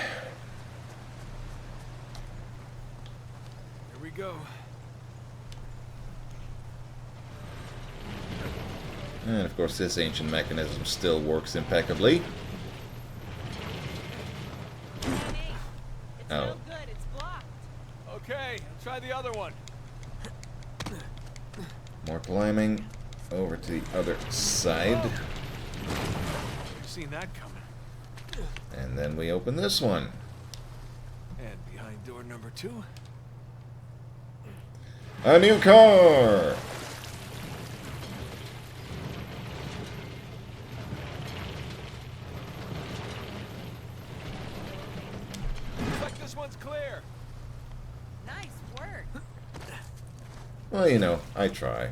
we go. And of course this ancient mechanism still works impeccably. Nate, it's Oh. no good. It's blocked. Okay, try the other one. More climbing over to the other side. You've seen that coming. And then we open this one. And behind door number 2. A new car! Looks like this one's clear. Nice work. Well, you know, I try.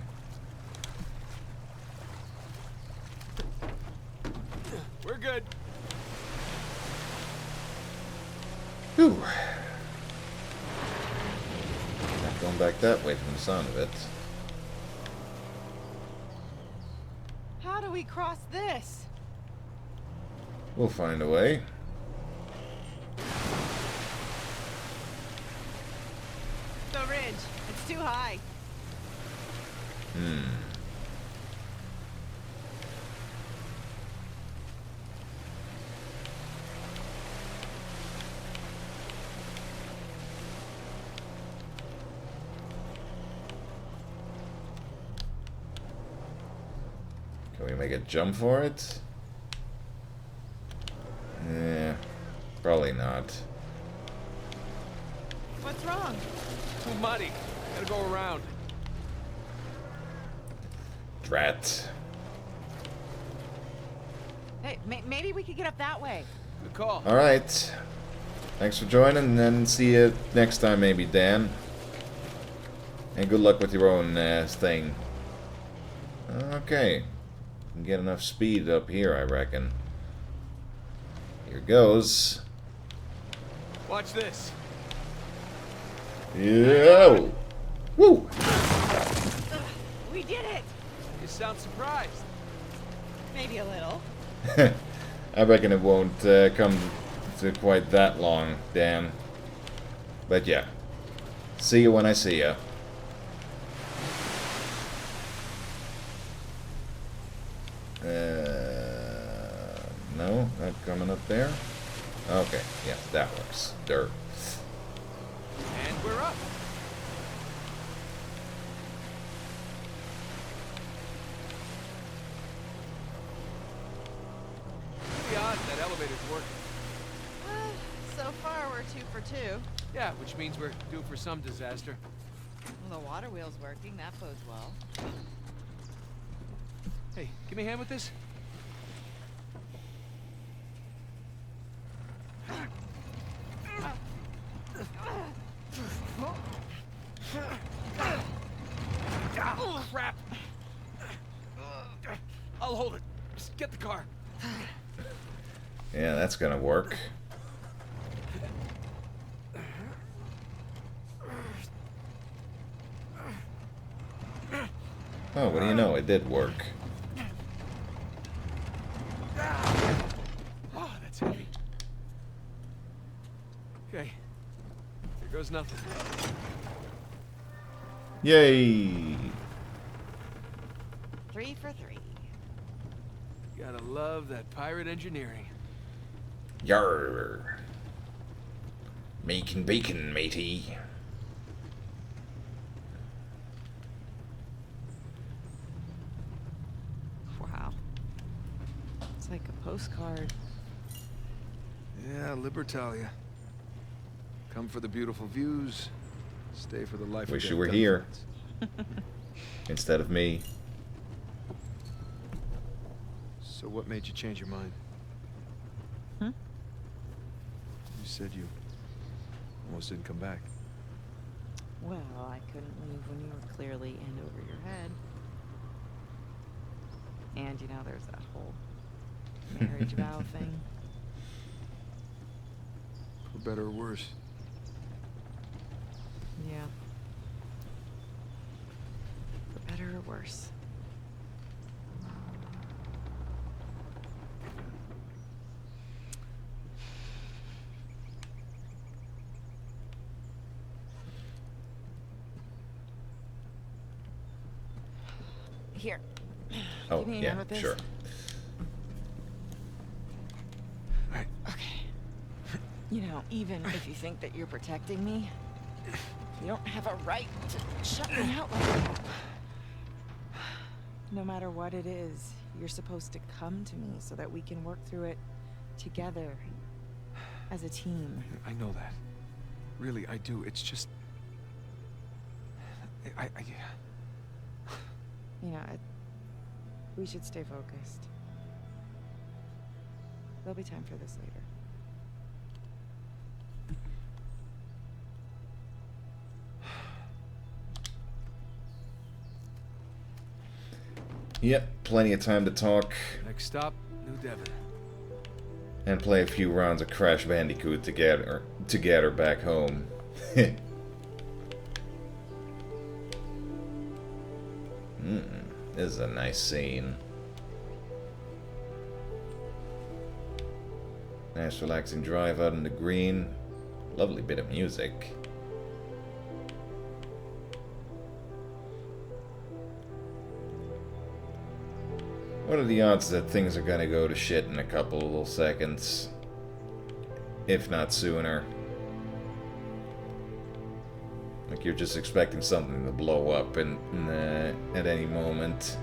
We're good. Whew. Not going back that way from the sound of it. How do we cross this? We'll find a way. The ridge. It's too high. Can we make a jump for it? Yeah, probably not. What's wrong? Too muddy. Gotta go around. Drat. Hey, maybe we could get up that way. Good call. Alright. Thanks for joining, and see you next time, maybe, Dan. And good luck with your own thing. Okay. Can get enough speed up here, I reckon. Here goes. Watch this. Yo! Woo! We did it! You sound surprised. Maybe a little. I reckon it won't come to quite that long, Dan. But yeah. See you when I see you. No, not coming up there. Okay, yeah, that works. Dirt. And we're up. Pretty odd that elevator's working. So far, we're 2 for 2. Yeah, which means we're due for some disaster. Well, the water wheel's working. That bodes well. Hey, give me a hand with this. Oh, crap. I'll hold it. Just get the car. Yeah, that's gonna work. Oh, what do you know? It did work. Oh, that's heavy. Okay. Here goes nothing. Yay! 3 for 3. Gotta love that pirate engineering. Yarr! Making bacon, matey. Wow. It's like a postcard. Yeah, Libertalia. Come for the beautiful views. Stay for the life. Wish or you death were here. gunfights. Instead of me. So what made you change your mind? Hmm? You said you almost didn't come back. Well, I couldn't leave when you were clearly in over your head. And, you know, there's that whole marriage vow thing. For better or worse. Yeah. For better or worse. Here. Oh, Give me a yeah, hand with this. sure. Right. Okay. You know, even if you think that you're protecting me, you don't have a right to shut me out like that. No matter what it is, you're supposed to come to me so that we can work through it together as a team. I know that. Really, I do. It's just... You know, we should stay focused. There'll be time for this later. Yep, plenty of time to talk Next stop, New Devon. and play a few rounds of Crash Bandicoot together back home. This is a nice scene. Nice relaxing drive out in the green. Lovely bit of music. What are the odds that things are gonna go to shit in a couple of little seconds? If not sooner. Like you're just expecting something to blow up at any moment.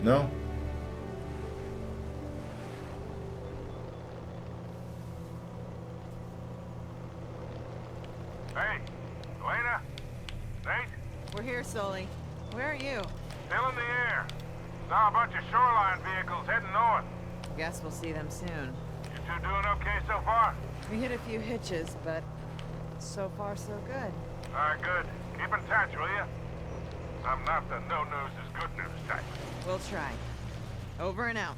No? Hey, Elena? Nate? We're here, Sully. Where are you? Still in the air. Saw a bunch of shoreline vehicles heading north. Guess we'll see them soon. You two doing okay so far? We hit a few hitches, but so far so good. Alright, good. Keep in touch, will you? I'm not the no news is good news type. We'll try. Over and out.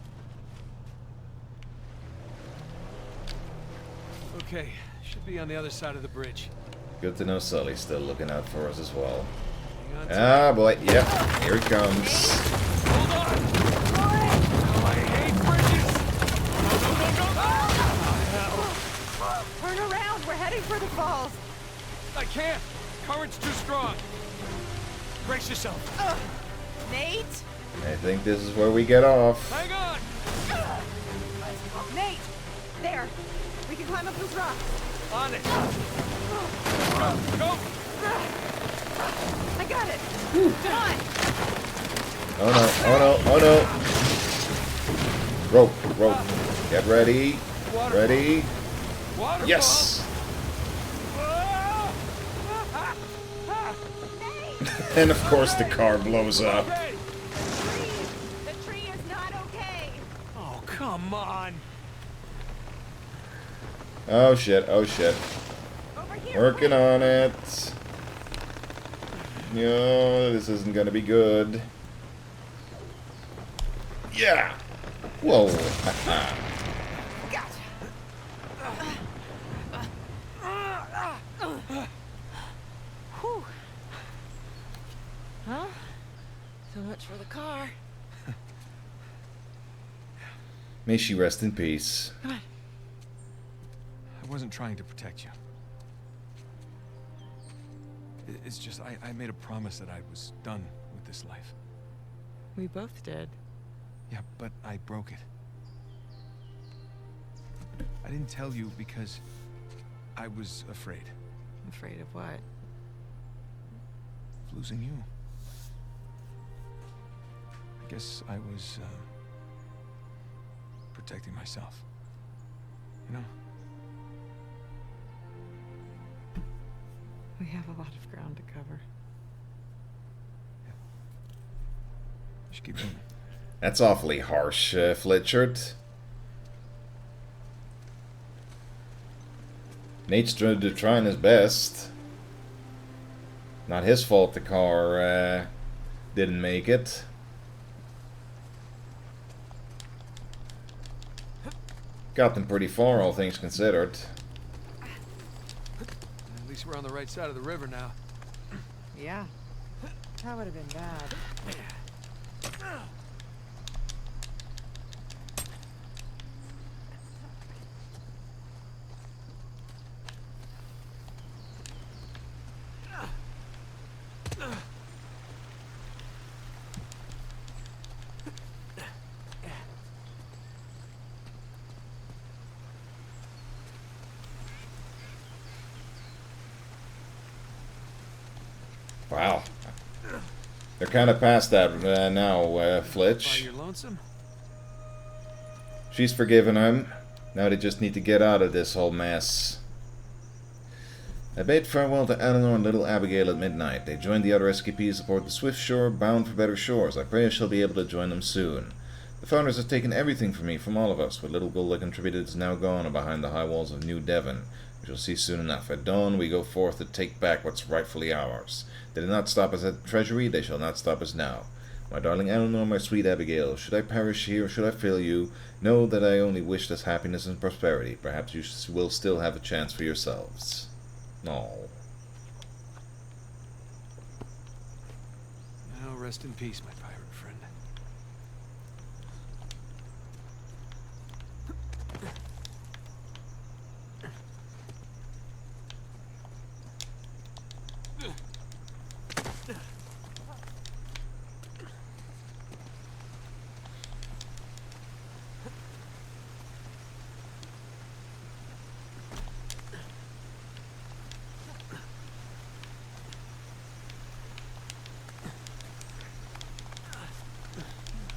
Okay, should be on the other side of the bridge. Good to know Sully's still looking out for us as well. Hang on tight. Ah, boy. Yep. Here he comes. Hold on! Oh, I hate bridges! Go, go, go, go! Turn around! We're heading for the falls! I can't! Current's too strong! Brace yourself! Nate! I think this is where we get off. Hang on! Nate! There! We can climb up those rocks! On it! Go! I got it! Come on! Oh no, oh no, oh no! Rope, rope. Get ready. Waterfall. Ready. Waterfall. Yes! Ah! And of course the car blows up. Okay. The tree is not okay! Oh, come on! Oh shit, oh shit. Over here! Working on it. No, this isn't gonna be good. Yeah! Whoa. Haha. Whew. Huh? So much for the car. May she rest in peace. Come on. I wasn't trying to protect you. It's just, I made a promise that I was done with this life. We both did. Yeah, but I broke it. I didn't tell you because I was afraid Afraid of what? of losing you. I guess I was protecting myself. You know? We have a lot of ground to cover. You should keep moving. That's awfully harsh, Flitchert. Nate's trying his best. Not his fault the car didn't make it. Got them pretty far, all things considered. At least we're on the right side of the river now. Yeah. That would have been bad. Wow. They're kind of past that now, Why, Flitch. you're lonesome? She's forgiven him. Now they just need to get out of this whole mess. I bade farewell to Eleanor and little Abigail at midnight. They joined the other escapees aboard the Swift Shore, bound for better shores. I pray I shall be able to join them soon. The founders have taken everything from me, from all of us. What little gold I contributed is now gone and behind the high walls of New Devon. There's You'll see soon enough. At dawn, we go forth to take back what's rightfully ours. They did not stop us at the treasury, they shall not stop us now. My darling Eleanor, my sweet Abigail, should I perish here, or should I fail you, know that I only wish us happiness and prosperity. Perhaps you will still have a chance for yourselves. No. Now rest in peace, my pirate friend.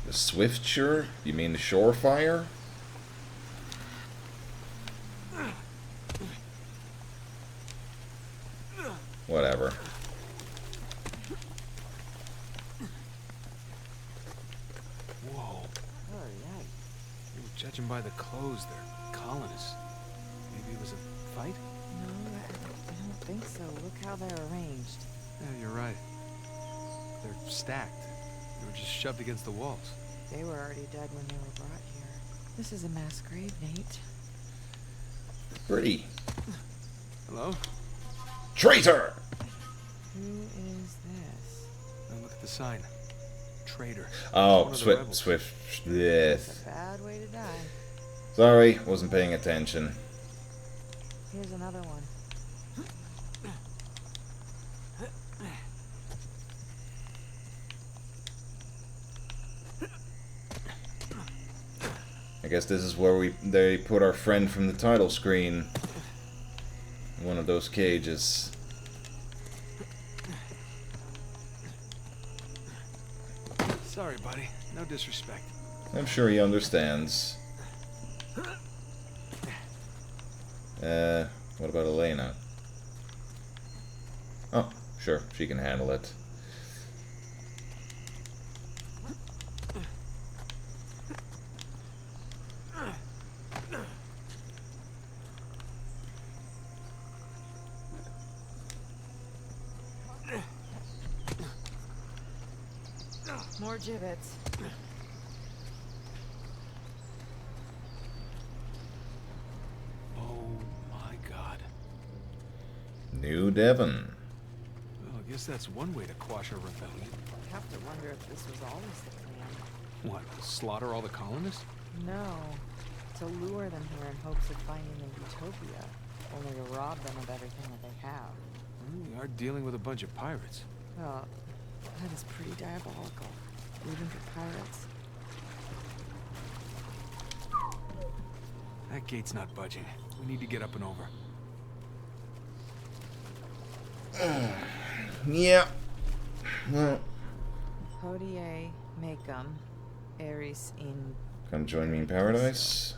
The Swiftsure? You mean the Shorefire? Whatever. Whoa. Oh, yeah. Judging by the clothes, they're colonists. Maybe it was a fight? No, I don't think so. Look how they're arranged. Yeah, you're right. They're stacked. They were just shoved against the walls. They were already dead when they were brought here. This is a mass grave, Nate. Pretty. Hello? Traitor! Who is this? Now look at the sign. Traitor. Oh, One of the Swift. rebels. Swift. Yes. It's a bad way to die. Sorry, wasn't paying attention. Here's another one. I guess this is where they put our friend from the title screen. In one of those cages. Sorry, buddy. No disrespect. I'm sure he understands. What about Elena? Oh, sure, she can handle it. More gibbets. Oh my god. New Devon. Well, I guess that's one way to quash a rebellion. I have to wonder if this was always the plan. What, slaughter all the colonists? No. To lure them here in hopes of finding a utopia. Only to rob them of everything that they have. Well, we are dealing with a bunch of pirates. Well, that is pretty diabolical. Even for pirates. That gate's not budging. We need to get up and over. Yeah. Well, Hodie Macum, Ares in... come join me in paradise.